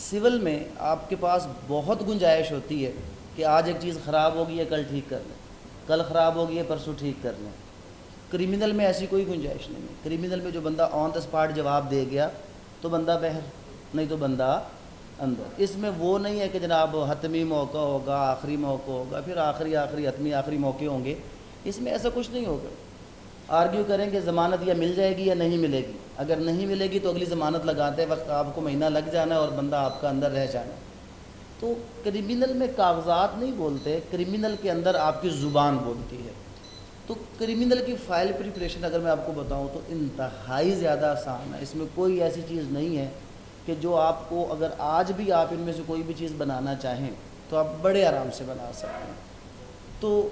Civil میں آپ کے پاس بہت گنجائش ہوتی ہے کہ آج ایک چیز خراب ہوگی ہے کل ٹھیک کر لیں، کل خراب ہوگی ہے پرسوں ٹھیک کر لیں. کرمنل میں ایسی کوئی گنجائش نہیں ہے. کرمنل میں جو بندہ آن دا اسپاٹ جواب دے گیا تو بندہ بہر، نہیں تو بندہ اندر. اس میں وہ نہیں ہے کہ جناب حتمی موقع ہوگا، آخری موقع ہوگا، پھر آخری حتمی آخری موقع ہوں گے. اس میں ایسا کچھ نہیں ہوگا. آرگیو کریں کہ ضمانت یا مل جائے گی یا نہیں ملے گی. اگر نہیں ملے گی تو اگلی ضمانت لگاتے وقت آپ کو مہینہ لگ جانا ہے اور بندہ آپ کا اندر رہ جانا ہے. تو کرمنل میں کاغذات نہیں بولتے، کرمنل کے اندر آپ کی زبان بولتی ہے. تو کرمنل کی فائل پریپریشن اگر میں آپ کو بتاؤں تو انتہائی زیادہ آسان ہے. اس میں کوئی ایسی چیز نہیں ہے کہ جو آپ کو اگر آج بھی آپ ان میں سے کوئی بھی چیز بنانا چاہیں تو آپ بڑے آرام سے بنا سکتے ہیں. تو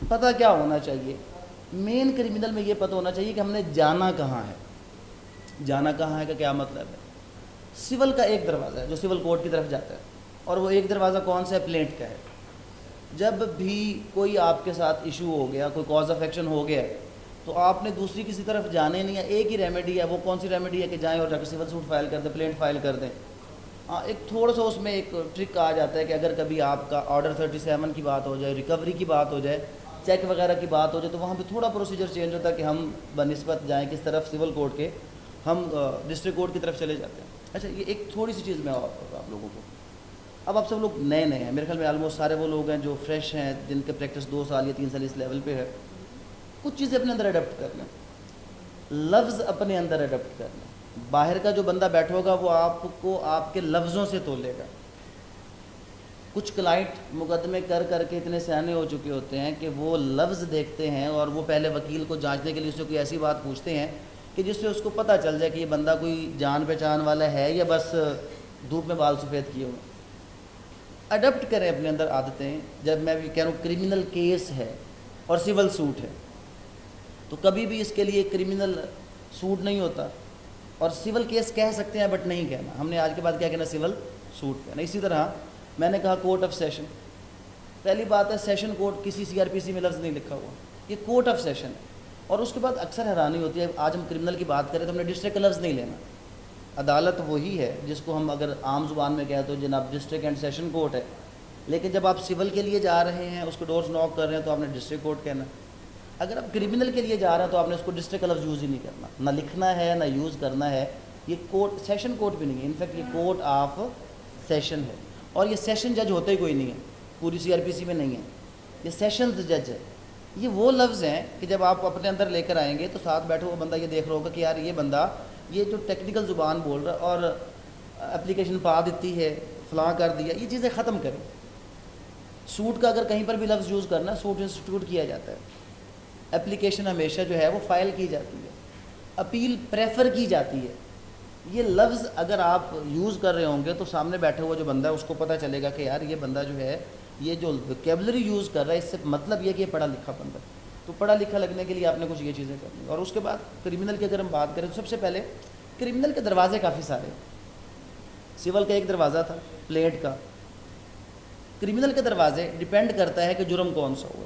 پتہ کیا ہونا چاہیے؟ مین کرمنل میں یہ پتہ ہونا چاہیے کہ ہم نے جانا کہاں ہے. جانا کہاں ہے کا کیا مطلب ہے؟ سول کا ایک دروازہ ہے جو سول کورٹ کی طرف جاتا ہے، اور وہ ایک دروازہ کون سا ہے؟ پلینٹ کا ہے. جب بھی کوئی آپ کے ساتھ ایشو ہو گیا، کوئی کاز آف ایکشن ہو گیا تو آپ نے دوسری کسی طرف جانے نہیں ہے. ایک ہی ریمیڈی ہے. وہ کون سی ریمیڈی ہے کہ جائیں اور جا کے سول سوٹ فائل کر دیں، پلینٹ فائل کر دیں. ہاں ایک تھوڑا سا اس میں ایک ٹرک آ جاتا ہے کہ اگر کبھی آپ کا آرڈر 37 کی بات ہو جائے، ریکوری کی بات ہو جائے، چیک وغیرہ کی بات ہو جائے، تو وہاں پہ تھوڑا پروسیجر چینج ہوتا ہے کہ ہم بنسبت جائیں کس طرف سول کورٹ کے، ہم ڈسٹرکٹ کورٹ کی طرف چلے جاتے ہیں. اچھا یہ ایک تھوڑی سی چیز میں اور بتا آپ لوگوں کو. اب آپ سب لوگ نئے ہیں، میرے خیال میں آلموسٹ سارے وہ لوگ ہیں جو فریش ہیں، جن کے پریکٹس 2 سال یا 3 سال اس لیول پہ ہے. کچھ چیزیں اپنے اندر اڈاپٹ کر لیں، لفظ اپنے اندر اڈاپٹ کر لیں. باہر کا جو بندہ بیٹھا ہوگا وہ آپ کو آپ کے لفظوں سے تولے گا. کچھ کلائنٹ مقدمے کر کے اتنے سیانے ہو چکے ہوتے ہیں کہ وہ لفظ دیکھتے ہیں اور وہ پہلے وکیل کو جانچنے کے لیے اس سے کوئی ایسی بات پوچھتے ہیں کہ جس سے اس کو پتہ چل جائے کہ یہ بندہ کوئی جان پہچان والا ہے یا بس دھوپ میں بال سفید کیے ہوئے. اڈاپٹ کریں اپنے اندر عادتیں. جب میں بھی کہہ رہا ہوں کرمنل کیس ہے اور سول سوٹ ہے تو کبھی بھی اس کے لیے کرمنل سوٹ نہیں ہوتا، اور سول کیس کہہ سکتے ہیں بٹ نہیں کہنا. ہم نے آج کے بعد کیا کہنا؟ سول سوٹ کہنا. اسی طرح میں نے کہا کورٹ آف سیشن. پہلی بات ہے سیشن کورٹ کسی CRPC میں لفظ نہیں لکھا ہوا، یہ کورٹ آف سیشن ہے. اور اس کے بعد اکثر حیرانی ہوتی ہے، آج ہم کرمنل کی بات کریں تو ہم نے ڈسٹرکٹ کا لفظ نہیں لینا. عدالت وہی ہے جس کو ہم اگر عام زبان میں کہیں تو جناب ڈسٹرکٹ اینڈ سیشن کورٹ ہے. لیکن جب آپ سول کے لیے جا رہے ہیں، اس کو ڈورز ناک کر رہے ہیں تو آپ نے ڈسٹرکٹ کورٹ کہنا. اگر آپ کرمنل کے لیے جا رہے ہیں تو آپ نے اس کو ڈسٹرکٹ کا لفظ یوز ہی نہیں کرنا، نہ لکھنا ہے نہ یوز کرنا ہے. یہ کورٹ سیشن کورٹ بھی نہیں ہے، انفیکٹ یہ کورٹ آف سیشن ہے. اور یہ سیشن جج ہوتا ہی کوئی نہیں ہے، پوری CRPC میں نہیں ہے، یہ سیشنز جج ہے. یہ وہ لفظ ہیں کہ جب آپ اپنے اندر لے کر آئیں گے تو ساتھ بیٹھے ہوا بندہ یہ دیکھ رہا ہوگا کہ یار یہ بندہ یہ جو ٹیکنیکل زبان بول رہا ہے اور اپلیکیشن پا دیتی ہے، فلاں کر دیا، یہ چیزیں ختم کریں. سوٹ کا اگر کہیں پر بھی لفظ یوز کرنا ہے، سوٹ انسٹیٹیوٹ کیا جاتا ہے. اپلیکیشن ہمیشہ جو ہے وہ فائل کی جاتی ہے، اپیل پریفر کی جاتی ہے. یہ لفظ اگر آپ یوز کر رہے ہوں گے تو سامنے بیٹھے ہوا جو بندہ ہے اس کو پتہ چلے گا کہ یار یہ بندہ جو ہے یہ جو ویکیبلری یوز کر رہا ہے اس سے مطلب یہ کہ یہ پڑھا لکھا بندہ. تو پڑھا لکھا لگنے کے لیے آپ نے کچھ یہ چیزیں کرنی. اور اس کے بعد کرمنل کی اگر ہم بات کریں تو سب سے پہلے کرمنل کے دروازے کافی سارے ہیں. سول کا ایک دروازہ تھا، پلیٹ کا. کرمنل کے دروازے ڈیپینڈ کرتا ہے کہ جرم کون سا ہوا.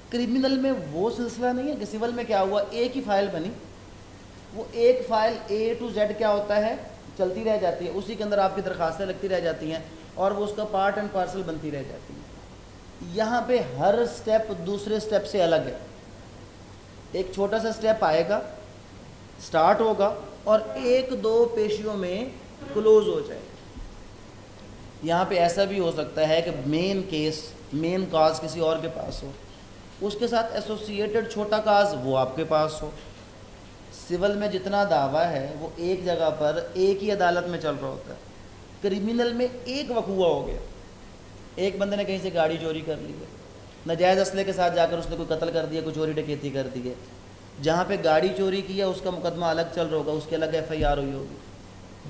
کرمنل میں وہ سلسلہ نہیں ہے کہ سول میں کیا ہوا، ایک ہی فائل بنی، وہ ایک فائل A to Z کیا ہوتا ہے چلتی رہ جاتی ہے، اسی کے اندر آپ کی درخواستیں لگتی رہ جاتی ہیں اور وہ اس کا پارٹ اینڈ پارسل بنتی رہ جاتی ہیں. یہاں پہ ہر سٹیپ دوسرے سٹیپ سے الگ ہے. ایک چھوٹا سا سٹیپ آئے گا، سٹارٹ ہوگا اور 1-2 پیشیوں میں کلوز ہو جائے گا. یہاں پہ ایسا بھی ہو سکتا ہے کہ مین کیس مین کاز کسی اور کے پاس ہو، اس کے ساتھ ایسوسیٹڈ چھوٹا کاز وہ آپ کے پاس ہو. سول میں جتنا دعویٰ ہے وہ ایک جگہ پر ایک ہی عدالت میں چل رہا ہوتا ہے. کرمنل میں ایک وقوع ہو گیا، ایک بندے نے کہیں سے گاڑی چوری کر لی ہے، ناجائز اسلحے کے ساتھ جا کر اس نے کوئی قتل کر دیا، کوئی چوری ڈکیتی کر دی ہے. جہاں پہ گاڑی چوری کی ہے اس کا مقدمہ الگ چل رہا ہوگا، اس کی الگ FIR ہوئی ہوگی.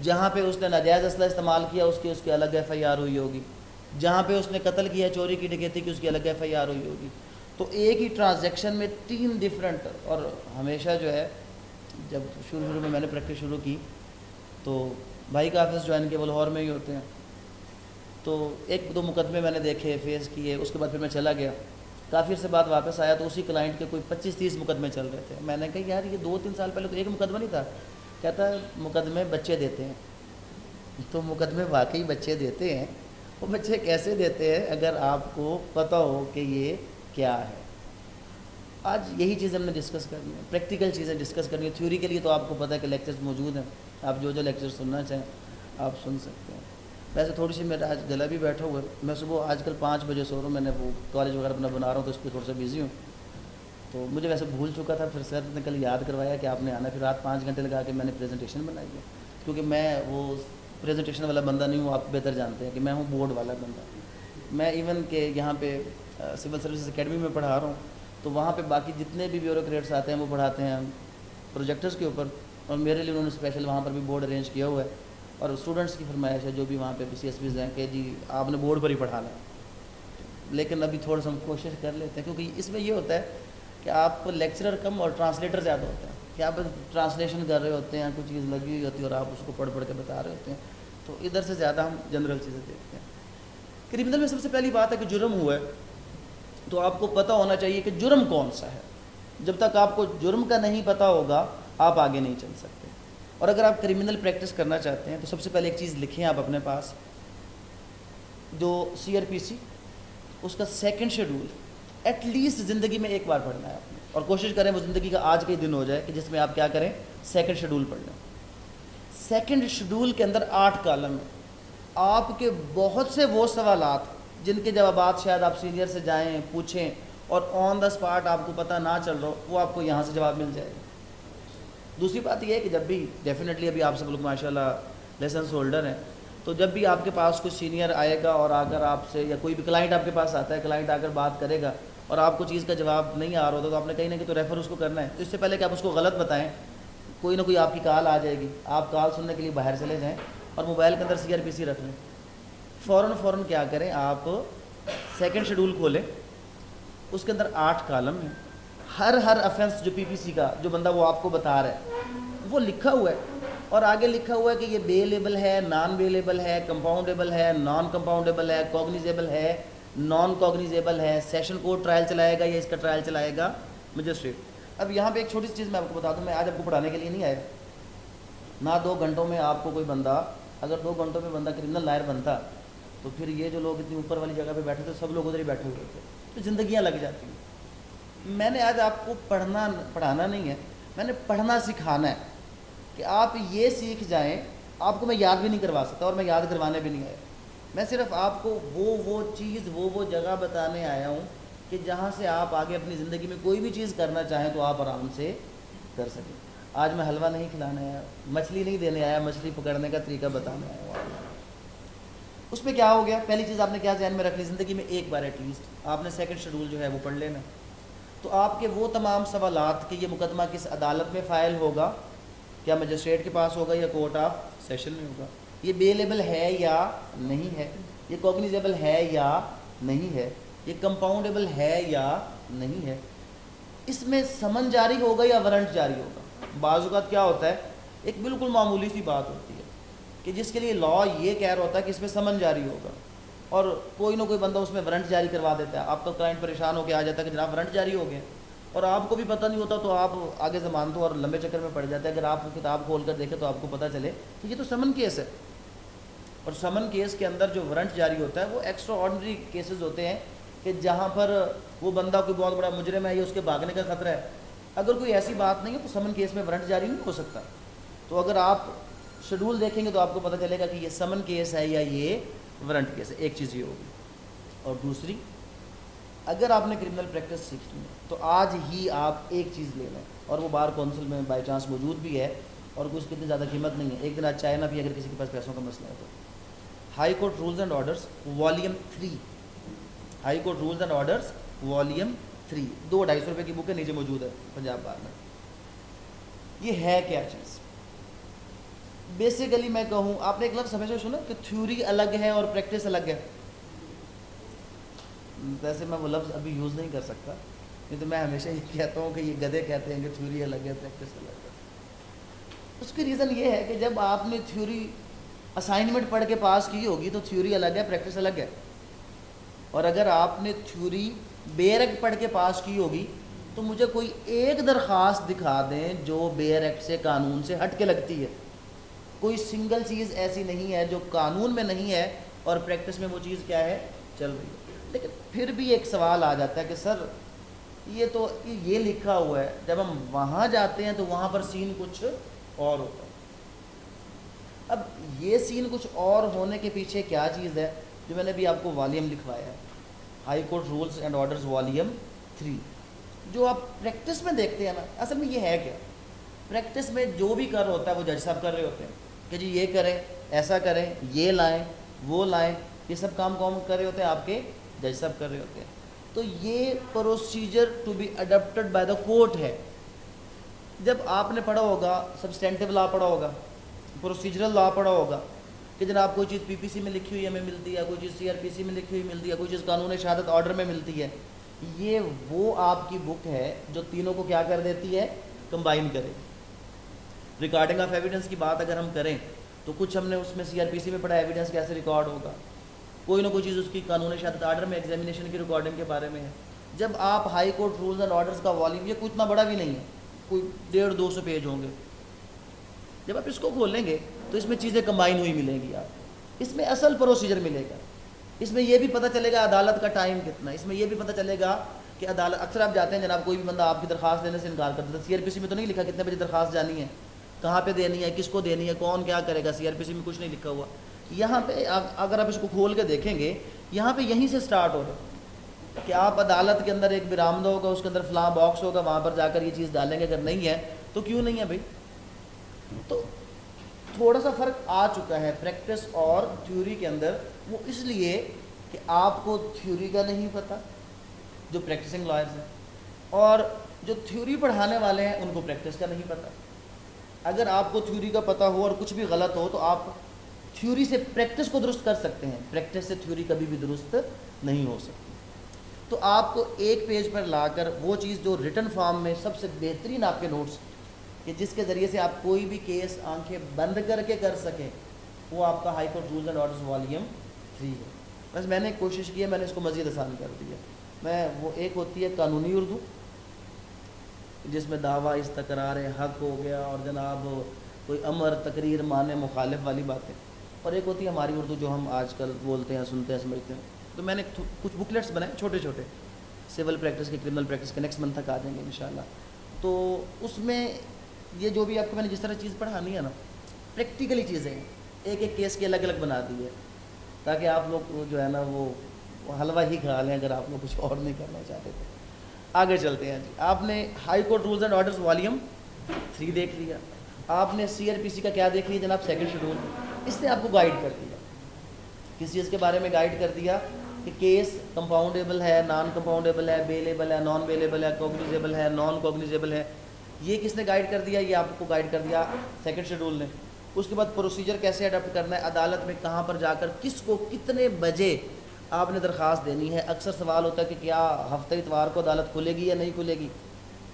جہاں پہ اس نے ناجائز اسلحہ استعمال کیا اس کی الگ FIR ہوئی ہوگی. جہاں پہ اس نے قتل کیا، چوری کی، ڈکیتی کی، اس کی الگ FIR ہوئی ہوگی. تو ایک ہی ٹرانزیکشن میں 3 ڈفرینٹ. اور ہمیشہ جو ہے جب شروع میں نے پریکٹس شروع کی تو بھائی کا آفس جوائن کیا، وہ لاہور میں ہی ہوتے ہیں. تو 1-2 مقدمے میں نے دیکھے، فیس کیے. اس کے بعد پھر میں چلا گیا، کافی عرصے بعد واپس آیا تو اسی کلائنٹ کے کوئی 25-30 مقدمے چل رہے تھے. میں نے کہا یار یہ 2-3 سال پہلے تو ایک مقدمہ نہیں تھا. کہتا ہے مقدمے بچے دیتے ہیں. تو مقدمے واقعی بچے دیتے ہیں. وہ بچے کیسے دیتے ہیں اگر آپ کو پتہ ہو کہ یہ کیا ہے. آج یہی چیز ہم نے ڈسکس کرنی ہے, پریکٹیکل چیزیں ڈسکس کرنی ہے. تھیوری کے لیے تو آپ کو پتہ ہے کہ لیکچرز موجود ہیں, آپ جو لیکچر سننا چاہیں آپ سن سکتے ہیں. ویسے تھوڑی سی میرا آج گلا بھی بیٹھا ہوا ہے, میں صبح آج کل 5 بجے سو رہا ہوں. میں نے وہ کالج وغیرہ اپنا بنا رہا ہوں تو اس پہ تھوڑا سا بزی ہوں. تو مجھے ویسے بھول چکا تھا, پھر سر نے کل یاد کروایا کہ آپ نے آنا. پھر رات 5 گھنٹے لگا کے میں نے پریزنٹیشن بنائی ہے, کیونکہ میں وہ پریزنٹیشن والا بندہ نہیں ہوں. آپ بہتر جانتے ہیں کہ میں ہوں بورڈ والا بندہ. میں ایون کہ یہاں پہ سول سروسز اکیڈمی میں پڑھا رہا ہوں, تو وہاں پہ باقی جتنے بھی بیوروکریٹس آتے ہیں وہ پڑھاتے ہیں پروجیکٹرز کے اوپر, اور میرے لیے انہوں نے اسپیشل وہاں پر بھی بورڈ ارینج کیا ہوا ہے. اور اسٹوڈنٹس کی فرمائش ہے جو بھی وہاں پہ CSPs ہیں کہ جی آپ نے بورڈ پر ہی پڑھانا ہے. لیکن ابھی تھوڑا سا ہم کوشش کر لیتے ہیں, کیونکہ اس میں یہ ہوتا ہے کہ آپ لیکچرر کم اور ٹرانسلیٹر زیادہ ہوتے ہیں, کہ آپ ٹرانسلیشن کر رہے ہوتے ہیں, کوئی چیز لگی ہوئی ہوتی ہے اور آپ اس کو پڑھ کے بتا رہے ہوتے ہیں. تو ادھر سے زیادہ ہم جنرل چیزیں دیکھتے ہیں. کرمنل میں سب سے پہلی بات ہے کہ جرم ہوا ہے تو آپ کو پتہ ہونا چاہیے کہ جرم کون سا ہے. جب تک آپ کو جرم کا نہیں پتہ ہوگا آپ آگے نہیں چل سکتے. اور اگر آپ کرمنل پریکٹس کرنا چاہتے ہیں تو سب سے پہلے ایک چیز لکھیں آپ اپنے پاس, جو CRPC اس کا سیکنڈ شیڈول ایٹ لیسٹ زندگی میں ایک بار پڑھنا ہے آپ نے, اور کوشش کریں وہ زندگی کا آج کا ہی دن ہو جائے کہ جس میں آپ کیا کریں, سیکنڈ شیڈول پڑھ لیں. سیکنڈ شیڈول کے اندر 8 کالم ہیں. آپ کے بہت سے وہ سوالات جن کے جوابات شاید آپ سینئر سے جائیں پوچھیں اور آن دا اسپاٹ آپ کو پتہ نہ چل رہا ہو, وہ آپ کو یہاں سے جواب مل جائے گا. دوسری بات یہ ہے کہ جب بھی ڈیفینیٹلی ابھی آپ سب لوگ ماشاء اللہ لیسنس ہولڈر ہیں, تو جب بھی آپ کے پاس کوئی سینئر آئے گا اور اگر آپ سے, یا کوئی بھی کلائنٹ آپ کے پاس آتا ہے, کلائنٹ آ کر بات کرے گا اور آپ کو چیز کا جواب نہیں آ رہا ہوتا, تو آپ نے کہیں نہ کہیں تو ریفر اس کو کرنا ہے. تو اس سے پہلے کہ آپ اس کو غلط بتائیں, کوئی نہ کوئی آپ کی کال آ جائے گی, آپ کال سننے کے لیے باہر چلے جائیں اور موبائل کے اندر CRPC رکھ لیں. فوراً کیا کریں, آپ سیکنڈ شیڈول کھولیں, اس کے اندر 8 کالم ہیں. ہر افینس جو PPC کا جو بندہ وہ آپ کو بتا رہا ہے وہ لکھا ہوا ہے, اور آگے لکھا ہوا ہے کہ یہ بے لیبل ہے, نان بے لیبل ہے, کمپاؤنڈیبل ہے, نان کمپاؤنڈیبل ہے, کوگنیزیبل ہے, نان کوگنیزیبل ہے, سیشن کوڈ ٹرائل چلائے گا یا اس کا ٹرائل چلائے گا مجسٹریٹ. اب یہاں پہ ایک چھوٹی سی چیز میں آپ کو بتا دوں, میں آج آپ کو پڑھانے کے لیے نہیں آیا. نہ 2 گھنٹوں میں آپ کو کوئی بندہ, اگر 2 گھنٹوں میں بندہ کرمنل لائر بنتا تو پھر یہ جو لوگ اتنی اوپر والی جگہ پہ بیٹھے تھے سب لوگ ادھر ہی بیٹھے ہوئے تھے, تو زندگیاں لگ جاتی ہیں. میں نے آج آپ کو پڑھانا نہیں ہے, میں نے پڑھنا سکھانا ہے کہ آپ یہ سیکھ جائیں. آپ کو میں یاد بھی نہیں کروا سکتا اور میں یاد کروانے بھی نہیں آیا. میں صرف آپ کو وہ چیز وہ جگہ بتانے آیا ہوں کہ جہاں سے آپ آگے اپنی زندگی میں کوئی بھی چیز کرنا چاہیں تو آپ آرام سے کر سکیں. آج میں حلوہ نہیں کھلانے آیا, مچھلی نہیں دینے آیا, مچھلی پکڑنے کا طریقہ بتانے آیا ہوں. اس میں کیا ہو گیا, پہلی چیز آپ نے کیا ذہن میں رکھ لی, زندگی میں ایک بار ایٹ لیسٹ آپ نے سیکنڈ شیڈول جو ہے وہ پڑھ لینا. تو آپ کے وہ تمام سوالات کہ یہ مقدمہ کس عدالت میں فائل ہوگا, کیا مجسٹریٹ کے پاس ہوگا یا کورٹ آف سیشن میں ہوگا, یہ بے لیبل ہے یا نہیں ہے, یہ کوگنیزیبل ہے یا نہیں ہے, یہ کمپاؤنڈیبل ہے یا نہیں ہے, اس میں سمن جاری ہوگا یا وارنٹ جاری ہوگا. بعض اوقات کیا ہوتا ہے, ایک بالکل معمولی سی بات ہوتی ہے کہ جس کے لیے لا یہ کہہ رہا ہوتا ہے کہ اس میں سمن جاری ہوگا, اور کوئی نہ کوئی بندہ اس میں وارنٹ جاری کروا دیتا ہے. آپ کا کلائنٹ پریشان ہو کے آ جاتا ہے کہ جناب وارنٹ جاری ہو گئے, اور آپ کو بھی پتہ نہیں ہوتا, تو آپ آگے ضمانتوں اور لمبے چکر میں پڑ جاتے ہیں. اگر آپ کتاب کھول کر دیکھیں تو آپ کو پتہ چلے کہ یہ تو سمن کیس ہے, اور سمن کیس کے اندر جو وارنٹ جاری ہوتا ہے وہ ایکسٹرا آرڈنری کیسز ہوتے ہیں کہ جہاں پر وہ بندہ کوئی بہت بڑا مجرم ہے یا اس کے بھاگنے کا خطرہ ہے. اگر کوئی ایسی بات نہیں ہے تو سمن کیس میں وارنٹ جاری نہیں ہو سکتا. تو اگر آپ شیڈول دیکھیں گے تو آپ کو پتہ چلے گا کہ یہ سمن کیس ہے یا یہ وارنٹ کیس ہے. ایک چیز یہ ہوگی. اور دوسری, اگر آپ نے کرمنل پریکٹس سیکھنی ہے تو آج ہی آپ ایک چیز لے لیں, اور وہ بار کونسل میں بائی چانس موجود بھی ہے اور کچھ کتنی زیادہ قیمت نہیں ہے. ایک دن آج چائے نہ بھی اگر کسی کے پاس پیسوں کا مسئلہ ہے تو high court rules and orders volume 3, high court rules and orders volume 3, 200-250 روپے کی بک ہے, نیچے موجود ہے پنجاب بار میں. یہ ہے کیا چیز؟ بیسیکلی میں کہوں, آپ نے ایک لفظ ہمیشہ سنا کہ تھیوری الگ ہے اور پریکٹس الگ ہے. ویسے میں وہ لفظ ابھی یوز نہیں کر سکتا, نہیں تو میں ہمیشہ یہ کہتا ہوں کہ یہ گدھے کہتے ہیں کہ تھیوری الگ ہے پریکٹس الگ ہے. اس کی ریزن یہ ہے کہ جب آپ نے تھیوری اسائنمنٹ پڑھ کے پاس کی ہوگی تو تھیوری الگ ہے, پریکٹس الگ ہے. اور اگر آپ نے تھیوری بیئر ایکٹ پڑھ کے پاس کی ہوگی تو مجھے کوئی ایک درخواست دکھا دیں جو بیئر ایکٹ سے, قانون سے ہٹ کے لگتی ہے. کوئی سنگل چیز ایسی نہیں ہے جو قانون میں نہیں ہے اور پریکٹس میں وہ چیز کیا ہے چل رہی ہے. لیکن پھر بھی ایک سوال آ جاتا ہے کہ سر یہ تو یہ لکھا ہوا ہے, جب ہم وہاں جاتے ہیں تو وہاں پر سین کچھ اور ہوتا ہے. اب یہ سین کچھ اور ہونے کے پیچھے کیا چیز ہے, جو میں نے بھی آپ کو والیوم لکھوایا ہے, high court rules and orders volume 3. جو آپ پریکٹس میں دیکھتے ہیں نا, اصل میں یہ ہے کیا, پریکٹس میں جو بھی کر ہوتا ہے وہ جج صاحب کر رہے ہوتے ہیں کہ جی یہ کریں, ایسا کریں, یہ لائیں, وہ لائیں, یہ سب کام کون کر رہے ہوتے ہیں, آپ کے جج صاحب کر رہے ہوتے ہیں. تو یہ procedure to be adapted by the court ہے. جب آپ نے پڑھا ہوگا سبسٹینٹیو لا پڑھا ہوگا, پروسیجرل لا پڑھا ہوگا کہ جناب کوئی چیز پی پی سی میں لکھی ہوئی ہمیں ملتی ہے, کوئی چیز سی آر پی سی میں لکھی ہوئی ملتی ہے, کوئی چیز قانون شہادت آرڈر میں ملتی ہے. یہ وہ آپ کی بک ہے جو تینوں کو کیا کر دیتی ہے, کمبائن کرے. ریکارڈنگ آف ایویڈنس کی بات اگر ہم کریں تو کچھ ہم نے اس میں سی آر پی سی میں پڑھا ایویڈنس کیسے ریکارڈ ہوگا, کوئی نہ کوئی چیز اس کی قانون شہادت آرڈر میں ایگزامینیشن کی ریکارڈنگ کے بارے میں ہے. جب آپ high court rules and orders کا والیوم, یہ کوئی اتنا بڑا بھی نہیں ہے, کوئی 150-200 پیج ہوں گے, جب آپ اس کو کھولیں گے تو اس میں چیزیں کمبائن ہوئی ملیں گی. آپ اس میں اصل پروسیجر ملے گا, اس میں یہ بھی پتہ چلے گا عدالت کا ٹائم کتنا, اس میں یہ بھی پتہ چلے گا کہ عدالت, اکثر آپ جاتے ہیں جناب کوئی بھی بندہ آپ کی درخواست دینے سے انکار کر دیتا ہے, سی آر پی سی میں تو نہیں لکھا کتنے بجے درخواست جانی ہے, کہاں پہ دینی ہے, کس کو دینی ہے, کون کیا کرے گا, سی آر پی سی میں کچھ نہیں لکھا ہوا. یہاں پہ اگر آپ اس کو کھول کے دیکھیں گے, یہاں پہ یہیں سے سٹارٹ ہو رہا ہے کہ آپ عدالت کے اندر ایک برآمدہ ہوگا, اس کے اندر فلاں باکس ہوگا, وہاں پر جا کر یہ چیز ڈالیں گے, اگر نہیں ہے تو کیوں نہیں ہے بھائی. تو تھوڑا سا فرق آ چکا ہے پریکٹس اور تھیوری کے اندر. وہ اس لیے کہ آپ کو تھیوری کا نہیں پتہ جو پریکٹسنگ لائرز ہیں, اور جو تھیوری پڑھانے والے ہیں ان کو پریکٹس کا نہیں پتہ. اگر آپ کو تھیوری کا پتہ ہو اور کچھ بھی غلط ہو تو آپ تھیوری سے پریکٹس کو درست کر سکتے ہیں, پریکٹس سے تھیوری کبھی بھی درست نہیں ہو سکتی. تو آپ کو ایک پیج پر لا کر وہ چیز جو ریٹن فارم میں سب سے بہترین آپ کے نوٹس کہ جس کے ذریعے سے آپ کوئی بھی کیس آنکھیں بند کر کے کر سکیں, وہ آپ کا high court rules and orders volume 3 ہے. بس میں نے کوشش کی ہے, میں نے اس کو مزید آسان کر دیا. میں وہ ایک ہوتی ہے قانونی اردو جس میں دعویٰ استقرار حق ہو گیا اور جناب کوئی امر تقریر معنی مخالف والی باتیں, اور ایک ہوتی ہے ہماری اردو جو ہم آج کل بولتے ہیں, سنتے ہیں, سمجھتے ہیں. تو میں نے کچھ بکلیٹس بنائے چھوٹے چھوٹے, سول پریکٹس کے, کرمنل پریکٹس کے, نیکسٹ منتھ تک آ جائیں گے انشاءاللہ. تو اس میں یہ جو بھی آپ کو میں نے جس طرح چیز پڑھانی ہے نا, پریکٹیکلی چیزیں ہیں, ایک ایک کیس کے الگ الگ بنا دی ہے تاکہ آپ لوگ جو ہے نا وہ حلوہ ہی کھا لیں اگر آپ لوگ کچھ اور نہیں کرنا چاہتے تو. آگے چلتے ہیں جی. آپ نے high court rules and orders volume 3 دیکھ لیا, آپ نے سی آر پی سی کا کیا دیکھ لیا جناب, سیکنڈ شیڈول. اس نے آپ کو گائیڈ کر دیا, کس چیز کے بارے میں گائیڈ کر دیا کہ کیس کمپاؤنڈیبل ہے, نان کمپاؤنڈیبل ہے, بیلیبل ہے, نان بیلیبل ہے, کوگنیزیبل ہے, نان کوگنیزیبل ہے. یہ کس نے گائیڈ کر دیا, یہ آپ کو گائیڈ کر دیا سیکنڈ شیڈول نے. اس کے بعد پروسیجر کیسے اڈاپٹ کرنا ہے, عدالت میں کہاں پر جا کر کس کو کتنے بجے آپ نے درخواست دینی ہے. اکثر سوال ہوتا ہے کہ کیا ہفتہ اتوار کو عدالت کھلے گی یا نہیں کھلے گی,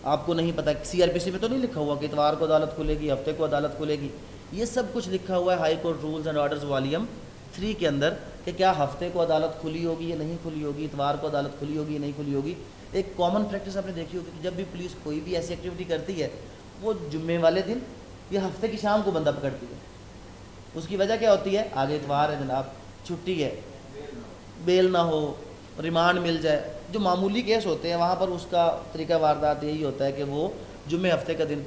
آپ کو نہیں پتہ. سی آر پی سی میں تو نہیں لکھا ہوا کہ اتوار کو عدالت کھلے گی, ہفتے کو عدالت کھلے گی. یہ سب کچھ لکھا ہوا ہے high court rules and orders volume 3 کے اندر کہ کیا ہفتے کو عدالت کھلی ہوگی یا نہیں کھلی ہوگی, اتوار کو عدالت کھلی ہوگی یا نہیں کھلی ہوگی. ایک کامن پریکٹس آپ نے دیکھی ہوگی کہ جب بھی پولیس کوئی بھی ایسی ایکٹیویٹی کرتی ہے وہ جمعے والے دن یا ہفتے کی شام کو بندہ پکڑتی ہے. اس کی وجہ کیا ہوتی ہے, آگے اتوار ہے جناب, چھٹی ہے, بیل نہ ہو, ریمانڈ مل جائے. جو معمولی کیس ہوتے ہیں وہاں پر اس کا طریقہ واردات یہی ہوتا ہے کہ وہ جمعے ہفتے کا دن,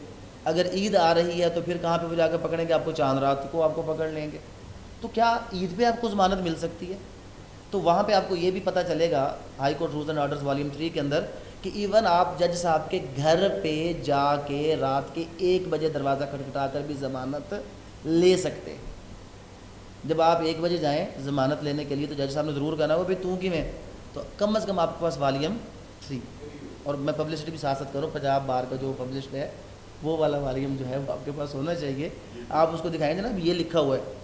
اگر عید آ رہی ہے تو پھر کہاں پہ وہ جا کے پکڑیں گے, آپ کو چاند رات کو آپ کو پکڑ لیں گے. تو کیا عید پہ آپ کو ضمانت مل سکتی ہے؟ تو وہاں پہ آپ کو یہ بھی پتہ چلے گا high court rules and orders volume 3 کے اندر کہ ایون آپ جج صاحب کے گھر پہ جا کے رات کے 1 بجے دروازہ کھٹکھٹا کر بھی ضمانت لے سکتے. جب آپ 1 بجے جائیں ضمانت لینے کے لیے تو جج صاحب نے ضرور کہنا وہ بھائی تو کی میں, تو کم از کم آپ کے پاس والیوم 3, اور میں پبلسٹی بھی ساتھ ساتھ کروں, پنجاب بار کا جو پبلشڈ ہے وہ والا والیوم جو ہے وہ آپ کے پاس ہونا چاہیے. آپ اس کو دکھائیں گے نا, یہ لکھا ہوا ہے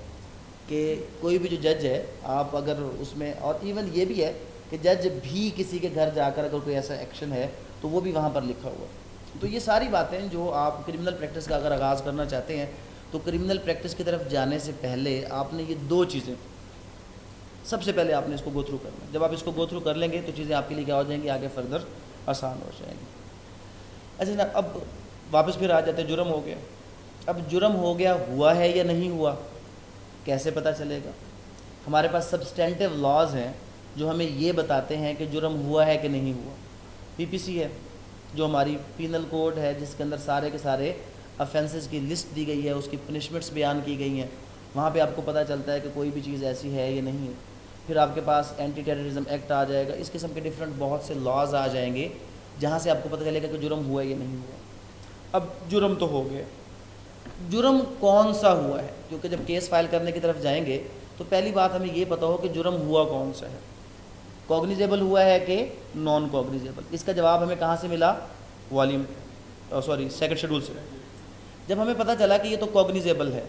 کہ کوئی بھی جو جج ہے آپ اگر اس میں, اور ایون یہ بھی ہے کہ جج بھی کسی کے گھر جا کر اگر کوئی ایسا ایکشن ہے تو وہ بھی وہاں پر لکھا ہوا ہے. تو یہ ساری باتیں جو آپ کرمنل پریکٹس کا اگر آغاز کرنا چاہتے ہیں تو کرمنل پریکٹس کی طرف جانے سے پہلے آپ نے یہ 2 چیزیں سب سے پہلے آپ نے اس کو گو تھرو کرنا ہے. جب آپ اس کو گو تھرو کر لیں گے تو چیزیں آپ کے لیے کیا ہو جائیں گی, آگے فردر آسان ہو جائیں گی. اچھا جناب, اب واپس پھر آ جاتے ہیں, جرم ہو گیا. اب جرم ہو گیا، ہوا ہے یا نہیں ہوا، کیسے پتہ چلے گا؟ ہمارے پاس سبسٹینٹیو لاز ہیں جو ہمیں یہ بتاتے ہیں کہ جرم ہوا ہے کہ نہیں ہوا. پی پی سی ہے جو ہماری پینل کوڈ ہے، جس کے اندر سارے کے سارے افینسز کی لسٹ دی گئی ہے، اس کی پنشمنٹس بیان کی گئی ہیں. وہاں پہ آپ کو پتہ چلتا ہے کہ کوئی بھی چیز ایسی ہے یا نہیں ہے. پھر آپ کے پاس اینٹی ٹیررزم ایکٹ آ جائے گا. اس قسم کے ڈفرینٹ بہت سے لاز آ جائیں گے جہاں سے آپ کو پتہ چلے گا کہ جرم ہوا ہے یا نہیں ہوا. اب جرم تو ہو گیا، جرم کون سا ہوا ہے؟ کیونکہ جب کیس فائل کرنے کی طرف جائیں گے تو پہلی بات ہمیں یہ پتہ ہو کہ جرم ہوا کون سا ہے. کوگنیزیبل ہوا ہے کہ نان کوگنیزیبل؟ اس کا جواب ہمیں کہاں سے ملا؟ سیکنڈ شیڈول سے. جب ہمیں پتہ چلا کہ یہ تو کوگنیزیبل ہے،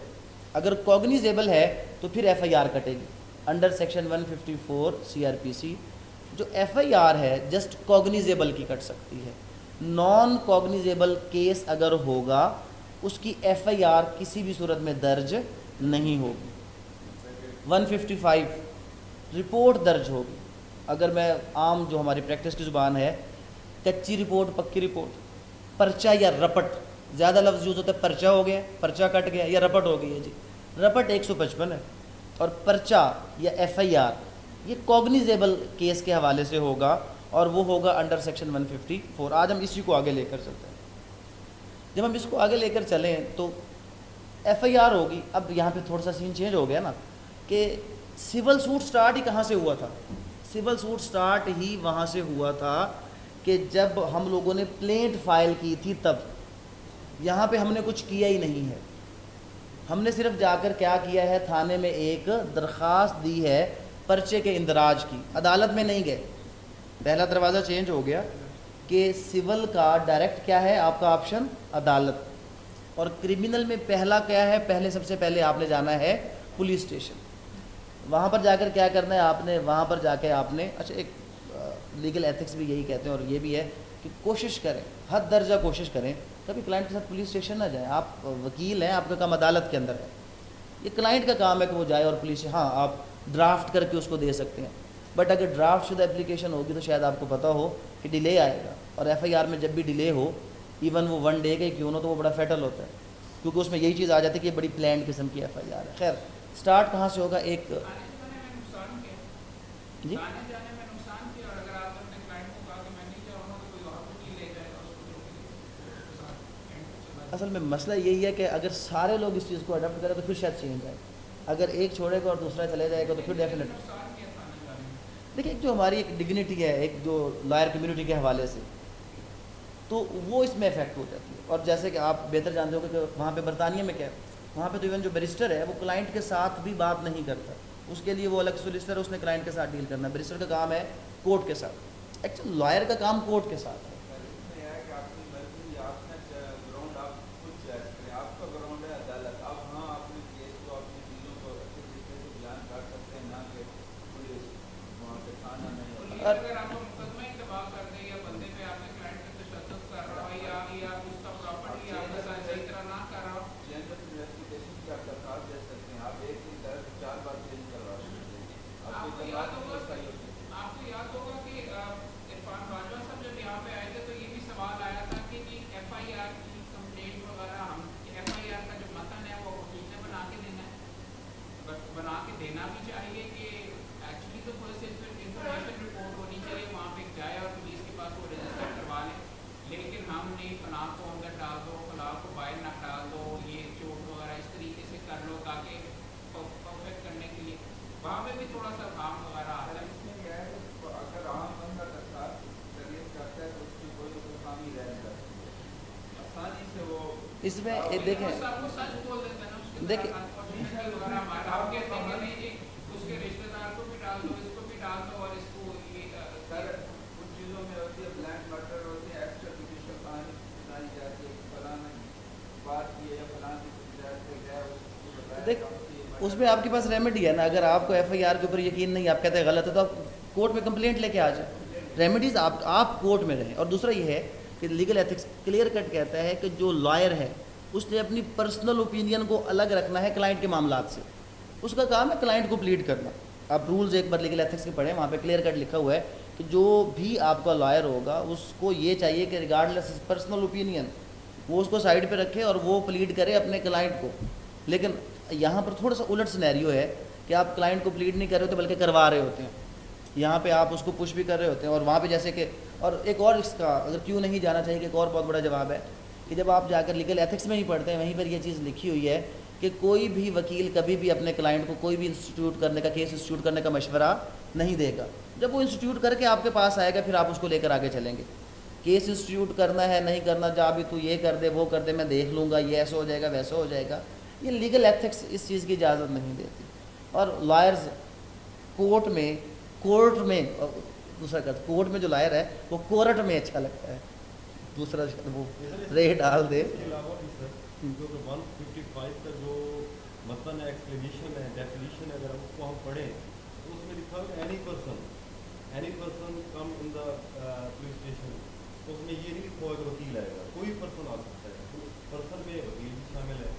اگر کوگنیزیبل ہے تو پھر ایف آئی آر کٹے گی under section 154 C R P C. جو ایف آئی آر ہے جسٹ کوگنیزیبل کی کٹ سکتی ہے. نان کوگنیزیبل کیس اگر ہوگا اس کی ایف آئی آر کسی بھی صورت میں درج نہیں ہوگی. 155 رپورٹ درج ہوگی. اگر میں عام جو ہماری پریکٹس کی زبان ہے، کچی رپورٹ، پکی رپورٹ، پرچہ یا رپٹ، زیادہ لفظ یوز ہوتا ہے. پرچہ ہو گیا، پرچہ کٹ گیا، یا رپٹ ہو گئی ہے. جی رپٹ 155 ہے، اور پرچہ یا ایف آئی آر یہ کوگنیزیبل کیس کے حوالے سے ہوگا، اور وہ ہوگا انڈر سیکشن 154. آج ہم اسی کو آگے لے کر چلتے ہیں. جب ہم اس کو آگے لے کر چلیں تو ایف آئی آر ہوگی. اب یہاں پہ تھوڑا سا سین چینج ہو گیا نا کہ سول سوٹ سٹارٹ ہی کہاں سے ہوا تھا؟ سول سوٹ سٹارٹ ہی وہاں سے ہوا تھا کہ جب ہم لوگوں نے پلینٹ فائل کی تھی تب. یہاں پہ ہم نے کچھ کیا ہی نہیں ہے. ہم نے صرف جا کر کیا کیا ہے، تھانے میں ایک درخواست دی ہے پرچے کے اندراج کی. عدالت میں نہیں گئے. پہلا دروازہ چینج ہو گیا کہ سول کا ڈائریکٹ کیا ہے آپ کا آپشن؟ عدالت. اور کرمنل میں پہلا کیا ہے؟ پہلے سب سے پہلے آپ نے جانا ہے پولیس اسٹیشن. وہاں پر جا کر کیا کرنا ہے آپ نے؟ وہاں پر جا کے آپ نے ایک لیگل ایتھکس بھی یہی کہتے ہیں اور یہ بھی ہے کہ کوشش کریں، حد درجہ کوشش کریں کبھی کلائنٹ کے ساتھ پولیس اسٹیشن نہ جائیں. آپ وکیل ہیں، آپ کا کام عدالت کے اندر ہے. یہ کلائنٹ کا کام ہے کہ وہ جائے اور پولیس، ہاں آپ ڈرافٹ کر کے اس کو دے سکتے ہیں، بٹ اگر ڈرافٹ شدہ اپلیکیشن ہوگی تو شاید آپ کو پتہ ہو کہ ڈیلے آئے گا. اور ایف آئی آر میں جب بھی ڈیلے ہو، ایون وہ 1 ڈے کا کیوں نہ، تو وہ بڑا فیٹل ہوتا ہے، کیونکہ اس میں یہی چیز آ جاتی ہے کہ یہ بڑی پلانڈ قسم کی ایف آئی آر ہے. خیر سٹارٹ کہاں سے ہوگا؟ ایک جی اصل میں مسئلہ یہی ہے کہ اگر سارے لوگ اس چیز کو اڈاپٹ کریں تو پھر شاید چینج آئے. اگر ایک چھوڑے گا اور دوسرا چلے جائے گا تو پھر ڈیفینیٹ. دیکھیں ایک جو ہماری ایک ڈگنیٹی ہے ایک جو لائر کمیونٹی کے حوالے سے، تو وہ اس میں افیکٹ ہو جاتی ہے. اور جیسے کہ آپ بہتر جانتے ہو کہ وہاں پہ برطانیہ میں کیا ہے، وہاں پہ تو ایون جو بیرسٹر ہے وہ کلائنٹ کے ساتھ بھی بات نہیں کرتا. اس کے لیے وہ الگ سولیسٹر، اس نے کلائنٹ کے ساتھ ڈیل کرنا. بیرسٹر کا کام ہے کورٹ کے ساتھ، ایکچولی لائر کا کام کورٹ کے ساتھ ہے. اس میں دیکھیں اس میں آپ کے پاس ریمیڈی ہے نا. اگر آپ کو ایف آئی آر کے اوپر یقین نہیں، آپ کہتے ہیں غلط ہے، تو آپ کورٹ میں کمپلینٹ لے کے آ جائیں. ریمیڈیز آپ کورٹ میں رہیں. اور دوسرا یہ ہے کہ لیگل ایتھکس کلیئر کٹ کہتا ہے کہ جو لائر ہے اس نے اپنی پرسنل اوپینین کو الگ رکھنا ہے کلائنٹ کے معاملات سے. اس کا کام ہے کلائنٹ کو پلیڈ کرنا. آپ رولز ایک بار لیگل ایتھکس کے پڑھیں، وہاں پہ کلیئر کٹ لکھا ہوا ہے کہ جو بھی آپ کا لائر ہوگا اس کو یہ چاہیے کہ ریگارڈلیس پرسنل اوپینین وہ اس کو سائڈ پہ رکھے اور وہ پلیڈ کرے اپنے کلائنٹ کو. لیکن یہاں پر تھوڑا سا الٹ سینیریو ہے کہ آپ کلائنٹ کو پلیڈ نہیں کر رہے ہوتے بلکہ کروا رہے ہوتے ہیں. یہاں پہ آپ اس کو پش بھی کر رہے ہوتے ہیں, اور وہاں پہ جیسے کہ, اور ایک اور اس کا اگر کیوں نہیں جانا چاہیے کہ ایک اور بہت بڑا جواب ہے کہ جب آپ جا کر لیگل ایتھکس میں ہی پڑھتے ہیں وہیں پر یہ چیز لکھی ہوئی ہے کہ کوئی بھی وکیل کبھی بھی اپنے کلائنٹ کو کوئی بھی انسٹیٹیوٹ کرنے کا, کیس انسٹیٹیوٹ کرنے کا مشورہ نہیں دے گا. جب وہ انسٹیٹیوٹ کر کے آپ کے پاس آئے گا پھر آپ اس کو لے کر آگے چلیں گے. کیس انسٹیٹیوٹ کرنا ہے نہیں کرنا, جا بھی تو یہ کر دے وہ کر دے, میں دیکھ لوں گا, یہ ایسا ہو جائے گا ویسا ہو جائے گا, یہ لیگل ایتھکس اس چیز کی اجازت نہیں دیتی. اور لائرز کورٹ میں دوسرا کورٹ میں جو لائر ہے وہ کورٹ میں اچھا لگتا ہے, دوسرا وہ رے ڈال دے. اس کے علاوہ بھی سر جو 155 کا جو متن ہے, ایکسپلینیشن ہے, ڈیفینیشن ہے, اگر اس کو ہم پڑھیں تو اس میں لکھا ہوا ہے any person come in the police station. تو اس میں یہ نہیں لکھا ہوا کہ وکیل آئے گا, کوئی پرسن آ سکتا ہے, تو پرسن میں وکیل بھی شامل ہے.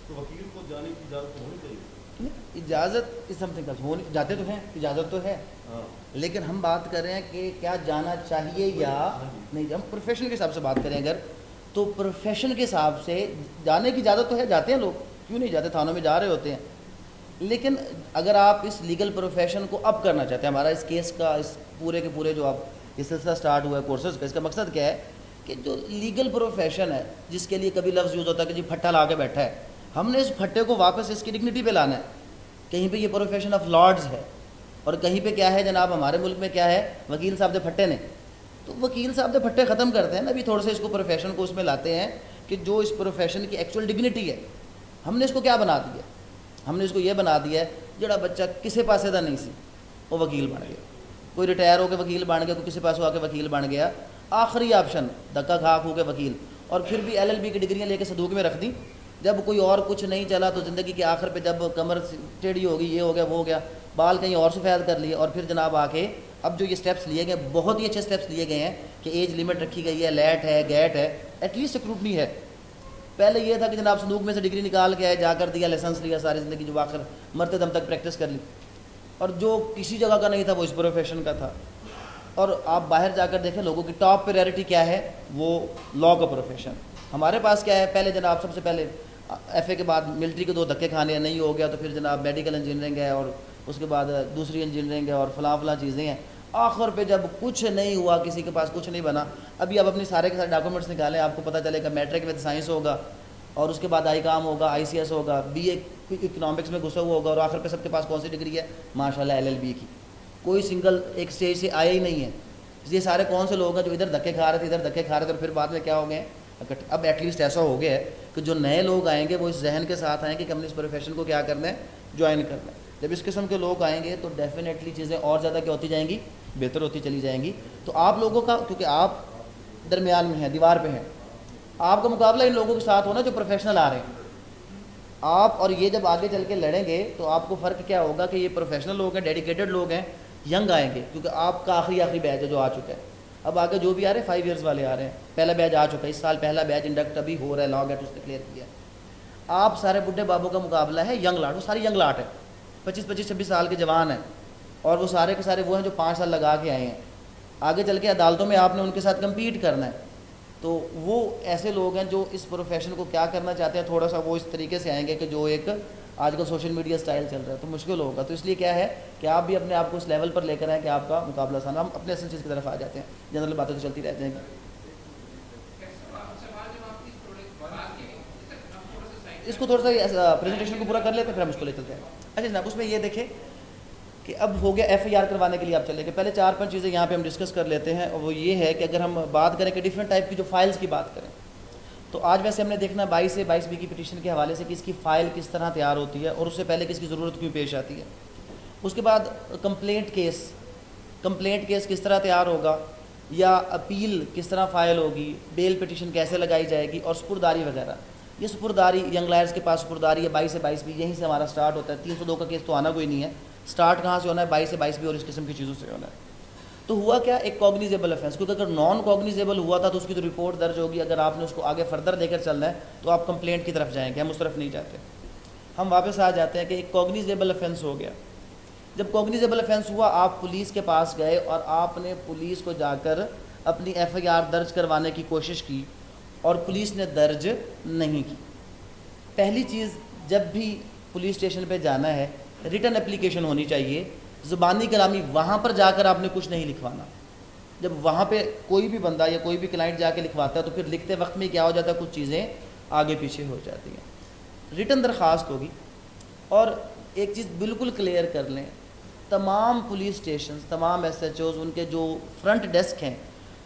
تو وکیل کو جانے کی اجازت ہونی چاہیے. اجازت اس سم تھنگ جاتے تو ہیں, اجازت تو ہے, لیکن ہم بات کر رہے ہیں کہ کیا جانا چاہیے یا نہیں. ہم پروفیشن کے حساب سے بات کریں اگر, تو پروفیشن کے حساب سے جانے کی اجازت تو ہے, جاتے ہیں لوگ, کیوں نہیں جاتے, تھانوں میں جا رہے ہوتے ہیں. لیکن اگر آپ اس لیگل پروفیشن کو اپ کرنا چاہتے ہیں, ہمارا اس کیس کا اس پورے کے پورے جو آپ یہ سلسلہ سٹارٹ ہوا ہے کورسز کا, اس کا مقصد کیا ہے کہ جو لیگل پروفیشن ہے جس کے لیے کبھی لفظ یوز ہوتا ہے کہ جی پھٹا لا کے بیٹھا ہے, ہم نے اس پھٹے کو واپس اس کی ڈگنیٹی پہ لانا ہے. کہیں پہ یہ پروفیشن آف لارڈز ہے اور کہیں پہ کیا ہے جناب, ہمارے ملک میں کیا ہے, وکیل صاحب دے پھٹے نے. تو وکیل صاحب دے پھٹے ختم کرتے ہیں نا, ابھی تھوڑے سے اس کو پروفیشن کو اس میں لاتے ہیں کہ جو اس پروفیشن کی ایکچوئل ڈگنیٹی ہے. ہم نے اس کو کیا بنا دیا, ہم نے اس کو یہ بنا دیا ہے جڑا بچہ کسی پاسے دا نہیں سی وہ وکیل بن گیا, کوئی ریٹائر ہو کے وکیل بن گیا, کوئی کسی پاس ہو کے وکیل بن گیا. آخری آپشن دھکا کھا کھو کے وکیل, اور پھر بھی LLB کی ڈگریاں لے کے صندوق میں رکھ دی. جب کوئی اور کچھ نہیں چلا تو زندگی کے آخر پہ جب کمر ٹیڑھی ہوگی, یہ ہو گیا وہ ہو گیا, بال کہیں اور سفید کر لیے, اور پھر جناب آ کے اب جو یہ سٹیپس لیے گئے بہت ہی اچھے سٹیپس لیے گئے ہیں کہ ایج لمٹ رکھی گئی ہے, لیٹ ہے, گیٹ ہے, ایٹ لیسٹ سکروٹنی ہے. پہلے یہ تھا کہ جناب صندوق میں سے ڈگری نکال کے آئے, جا کر دیا, لائسنس لیا, ساری زندگی جو آخر مرتے دم تک پریکٹس کر لی, اور جو کسی جگہ کا نہیں تھا وہ اس پروفیشن کا تھا. اور آپ باہر جا کر دیکھیں لوگوں کی ٹاپ پریورٹی کیا ہے, وہ لا کا پروفیشن. ہمارے پاس کیا ہے, پہلے جناب سب سے پہلے FA کے بعد ملٹری کے 2 دھکے کھانے ہیں, نہیں ہو گیا تو پھر جناب میڈیکل انجینئرنگ ہے, اور اس کے بعد دوسری انجینئرنگ ہے, اور فلاں چیزیں ہیں. آخر پہ جب کچھ نہیں ہوا, کسی کے پاس کچھ نہیں بنا, ابھی آپ اپنی سارے کے سارے ڈاکومنٹس نکالیں, آپ کو پتہ چلے گا میٹرک میں سائنس ہوگا, اور اس کے بعد ICOM ہوگا, ICS ہوگا, BA اکنامکس میں گھسا ہوا ہوگا, اور آخر پہ سب کے پاس کون سی ڈگری ہے, ماشاءاللہ LLB کی. کوئی سنگل ایک اسٹیج سے آیا ہی نہیں ہے. یہ سارے کون سے لوگ ہیں جو ادھر دھکے کھا رہے تھے, ادھر دھکے کھا رہے تھے, اور پھر بعد میں کیا ہو گئے. اب ایٹ لیسٹ ایسا ہو گیا ہے کہ جو نئے لوگ آئیں گے وہ اس ذہن کے ساتھ آئیں گے کہ ہم نے اس پروفیشن کو کیا کرنا ہے, جوائن کرنا ہے. جب اس قسم کے لوگ آئیں گے تو ڈیفینیٹلی چیزیں اور زیادہ کیا ہوتی جائیں گی, بہتر ہوتی چلی جائیں گی. تو آپ لوگوں کا, کیونکہ آپ درمیان میں ہیں, دیوار پہ ہیں, آپ کا مقابلہ ان لوگوں کے ساتھ ہونا جو پروفیشنل آ رہے ہیں. آپ اور یہ جب آگے چل کے لڑیں گے تو آپ کو فرق کیا ہوگا کہ یہ پروفیشنل لوگ ہیں, ڈیڈیکیٹڈ لوگ ہیں, ینگ آئیں گے, کیونکہ آپ کا آخری بیچ ہے جو آ چکا ہے. اب آگے جو بھی آ رہے ہیں 5 ایئرس والے آ رہے ہیں, پہلا بیچ آ چکا ہے, اس سال پہلا بیچ انڈکٹ ابھی ہو رہا ہے, لا گیٹ اس نے کلیئر کیا. آپ سارے بڈھے بابوں کا مقابلہ ہے ینگ لاٹ, وہ ساری ینگ لاٹ ہے, 25-26 سال کے جوان ہیں, اور وہ سارے کے سارے وہ ہیں جو 5 سال لگا کے آئے ہیں. آگے چل کے عدالتوں میں آپ نے ان کے ساتھ کمپیٹ کرنا ہے. تو وہ ایسے لوگ ہیں جو اس پروفیشن کو کیا کرنا چاہتے ہیں, تھوڑا سا وہ اس طریقے سے آئیں گے کہ جو ایک آج کل سوشل میڈیا سٹائل چل رہا ہے, تو مشکل ہوگا. تو اس لیے کیا ہے کہ آپ بھی اپنے آپ کو اس لیول پر لے کر آئیں کہ آپ کا مقابلہ آسان. ہم اپنے اصل چیز کی طرف آ جاتے ہیں, جنرل باتیں تو چلتی رہتی ہیں. اس کو تھوڑا سا پریزنٹیشن کو پورا کر لیتے ہیں پھر ہم اس کو لے چلتے ہیں. اچھا جناب, اس میں یہ دیکھیں کہ اب ہو گیا FIR کروانے کے لیے آپ چلے گئے. پہلے 4-5 چیزیں یہاں پہ ہم ڈسکس کر لیتے ہیں, اور وہ یہ ہے کہ اگر ہم بات کریں کہ ڈفرینٹ ٹائپ کی جو فائلز کی بات کریں, تو آج ویسے ہم نے دیکھنا 22 سے 22B کی پٹیشن کے حوالے سے کہ اس کی فائل کس طرح تیار ہوتی ہے, اور اس سے پہلے کس کی ضرورت کیوں پیش آتی ہے. اس کے بعد کمپلینٹ کیس کس طرح تیار ہوگا, یا اپیل کس طرح فائل ہوگی, بیل پٹیشن کیسے لگائی جائے گی, اور سپرداری وغیرہ. یہ سپرداری ینگ لائرز کے پاس سپرداری ہے 22 سے 22B, یہیں سے ہمارا سٹارٹ ہوتا ہے. 302 کا کیس تو آنا کوئی نہیں ہے, سٹارٹ کہاں سے ہونا ہے, 22 سے 22B اور اس قسم کی چیزوں سے ہونا ہے. تو ہوا کیا, ایک کوگنیزیبل افینس, کیونکہ اگر نان کوگنیزیبل ہوا تھا تو اس کی تو رپورٹ درج ہوگی. اگر آپ نے اس کو آگے فردر لے کر چلنا ہے تو آپ کمپلینٹ کی طرف جائیں گے, ہم اس طرف نہیں جاتے. ہم واپس آ جاتے ہیں کہ ایک کوگنیزیبل افینس ہو گیا. جب کوگنیزیبل افینس ہوا, آپ پولیس کے پاس گئے اور آپ نے پولیس کو جا کر اپنی FIR درج کروانے کی کوشش کی, اور پولیس نے درج نہیں کی. پہلی چیز، جب بھی پولیس اسٹیشن پہ جانا ہے ریٹن اپلیکیشن ہونی چاہیے. زبانی کلامی وہاں پر جا کر آپ نے کچھ نہیں لکھوانا. جب وہاں پہ کوئی بھی بندہ یا کوئی بھی کلائنٹ جا کے لکھواتا ہے تو پھر لکھتے وقت میں کیا ہو جاتا ہے، کچھ چیزیں آگے پیچھے ہو جاتی ہیں. ریٹن درخواست ہوگی. اور ایک چیز بالکل کلیئر کر لیں، تمام پولیس اسٹیشنز، تمام ایس ایچ اوز، ان کے جو فرنٹ ڈیسک ہیں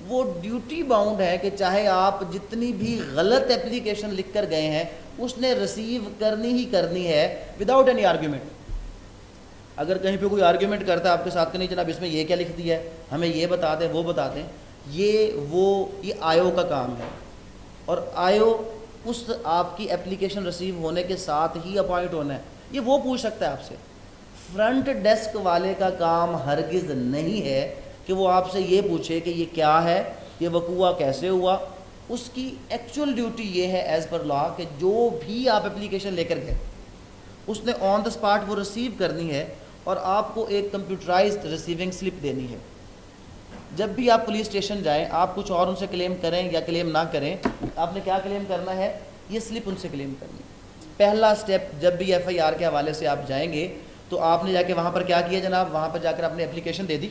وہ ڈیوٹی باؤنڈ ہے کہ چاہے آپ جتنی بھی غلط اپلیکیشن لکھ کر گئے ہیں اس نے ریسیو کرنی ہی کرنی ہے وداؤٹ اینی آرگیومنٹ. اگر کہیں پہ کوئی آرگیومنٹ کرتا ہے آپ کے ساتھ کہ نہیں جناب اس میں یہ کیا لکھ دیا ہے، ہمیں یہ بتا دیں وہ بتا دیں، یہ آئیو کا کام ہے. اور آئیو اس آپ کی اپلیکیشن ریسیو ہونے کے ساتھ ہی اپوائنٹ ہونا ہے. یہ وہ پوچھ سکتا ہے آپ سے. فرنٹ ڈیسک والے کا کام ہرگز نہیں ہے کہ وہ آپ سے یہ پوچھے کہ یہ کیا ہے، یہ وقوع کیسے ہوا. اس کی ایکچوئل ڈیوٹی یہ ہے ایز پر لا کہ جو بھی آپ اپلیکیشن لے کر گئے اس نے آن دا اسپاٹ وہ ریسیو کرنی ہے اور آپ کو ایک کمپیوٹرائزڈ ریسیونگ سلپ دینی ہے. جب بھی آپ پولیس اسٹیشن جائیں، آپ کچھ اور ان سے کلیم کریں یا کلیم نہ کریں، آپ نے کیا کلیم کرنا ہے، یہ سلپ ان سے کلیم کرنی ہے. پہلا سٹیپ، جب بھی ایف آئی آر کے حوالے سے آپ جائیں گے تو آپ نے جا کے وہاں پر کیا کیا جناب، وہاں پر جا کر آپ نے اپلیکیشن دے دی.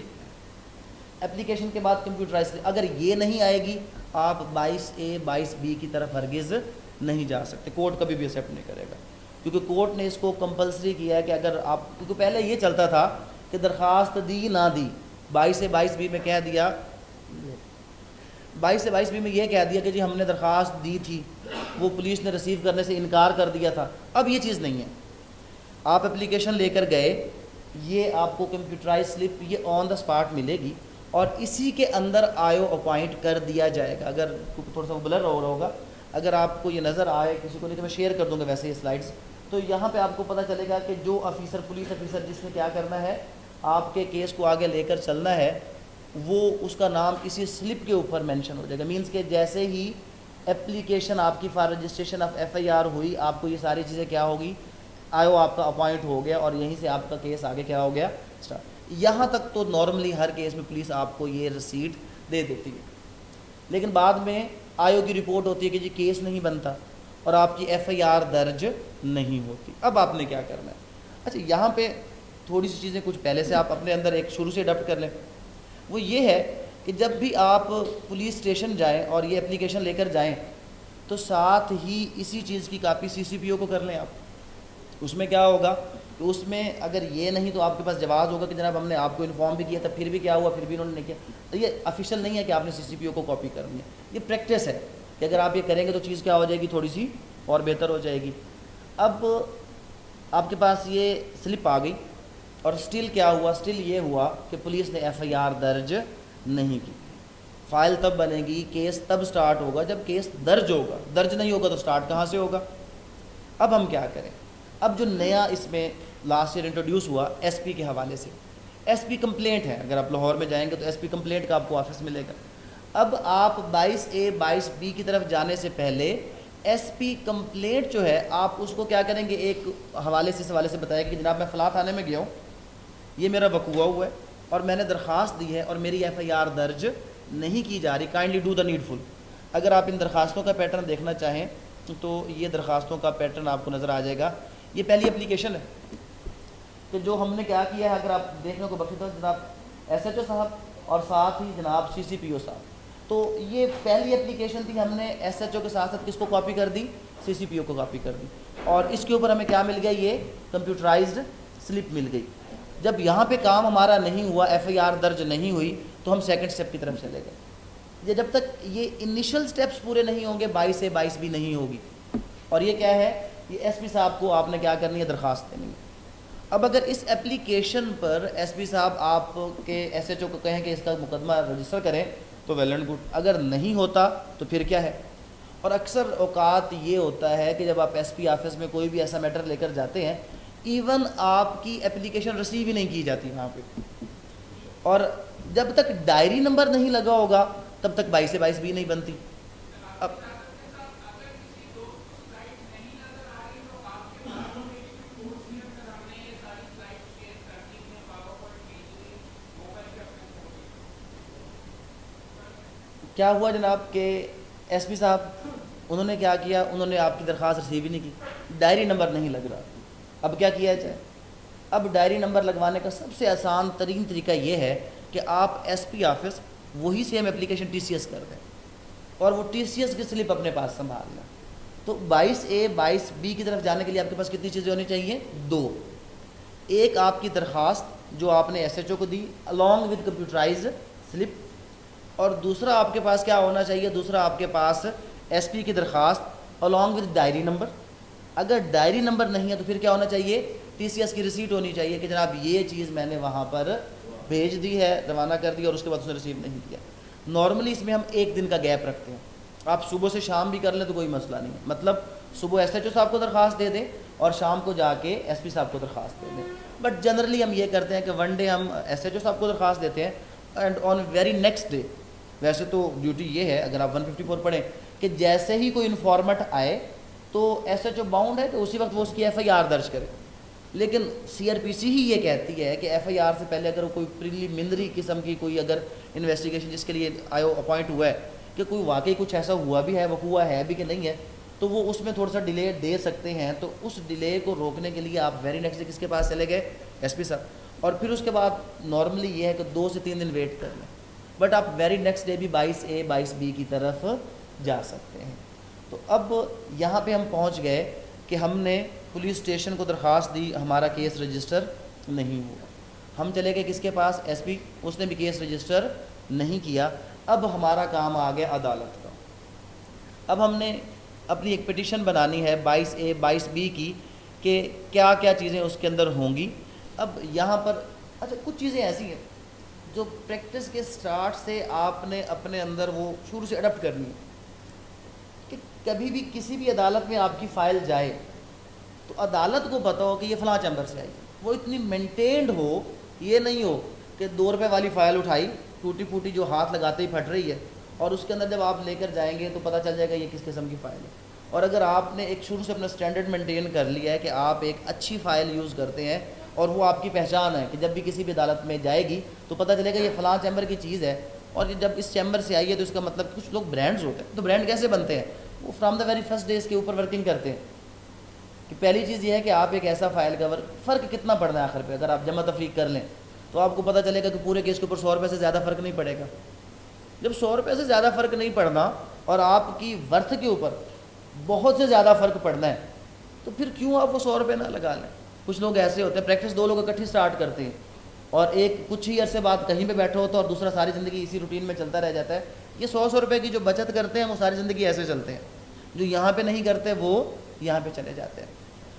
اپلیکیشن کے بعد کمپیوٹرائز، اگر یہ نہیں آئے گی آپ 22A 22B کی طرف ہرگز نہیں جا سکتے. کورٹ کبھی بھی ایکسیپٹ نہیں کرے گا کیونکہ کورٹ نے اس کو کمپلسری کیا ہے کہ اگر آپ، کیونکہ پہلے یہ چلتا تھا کہ درخواست دی نہ دی، 22A 22B میں کہہ دیا، 22A 22B میں یہ کہہ دیا کہ جی ہم نے درخواست دی تھی، وہ پولیس نے ریسیو کرنے سے انکار کر دیا تھا. اب یہ چیز نہیں ہے. آپ اپلیکیشن لے کر گئے، یہ آپ کو کمپیوٹرائز سلپ یہ آن دا اسپاٹ ملے گی اور اسی کے اندر آئیو اپوائنٹ کر دیا جائے گا. اگر تھوڑا سا بلر ہو رہا ہوگا، اگر آپ کو یہ نظر آئے، کسی کو نہیں تو میں شیئر کر دوں گا ویسے یہ سلائڈس، تو یہاں پہ آپ کو پتہ چلے گا کہ جو آفیسر، پولیس آفیسر جس نے کیا کرنا ہے، آپ کے کیس کو آگے لے کر چلنا ہے، وہ اس کا نام اسی سلپ کے اوپر مینشن ہو جائے گا. مینس کہ جیسے ہی اپلیکیشن آپ کی for registration of F I R ہوئی، آپ کو یہ ساری چیزیں کیا ہوگی، آئیو آپ کا اپوائنٹ ہو گیا اور یہیں سے آپ کا کیس آگے کیا ہو گیا، اسٹارٹ. یہاں تک تو نارملی ہر کیس میں پولیس آپ کو یہ رسیٹ دے دیتی ہے. لیکن بعد میں آئیو کی رپورٹ ہوتی ہے کہ جی کیس نہیں بنتا اور آپ کی ایف آئی آر درج نہیں ہوتی. اب آپ نے کیا کرنا ہے؟ اچھا، یہاں پہ تھوڑی سی چیزیں کچھ پہلے سے آپ اپنے اندر ایک شروع سے اڈاپٹ کر لیں. وہ یہ ہے کہ جب بھی آپ پولیس اسٹیشن جائیں اور یہ اپلیکیشن لے کر جائیں تو ساتھ ہی اسی چیز کی کاپی سی سی پی او کو کر لیں. آپ اس میں کیا ہوگا کہ اس میں اگر یہ نہیں تو آپ کے پاس جواز ہوگا کہ جناب ہم نے آپ کو انفارم بھی کیا تھا، پھر بھی کیا ہوا، پھر بھی انہوں نے نہیں کیا. تو یہ آفیشیل نہیں ہے کہ آپ نے سی سی پی او کو کاپی کرنی ہے. یہ پریکٹس ہے کہ اگر آپ یہ کریں گے تو چیز کیا ہو جائے گی، تھوڑی سی اور بہتر ہو جائے گی. اب آپ کے پاس یہ سلپ آ گئی اور سٹل کیا ہوا، سٹل یہ ہوا کہ پولیس نے ایف آئی آر درج نہیں کی. فائل تب بنے گی، کیس تب سٹارٹ ہوگا جب کیس درج ہوگا. درج نہیں ہوگا تو سٹارٹ کہاں سے ہوگا؟ اب ہم کیا کریں؟ اب جو نیا اس میں لاسٹ ایئر انٹروڈیوس ہوا ایس پی کے حوالے سے، ایس پی کمپلینٹ ہے. اگر آپ لاہور میں جائیں گے تو ایس پی کمپلینٹ کا آپ کو آفس ملے گا. اب آپ 22A 22B کی طرف جانے سے پہلے ایس پی کمپلینٹ جو ہے آپ اس کو کیا کریں گے، ایک حوالے سے اس حوالے سے بتایا کہ جناب میں فلاں تھانے میں گیا ہوں، یہ میرا وقوع ہوا ہے اور میں نے درخواست دی ہے اور میری ایف آئی آر درج نہیں کی جا رہی، کائنڈلی ڈو دا نیڈفل. اگر آپ ان درخواستوں کا پیٹرن دیکھنا چاہیں تو یہ درخواستوں کا پیٹرن آپ کو نظر آ جائے گا. یہ پہلی اپلیکیشن ہے کہ جو ہم نے کیا کیا ہے، اگر آپ دیکھنے کو بخشے تو جناب ایس ایچ او صاحب اور ساتھ ہی جناب سی سی پی او صاحب. تو یہ پہلی اپلیکیشن تھی، ہم نے ایس ایچ او کے ساتھ ساتھ کس کو کاپی کر دی، سی سی پی او کو کاپی کر دی اور اس کے اوپر ہمیں کیا مل گیا، یہ کمپیوٹرائزڈ سلپ مل گئی. جب یہاں پہ کام ہمارا نہیں ہوا، ایف آئی آر درج نہیں ہوئی، تو ہم سیکنڈ سٹیپ کی طرف چلے گئے. یہ جب تک یہ انیشل سٹیپس پورے نہیں ہوں گے 22A 22B نہیں ہوگی. اور یہ کیا ہے، یہ ایس پی صاحب کو آپ نے کیا کرنی ہے، درخواست دینی ہے. اب اگر اس اپلیکیشن پر ایس پی صاحب آپ کے ایس ایچ او کو کہیں کہ اس کا مقدمہ رجسٹر کریں تو ویل اینڈ گڈ. اگر نہیں ہوتا تو پھر کیا ہے. اور اکثر اوقات یہ ہوتا ہے کہ جب آپ ایس پی آفس میں کوئی بھی ایسا میٹر لے کر جاتے ہیں، ایون آپ کی اپلیکیشن ریسیو ہی نہیں کی جاتی وہاں پہ، اور جب تک ڈائری نمبر نہیں لگا ہوگا تب تک 22A 22B نہیں بنتی. اب کیا ہوا جناب کہ ایس پی صاحب انہوں نے کیا کیا, انہوں نے آپ کی درخواست ریسیو ہی نہیں کی, ڈائری نمبر نہیں لگ رہا. اب کیا کیا جائے؟ اب ڈائری نمبر لگوانے کا سب سے آسان ترین طریقہ یہ ہے کہ آپ ایس پی آفس وہی same application T C S کر دیں اور وہ ٹی سی ایس کی سلپ اپنے پاس سنبھال لیں. تو 22A 22B کی طرف جانے کے لیے آپ کے پاس کتنی چیزیں ہونی چاہیے؟ 2. ایک آپ کی درخواست جو آپ نے ایس ایچ او کو دی along with computerized slip, اور دوسرا آپ کے پاس کیا ہونا چاہیے؟ دوسرا آپ کے پاس ایس پی کی درخواست along with ڈائری نمبر. اگر ڈائری نمبر نہیں ہے تو پھر کیا ہونا چاہیے؟ ٹی سی ایس کی ریسیٹ ہونی چاہیے کہ جناب یہ چیز میں نے وہاں پر بھیج دی ہے, روانہ کر دی, اور اس کے بعد اس نے ریسیو نہیں کیا. نارملی اس میں ہم 1 دن کا گیپ رکھتے ہیں. آپ صبح سے شام بھی کر لیں تو کوئی مسئلہ نہیں ہے, مطلب صبح ایس ایچ او صاحب کو درخواست دے دیں اور شام کو جا کے ایس پی صاحب کو درخواست دے دیں. بٹ جنرلی ہم یہ کرتے ہیں کہ 1 ڈے ہم ایس ایچ او صاحب کو درخواست دیتے ہیں and on very next day. ویسے تو ڈیوٹی یہ ہے اگر آپ 154 پڑھیں کہ جیسے ہی کوئی انفارمٹ آئے تو ایس ایچ او باؤنڈ ہے کہ اسی وقت وہ اس کی ایف آئی آر درج کرے. لیکن سی آر پی سی ہی یہ کہتی ہے کہ ایف آئی آر سے پہلے اگر کوئی پریلیمنری قسم کی کوئی اگر انویسٹیگیشن جس کے لیے اپوائنٹ ہوا ہے کہ کوئی واقعی کچھ ایسا ہوا بھی ہے, وہ ہوا ہے بھی کہ نہیں ہے, تو وہ اس میں تھوڑا سا ڈیلے دے سکتے ہیں. تو اس ڈیلے کو روکنے کے لیے آپ ویری نیکسٹ ڈے کس کے پاس چلے گئے؟ ایس پی صاحب. اور پھر اس کے بعد نارملی یہ ہے کہ 2 سے 3 دن ویٹ کر لیں, بٹ آپ ویری نیکسٹ ڈے بھی 22A 22B کی طرف جا سکتے ہیں. تو اب یہاں پہ ہم پہنچ گئے کہ ہم نے پولیس اسٹیشن کو درخواست دی, ہمارا کیس رجسٹر نہیں ہوا. ہم چلے گئے کس کے پاس؟ ایس پی, اس نے بھی کیس رجسٹر نہیں کیا. اب ہمارا کام آ گیا عدالت کا. اب ہم نے اپنی ایک پٹیشن بنانی ہے 22A 22B کی کہ کیا کیا چیزیں اس کے اندر ہوں گی. اب یہاں پر اچھا کچھ چیزیں ایسی ہیں جو پریکٹس کے سٹارٹ سے آپ نے اپنے اندر وہ شروع سے اڈاپٹ کرنی ہے کہ کبھی بھی کسی بھی عدالت میں آپ کی فائل جائے تو عدالت کو پتہ ہو کہ یہ فلاں چیمبر سے آئی, وہ اتنی مینٹینڈ ہو, یہ نہیں ہو کہ 2 روپے والی فائل اٹھائی ٹوٹی پھوٹی جو ہاتھ لگاتے ہی پھٹ رہی ہے, اور اس کے اندر جب آپ لے کر جائیں گے تو پتہ چل جائے گا یہ کس قسم کی فائل ہے. اور اگر آپ نے ایک شروع سے اپنا اسٹینڈرڈ مینٹین کر لیا ہے کہ آپ ایک اچھی فائل یوز کرتے ہیں اور وہ آپ کی پہچان ہے کہ جب بھی کسی بھی عدالت میں جائے گی تو پتہ چلے گا یہ فلاں چیمبر کی چیز ہے, اور جب اس چیمبر سے آئی ہے تو اس کا مطلب کچھ لوگ برانڈز ہوتے ہیں. تو برانڈ کیسے بنتے ہیں؟ وہ from the very first day اس کے اوپر ورکنگ کرتے ہیں کہ پہلی چیز یہ ہے کہ آپ ایک ایسا فائل کور, فرق کتنا پڑنا ہے آخر پہ اگر آپ جمع تفریق کر لیں تو آپ کو پتہ چلے گا کہ پورے کیس کے اوپر 100 روپے سے زیادہ فرق نہیں پڑے گا. جب 100 روپے سے زیادہ فرق نہیں پڑنا اور آپ کی ورتھ کے اوپر بہت سے زیادہ فرق پڑنا ہے تو پھر کیوں آپ وہ 100 روپے نہ لگا لیں. کچھ لوگ ایسے ہوتے ہیں, پریکٹس 2 لوگ اکٹھی سٹارٹ کرتے ہیں اور ایک کچھ ہی عرصے بعد کہیں پہ بیٹھا ہوتا ہے اور دوسرا ساری زندگی اسی روٹین میں چلتا رہ جاتا ہے. یہ 100 روپے کی جو بچت کرتے ہیں وہ ساری زندگی ایسے چلتے ہیں, جو یہاں پہ نہیں کرتے وہ یہاں پہ چلے جاتے ہیں.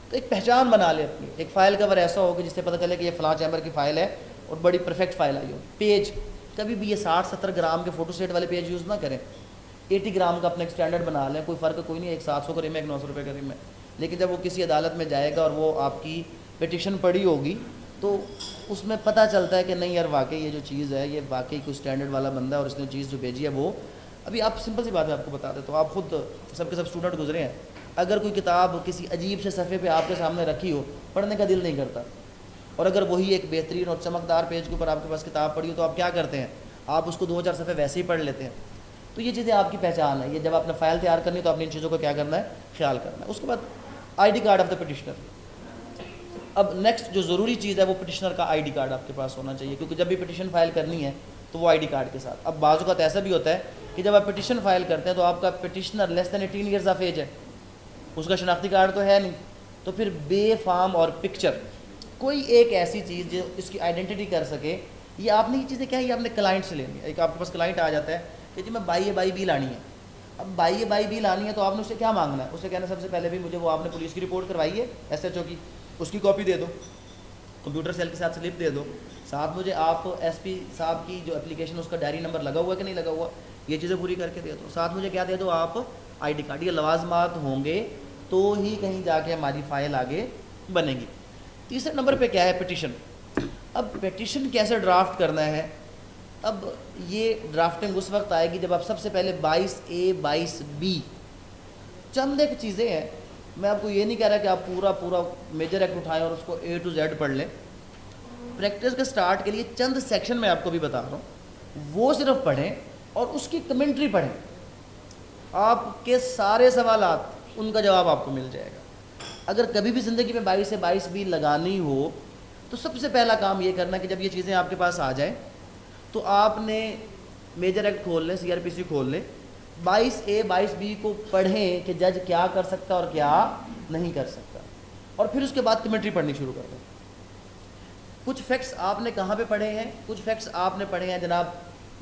تو ایک پہچان بنا لے اپنی, ایک فائل کور ایسا ہو کہ جس سے پتہ چلے کہ یہ فلاں چیمبر کی فائل ہے اور بڑی پرفیکٹ فائل آئی ہو. پیج کبھی بھی یہ 60-70 گرام کے فوٹو سیٹ والے پیج یوز نہ کریں, 80 گرام کا اپنا ایک اسٹینڈرڈ بنا لیں, کوئی فرق کوئی نہیں, ایک 700 کریم ہے ایک 900 روپے کریم ہے. لیکن جب وہ کسی عدالت میں جائے گا اور وہ آپ کی پٹیشن پڑھی ہوگی تو اس میں پتہ چلتا ہے کہ نہیں یار واقعی یہ جو چیز ہے یہ واقعی کوئی اسٹینڈرڈ والا بندہ ہے اور اس نے چیز جو بھیجی ہے وہ. ابھی آپ سمپل سی بات ہے آپ کو بتا دیتا ہوں, آپ خود سب کے سب اسٹوڈنٹ گزرے ہیں, اگر کوئی کتاب کسی عجیب سے صفحے پہ آپ کے سامنے رکھی ہو پڑھنے کا دل نہیں کرتا, اور اگر وہی ایک بہترین اور چمکدار پیج کے اوپر آپ کے پاس کتاب پڑھی ہو تو آپ کیا کرتے ہیں؟ آپ اس کو 2-4 صفحے ویسے ہی پڑھ لیتے ہیں. تو یہ چیزیں آپ کی پہچان ہے. یہ جب آپ نے فائل تیار کرنی تو آپ نے ان چیزوں کو کیا کرنا ہے؟ خیال کرنا ہے. اس کے بعد I D card of the petitioner. اب نیکسٹ جو ضروری چیز ہے وہ پٹیشنر کا آئی ڈی کارڈ آپ کے پاس ہونا چاہیے, کیونکہ جب بھی پٹیشن فائل کرنی ہے تو وہ آئی ڈی کارڈ کے ساتھ. اب بعض اوقات ایسا بھی ہوتا ہے کہ جب آپ پٹیشن فائل کرتے ہیں تو آپ کا petitioner less than 18 years of age ہے, اس کا شناختی کارڈ تو ہے نہیں, تو پھر بے فارم اور پکچر کوئی ایک ایسی چیز جو اس کی آئیڈینٹی کر سکے. یہ آپ نے یہ چیزیں کیا ہے, یہ آپ نے کلائنٹ سے لینی ہے. ایک آپ کے پاس کلائنٹ آ جاتا ہے کہ جی میں بائی بی لانی ہے. اب بائی بی لانی ہے تو آپ نے اس سے کیا مانگنا ہے؟ اس سے کہنا سب سے پہلے بھی مجھے وہ آپ نے پولیس کی رپورٹ کروائی ہے ایس ایچ او کی, اس کی کاپی دے دو, کمپیوٹر سیل کے ساتھ سلپ دے دو, ساتھ مجھے آپ ایس پی صاحب کی جو اپلیکیشن اس کا ڈائری نمبر لگا ہوا ہے کہ نہیں لگا ہوا, یہ چیزیں پوری کر کے دے دو. ساتھ مجھے کیا دے دو آپ؟ I D card. یہ لوازمات ہوں گے تو ہی کہیں جا کے ہماری فائل آگے بنے گی. تیسرے نمبر پہ کیا ہے؟ پٹیشن. اب پٹیشن کیسے ڈرافٹ کرنا ہے؟ اب یہ ڈرافٹنگ اس وقت آئے گی جب آپ سب سے پہلے 22A 22B چند ایک چیزیں ہیں. میں آپ کو یہ نہیں کہہ رہا کہ آپ پورا میجر ایکٹ اٹھائیں اور اس کو A to Z پڑھ لیں. پریکٹس کے سٹارٹ کے لیے چند سیکشن میں آپ کو بھی بتا رہا ہوں, وہ صرف پڑھیں اور اس کی کمنٹری پڑھیں. آپ کے سارے سوالات ان کا جواب آپ کو مل جائے گا. اگر کبھی بھی زندگی میں 22 سے 22 بھی لگانی ہو تو سب سے پہلا کام یہ کرنا کہ جب یہ چیزیں آپ کے پاس آ جائیں تو آپ نے میجر ایکٹ کھول لیں, CRPC کھول لیں, 22A 22B کو پڑھیں کہ جج کیا کر سکتا اور کیا نہیں کر سکتا, اور پھر اس کے بعد کمنٹری پڑھنی شروع کر دیں. کچھ فیکٹس آپ نے کہاں پہ پڑھے ہیں, کچھ فیکٹس آپ نے پڑھے ہیں جناب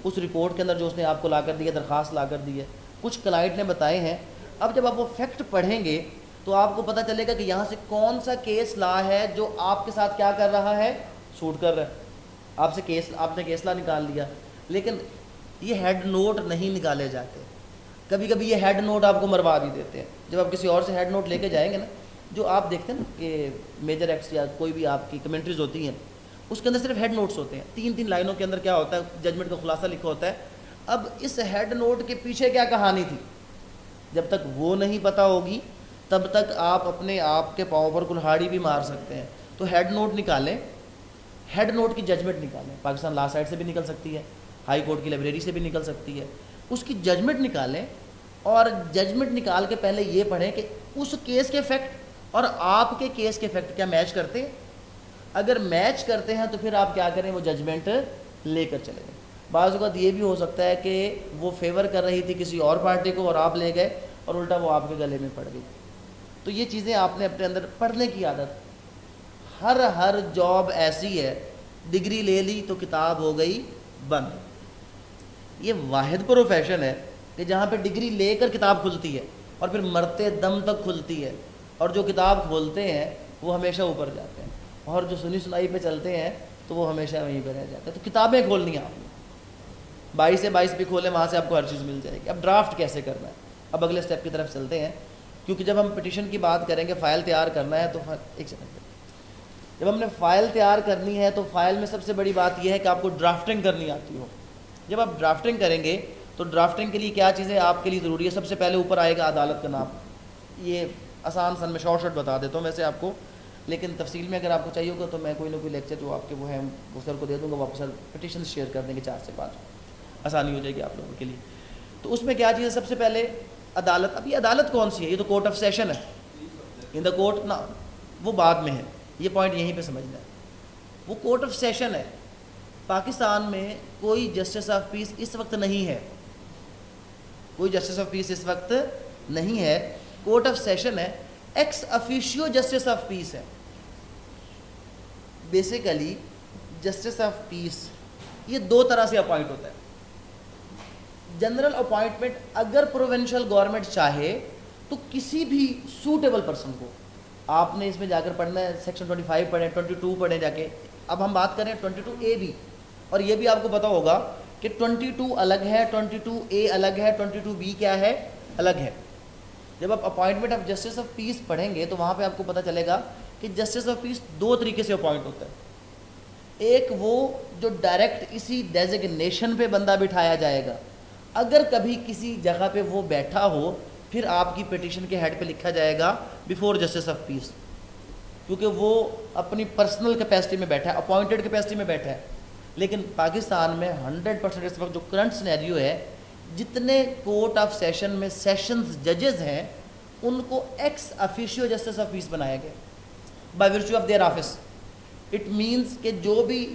اس رپورٹ کے اندر جو اس نے آپ کو لا کر دی ہے, درخواست لا کر دی ہے, کچھ کلائنٹ نے بتائے ہیں. اب جب آپ وہ فیکٹ پڑھیں گے تو آپ کو پتہ چلے گا کہ یہاں سے کون سا کیس لا ہے جو آپ کے ساتھ کیا کر رہا ہے, سوٹ کر رہا ہے. آپ نے کیس لا نکال لیا, لیکن یہ ہیڈ نوٹ نہیں نکالے جاتے. کبھی کبھی یہ ہیڈ نوٹ آپ کو مروا بھی دیتے ہیں. جب آپ کسی اور سے ہیڈ نوٹ لے کے جائیں گے نا, جو آپ دیکھتے ہیں نا کہ میجر ایکٹس یا کوئی بھی آپ کی کمنٹریز ہوتی ہیں اس کے اندر صرف ہیڈ نوٹس ہوتے ہیں, 3 لائنوں کے اندر کیا ہوتا ہے, ججمنٹ کا خلاصہ لکھا ہوتا ہے. اب اس ہیڈ نوٹ کے پیچھے کیا کہانی تھی, جب تک وہ نہیں پتہ ہوگی تب تک آپ اپنے آپ کے پاؤں پر کلہاڑی بھی مار سکتے ہیں. تو ہیڈ نوٹ نکالیں, ہیڈ نوٹ کی ججمنٹ نکالیں. پاکستان لا سائٹ سے بھی نکل سکتی ہے, ہائی کورٹ کی لائبریری سے بھی نکل سکتی ہے. اس کی ججمنٹ نکالیں, اور ججمنٹ نکال کے پہلے یہ پڑھیں کہ اس کیس کے فیکٹ اور آپ کے کیس کے فیکٹ کیا میچ کرتے ہیں. اگر میچ کرتے ہیں تو پھر آپ کیا کریں, وہ ججمنٹ لے کر چلے گئے. بعض اوقات یہ بھی ہو سکتا ہے کہ وہ فیور کر رہی تھی کسی اور پارٹی کو اور آپ لے گئے اور الٹا وہ آپ کے گلے میں پڑ گئی. تو یہ چیزیں آپ نے اپنے اندر پڑھنے کی عادت. ہر جاب ایسی ہے, ڈگری لے لی تو کتاب ہو گئی بند. یہ واحد پروفیشن ہے کہ جہاں پہ ڈگری لے کر کتاب کھلتی ہے اور پھر مرتے دم تک کھلتی ہے, اور جو کتاب کھولتے ہیں وہ ہمیشہ اوپر جاتے ہیں, اور جو سنی سنائی پہ چلتے ہیں تو وہ ہمیشہ وہیں پہ رہ جاتے ہیں. تو کتابیں کھولنی ہیں آپ نے, 22 سے 22 بھی کھولیں, وہاں سے آپ کو ہر چیز مل جائے گی. اب ڈرافٹ کیسے کرنا ہے, اب اگلے اسٹیپ کی طرف چلتے ہیں, کیونکہ جب ہم پٹیشن کی بات کریں گے, فائل تیار کرنا ہے, تو ایک سیکنڈ, جب ہم نے فائل تیار کرنی ہے تو فائل میں سب سے بڑی بات یہ ہے کہ آپ کو ڈرافٹنگ کرنی آتی ہو. جب آپ ڈرافٹنگ کریں گے تو ڈرافٹنگ کے لیے کیا چیزیں آپ کے لیے ضروری ہے. سب سے پہلے اوپر آئے گا عدالت کا نام. یہ آسان سن میں شارٹ بتا دیتا ہوں ویسے آپ کو, لیکن تفصیل میں اگر آپ کو چاہیے ہوگا تو میں کوئی نہ کوئی لیکچر جو آپ کے وہ ہیں وہ سر کو دے دوں گا, واپس سر پٹیشن شیئر کر دیں گے 4 سے 5, آسانی ہو جائے گی آپ لوگوں کے لیے. تو اس میں کیا چیز ہے, سب سے پہلے عدالت. اب یہ عدالت کون سی ہے, یہ تو کورٹ آف سیشن ہے, ان دا کورٹ نا, وہ بعد میں ہے, یہ پوائنٹ یہیں پہ سمجھنا ہے. وہ کورٹ آف سیشن ہے. پاکستان میں کوئی جسٹس آف پیس اس وقت نہیں ہے, کوئی جسٹس آف پیس اس وقت نہیں ہے. کورٹ آف سیشن ہے, x officio justice of peace ہے. بیسیکلی جسٹس آف پیس یہ 2 طرح سے اپوائنٹ ہوتا ہے. جنرل اپوائنٹمنٹ, اگر پروونشل گورنمنٹ چاہے تو کسی بھی سوٹیبل پرسن کو, آپ نے اس میں جا کر پڑھنا ہے, سیکشن 25 پڑھیں, 22 پڑھیں جا کے. اب ہم بات کریں 22A بھی, اور یہ بھی آپ کو پتا ہوگا کہ 22 الگ ہے, 22A الگ ہے, 22B کیا ہے, الگ ہے. جب آپ اپوائنٹمنٹ آف جسٹس آف پیس پڑھیں گے تو وہاں پہ آپ کو پتہ چلے گا کہ جسٹس آف پیس 2 طریقے سے اپوائنٹ ہوتا ہے. ایک وہ جو ڈائریکٹ اسی ڈیزگنیشن پہ بندہ بٹھایا جائے گا, اگر کبھی کسی جگہ پہ وہ بیٹھا ہو پھر آپ کی پٹیشن کے ہیڈ پہ لکھا جائے گا بیفور جسٹس آف پیس, کیونکہ وہ اپنی پرسنل کیپیسٹی میں بیٹھا ہے, اپوائنٹڈ کیپیسٹی میں بیٹھا ہے. لیکن پاکستان میں 100% اس وقت جو کرنٹ سینیریو ہے, جتنے کورٹ آف سیشن میں سیشنز ججز ہیں ان کو ex officio justice of peace بنایا گیا by virtue of their office. It means کہ جو بھی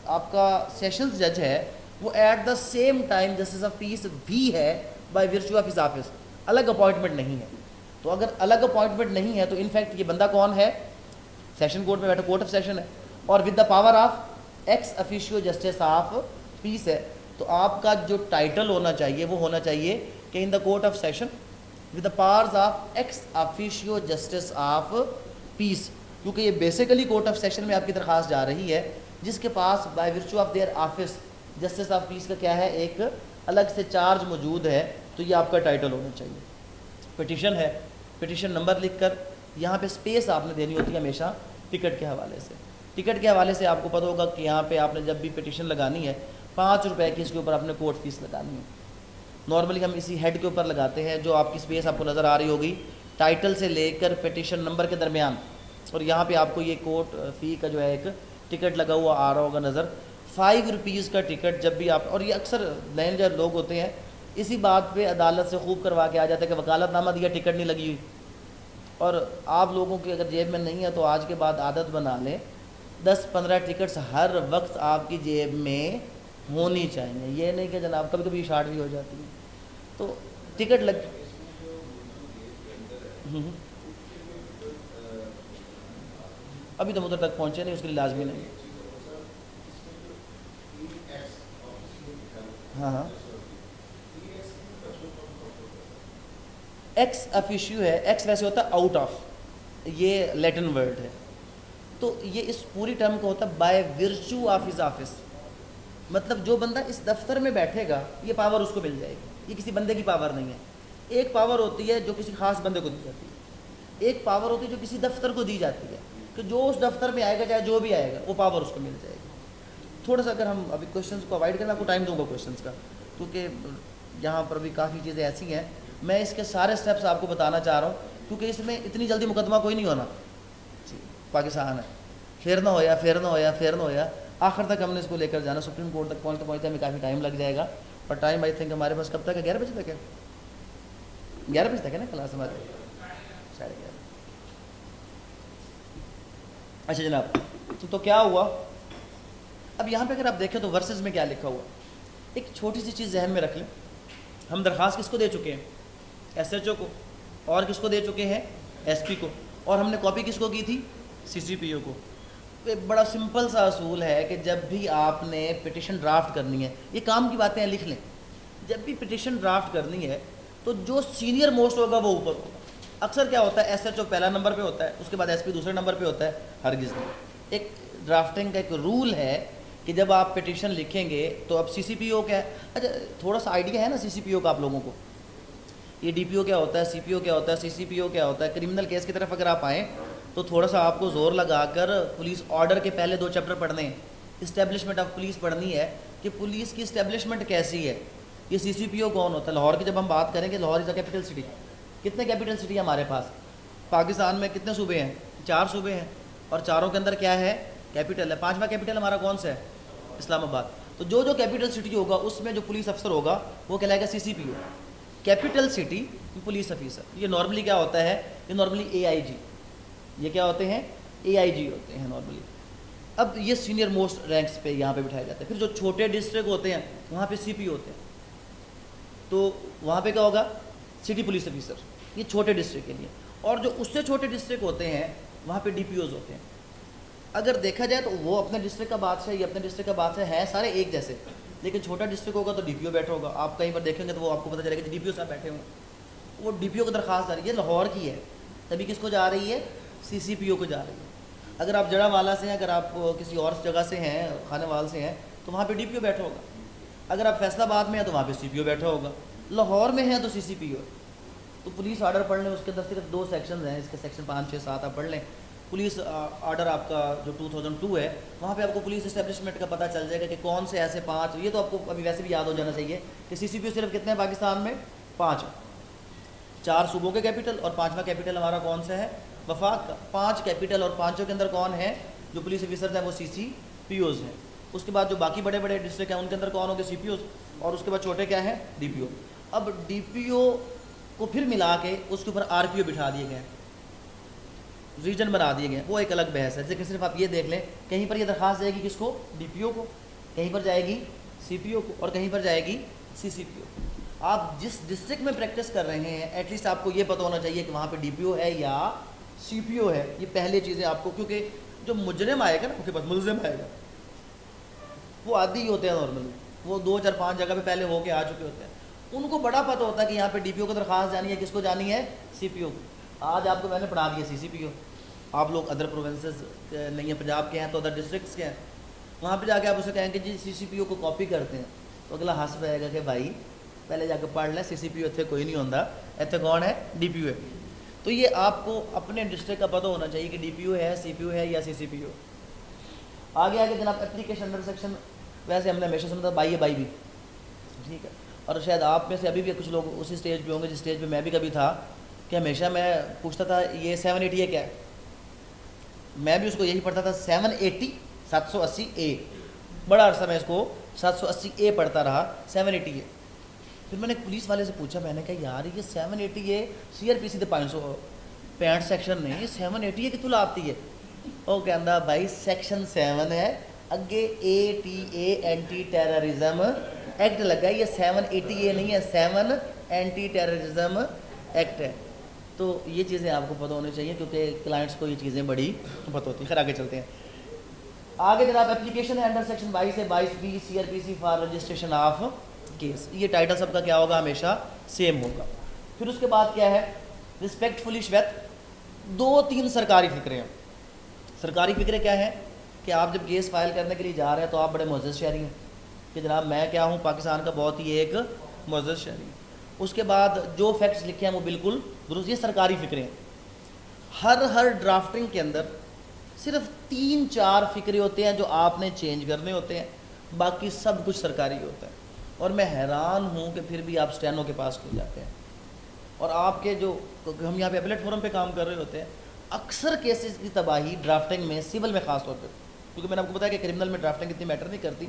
آپ کا سیشنز جج ہے وہ at the same time justice of peace بھی ہے by virtue of his office, الگ اپوائنٹمنٹ نہیں ہے. تو اگر الگ اپوائنٹمنٹ نہیں ہے تو انفیکٹ یہ بندہ کون ہے, سیشن کورٹ میں بیٹھا, کورٹ آف سیشن ہے, اور with the power of ex officio justice of peace ہے. تو آپ کا جو ٹائٹل ہونا چاہیے وہ ہونا چاہیے کہ in the court of session with the powers of ex officio justice of peace, کیونکہ یہ بیسیکلی کورٹ آف سیشن میں آپ کی درخواست جا رہی ہے جس کے پاس by virtue of their office justice of peace کا کیا ہے, ایک الگ سے چارج موجود ہے. تو یہ آپ کا ٹائٹل ہونا چاہیے. پٹیشن ہے, پٹیشن نمبر لکھ کر یہاں پہ اسپیس آپ نے دینی ہوتی ہے ہمیشہ ٹکٹ کے حوالے سے. ٹکٹ کے حوالے سے آپ کو پتہ ہوگا کہ یہاں پہ آپ نے جب بھی پٹیشن لگانی ہے 5 روپے کی اس کے اوپر آپ نے کورٹ فیس لگانی ہے. نارملی ہم اسی ہیڈ کے اوپر لگاتے ہیں, جو آپ کی اسپیس آپ کو نظر آ رہی ہوگی ٹائٹل سے لے کر پٹیشن نمبر کے درمیان, اور یہاں پہ آپ کو یہ کورٹ فی کا جو ہے ایک ٹکٹ لگا ہوا آ رہا ہوگا نظر. 5 روپیز کا ٹکٹ جب بھی آپ, اور یہ اکثر نئے جو لوگ ہوتے ہیں اسی بات پہ عدالت سے خوب کروا کے آ جاتا ہے کہ وکالت نامہ دیا ٹکٹ نہیں لگی ہوئی. اور آپ لوگوں کی اگر جیب میں نہیں ہے تو آج کے بعد عادت بنا لیں 10-15 ٹکٹس ہر وقت آپ کی جیب میں ہونی چاہیے. یہ نہیں کہ جناب کبھی کبھی شارٹ بھی ہو جاتی ہے تو ٹکٹ لگ. ابھی تو ادھر تک پہنچے نہیں, اس کے لیے لازمی نہیں. ہاں ہاں ایکس افیشیو ہے. ایکس ویسے ہوتا ہے آؤٹ آف, یہ لیٹن ورڈ ہے. تو یہ اس پوری ٹرم کو ہوتا ہے by virtue of his office. مطلب جو بندہ اس دفتر میں بیٹھے گا یہ پاور اس کو مل جائے گی. یہ کسی بندے کی پاور نہیں ہے. ایک پاور ہوتی ہے جو کسی خاص بندے کو دی جاتی ہے, ایک پاور ہوتی ہے جو کسی دفتر کو دی جاتی ہے کہ جو اس دفتر میں آئے گا چاہے جو بھی آئے گا وہ پاور اس کو مل جائے گی. تھوڑا سا اگر ہم ابھی کوشچنس کو اوائڈ کریں, آپ کو ٹائم دوں گا کوشچنس کا, کیونکہ یہاں پر بھی کافی چیزیں ایسی ہیں. میں اس کے سارے سٹیپس آپ کو بتانا چاہ رہا ہوں کیونکہ اس میں اتنی جلدی مقدمہ کوئی نہیں ہونا. پاکستان ہے, پھر نہ ہویا, آخر تک ہم نے اس کو لے کر جانا. سپریم کورٹ تک پہنچتے ہمیں کافی ٹائم لگ جائے گا. اور ٹائم آئی تھنک ہمارے پاس کب تک ہے, 11 بجے تک ہے. 11 بجے تک ہے نا کلاس ہماری, 11:30. اچھا جناب, تو کیا ہوا اب یہاں پہ اگر آپ دیکھیں تو ورسز میں کیا لکھا ہوا. ایک چھوٹی سی چیز ذہن میں رکھ لیں. ہم درخواست کس کو دے چکے ہیں, ایس ایچ او کو, اور کس کو دے چکے ہیں, ایس پی کو, اور ہم نے کاپی کس کو کی تھی, سی سی پی او کو. ایک بڑا سمپل سا اصول ہے کہ جب بھی آپ نے پٹیشن ڈرافٹ کرنی ہے, یہ کام کی باتیں ہیں لکھ لیں, جب بھی پٹیشن ڈرافٹ کرنی ہے تو جو سینئر موسٹ ہوگا وہ اوپر ہوگا. اکثر کیا ہوتا ہے ایس ایچ او پہلا نمبر پہ ہوتا ہے, اس کے بعد ایس پی دوسرے نمبر پہ ہوتا ہے. ہرگز نہیں. ایک ڈرافٹنگ کا ایک رول ہے کہ جب آپ پٹیشن لکھیں گے تو اب سی سی پی او کیا ہے. اچھا تھوڑا سا آئیڈیا ہے نا سی سی پی او کا آپ لوگوں کو, یہ ڈی پی او کیا ہوتا ہے, سی پی او کیا ہوتا ہے, سی سی پی او کیا ہوتا ہے. کرمنل کیس کی طرف اگر آپ آئیں تو تھوڑا سا آپ کو زور لگا کر پولیس آرڈر کے پہلے 2 چیپٹر پڑھنے ہیں. اسٹیبلشمنٹ آف پولیس پڑھنی ہے کہ پولیس کی اسٹیبلشمنٹ کیسی ہے. یہ سی سی پی او کون ہوتا ہے. لاہور کی جب ہم بات کریں گے, لاہور از اے کیپٹل سٹی. کتنے کیپٹل سٹی ہے ہمارے پاس, پاکستان میں کتنے صوبے ہیں, 4 صوبے ہیں, اور چاروں کے اندر کیا ہے, کیپٹل ہے. 5واں کیپٹل ہمارا کون سا ہے, اسلام آباد. تو جو کیپٹل سٹی ہوگا اس میں جو پولیس افسر ہوگا وہ کہلائے گا سی سی پی او, کیپٹل سٹی پولیس افیسر. یہ نارملی کیا ہوتا ہے, یہ نارملی اے آئی جی, یہ کیا ہوتے ہیں, اے آئی جی ہوتے ہیں نارملی. اب یہ سینئر موسٹ رینکس پہ یہاں پہ بٹھائے جاتے ہیں. پھر جو چھوٹے ڈسٹرکٹ ہوتے ہیں وہاں پہ سی پی او ہوتے ہیں, تو وہاں پہ کیا ہوگا, سٹی پولیس افیسر. یہ چھوٹے ڈسٹرکٹ کے لیے. اور جو اس سے چھوٹے ڈسٹرکٹ ہوتے ہیں وہاں پہ ڈی پی اوز ہوتے ہیں. اگر دیکھا جائے تو وہ اپنے ڈسٹرکٹ کا بادشاہ, یہ اپنے ڈسٹرکٹ کا بادشاہ, ہیں سارے ایک جیسے, لیکن چھوٹا ڈسٹرکٹ ہوگا تو ڈی پی او بیٹھا ہوگا. آپ کہیں پر دیکھیں گے تو وہ آپ کو پتہ چلے گا کہ ڈی پی او صاحب بیٹھے ہوں, وہ ڈی پی او کو درخواست جا رہی ہے, لاہور کی ہے, تبھی کس کو جا رہی ہے, سی سی پی او کو جا رہی ہے. اگر آپ جڑا والا سے ہیں, اگر آپ کسی اور جگہ سے ہیں, خانے وال سے ہیں, تو وہاں پہ ڈی پی او بیٹھا ہوگا. اگر آپ فیصل آباد میں ہیں تو وہاں پہ سی پی او بیٹھا ہوگا. لاہور میں ہیں تو سی سی پی او. تو پولیس آرڈر پڑھ لیں, اس کے اندر صرف 2 سیکشنز ہیں, اس کے سیکشن 5, 6, 7 آپ پڑھ لیں. پولیس آرڈر آپ کا جو 2002 ہے وہاں پہ آپ کو پولیس اسٹیبلشمنٹ کا پتہ چل جائے گا کہ کون سے ایسے 5, یہ تو آپ کو ابھی ویسے بھی یاد ہو جانا چاہیے کہ سی سی پی او صرف کتنے ہیں پاکستان میں, 5. 4 صوبوں کے کیپٹل, اور 5واں کیپٹل ہمارا کون سا ہے, وفاق کا. 5 کیپٹل اور 5 کے اندر کون ہے, جو پولیس افیسرز ہیں وہ سی سی پی اوز ہیں. اس کے بعد جو باقی بڑے بڑے ڈسٹرکٹ ہیں ان کے اندر کون ہوگے, سی پی اوز, اور اس کے بعد چھوٹے کیا ہیں, ڈی پی او. اب ڈی پی او کو پھر ملا کے اس کے اوپر آر پی او بٹھا دیے گئے ہیں, ریجن بنا دیے گئے, وہ ایک الگ بحث ہے. جیسے کہ صرف آپ یہ دیکھ لیں, کہیں پر یہ درخواست جائے گی کس کو, ڈی پی او کو, کہیں پر جائے گی سی پی او کو, اور کہیں پر جائے گی سی سی پی او. آپ جس ڈسٹرکٹ میں پریکٹس کر رہے ہیں ایٹ لیسٹ آپ کو یہ پتہ ہونا چاہیے کہ وہاں پہ ڈی پی او ہے یا سی پی او ہے. یہ پہلے چیزیں آپ کو, کیونکہ جو مجرم آئے گا نا, اس کے پاس ملزم آئے گا, وہ عادی ہی ہوتے ہیں نارملی, وہ 2, 4, 5 جگہ پہ پہلے ہو کے آ چکے ہوتے ہیں. ان کو بڑا پتہ ہوتا ہے کہ یہاں پہ ڈی پی او کو درخواست جانی ہے, کس کو جانی ہے, سی پی او کو. آج آپ کو میں نے پڑھا دیا سی سی پی او. آپ لوگ ادر پروونسز نہیں ہیں, پنجاب کے ہیں تو ادر ڈسٹرکٹس کے ہیں, وہاں پہ جا کے آپ اسے کہیں کہ جی سی سی پی او کو کاپی کرتے ہیں, تو اگلا ہنس پائے گا کہ بھائی پہلے جا کے پڑھ لیں, سی سی پی او اتنے کوئی نہیں ہوتا, اتنے کون ہے, ڈی پی او ہے. تو یہ آپ کو اپنے ڈسٹرکٹ کا پتہ ہونا چاہیے کہ ڈی پی او ہے, سی پی او ہے یا سی سی پی او. آگے جناب اپلیکیشن انڈر سیکشن, ویسے ہم نے ہمیشہ سنا تھا بائی بھی, ٹھیک ہے, اور شاید آپ میں سے ابھی بھی کچھ لوگ اسی اسٹیج پہ ہوں گے جس اسٹیج پہ میں بھی کبھی تھا, کہ ہمیشہ میں پوچھتا تھا یہ 780 کیا ہے. میں بھی اس کو یہی پڑھتا تھا 780 اے, بڑا عرصہ میں اس کو 780 اے پڑھتا رہا, 780 ہے. پھر میں نے ایک پولیس والے سے پوچھا, میں نے کہا یار یہ 780 ہے CRPC دے 565 سیکشن نے, یہ 780 ہے کہ تو لاتی ہے. وہ کہندا بھائی سیکشن 7 ہے, اگے ATA اینٹی ٹیررزم ایکٹ لگا ہے, یہ 780 نہیں ہے, 7 اینٹی ٹیررزم ایکٹ ہے. تو یہ چیزیں آپ کو پتہ ہونی چاہیے کیونکہ کلائنٹس کو یہ چیزیں بڑی پتہ ہوتی ہیں. خیر آگے چلتے ہیں. آگے جناب اپلیکیشن ہے انڈر سیکشن 22 سے 22B CRPC for registration of case. یہ ٹائٹل سب کا کیا ہوگا, ہمیشہ سیم ہوگا. پھر اس کے بعد کیا ہے, رسپیکٹفلی شویت. 2-3 سرکاری فکرے ہیں. سرکاری فکرے کیا ہیں کہ آپ جب کیس فائل کرنے کے لیے جا رہے ہیں تو آپ بڑے معزز شہری ہیں کہ جناب میں کیا ہوں, پاکستان کا بہت ہی ایک معزز شہری ہوں. اس کے بعد جو فیکٹس لکھے ہیں وہ بالکل درست. یہ سرکاری فکرے ہیں. ہر ڈرافٹنگ کے اندر صرف 3-4 فکرے ہوتے ہیں جو آپ نے چینج کرنے ہوتے ہیں, باقی سب کچھ سرکاری ہوتا ہے. اور میں حیران ہوں کہ پھر بھی آپ اسٹینو کے پاس کیوں جاتے ہیں. اور آپ کے جو ہم یہاں پہ اپلیٹ فورم پہ کام کر رہے ہوتے ہیں, اکثر کیسز کی تباہی ڈرافٹنگ میں, سول میں خاص طور پہ, کیونکہ میں نے آپ کو بتایا کہ کرمنل میں ڈرافٹنگ اتنی میٹر نہیں کرتی,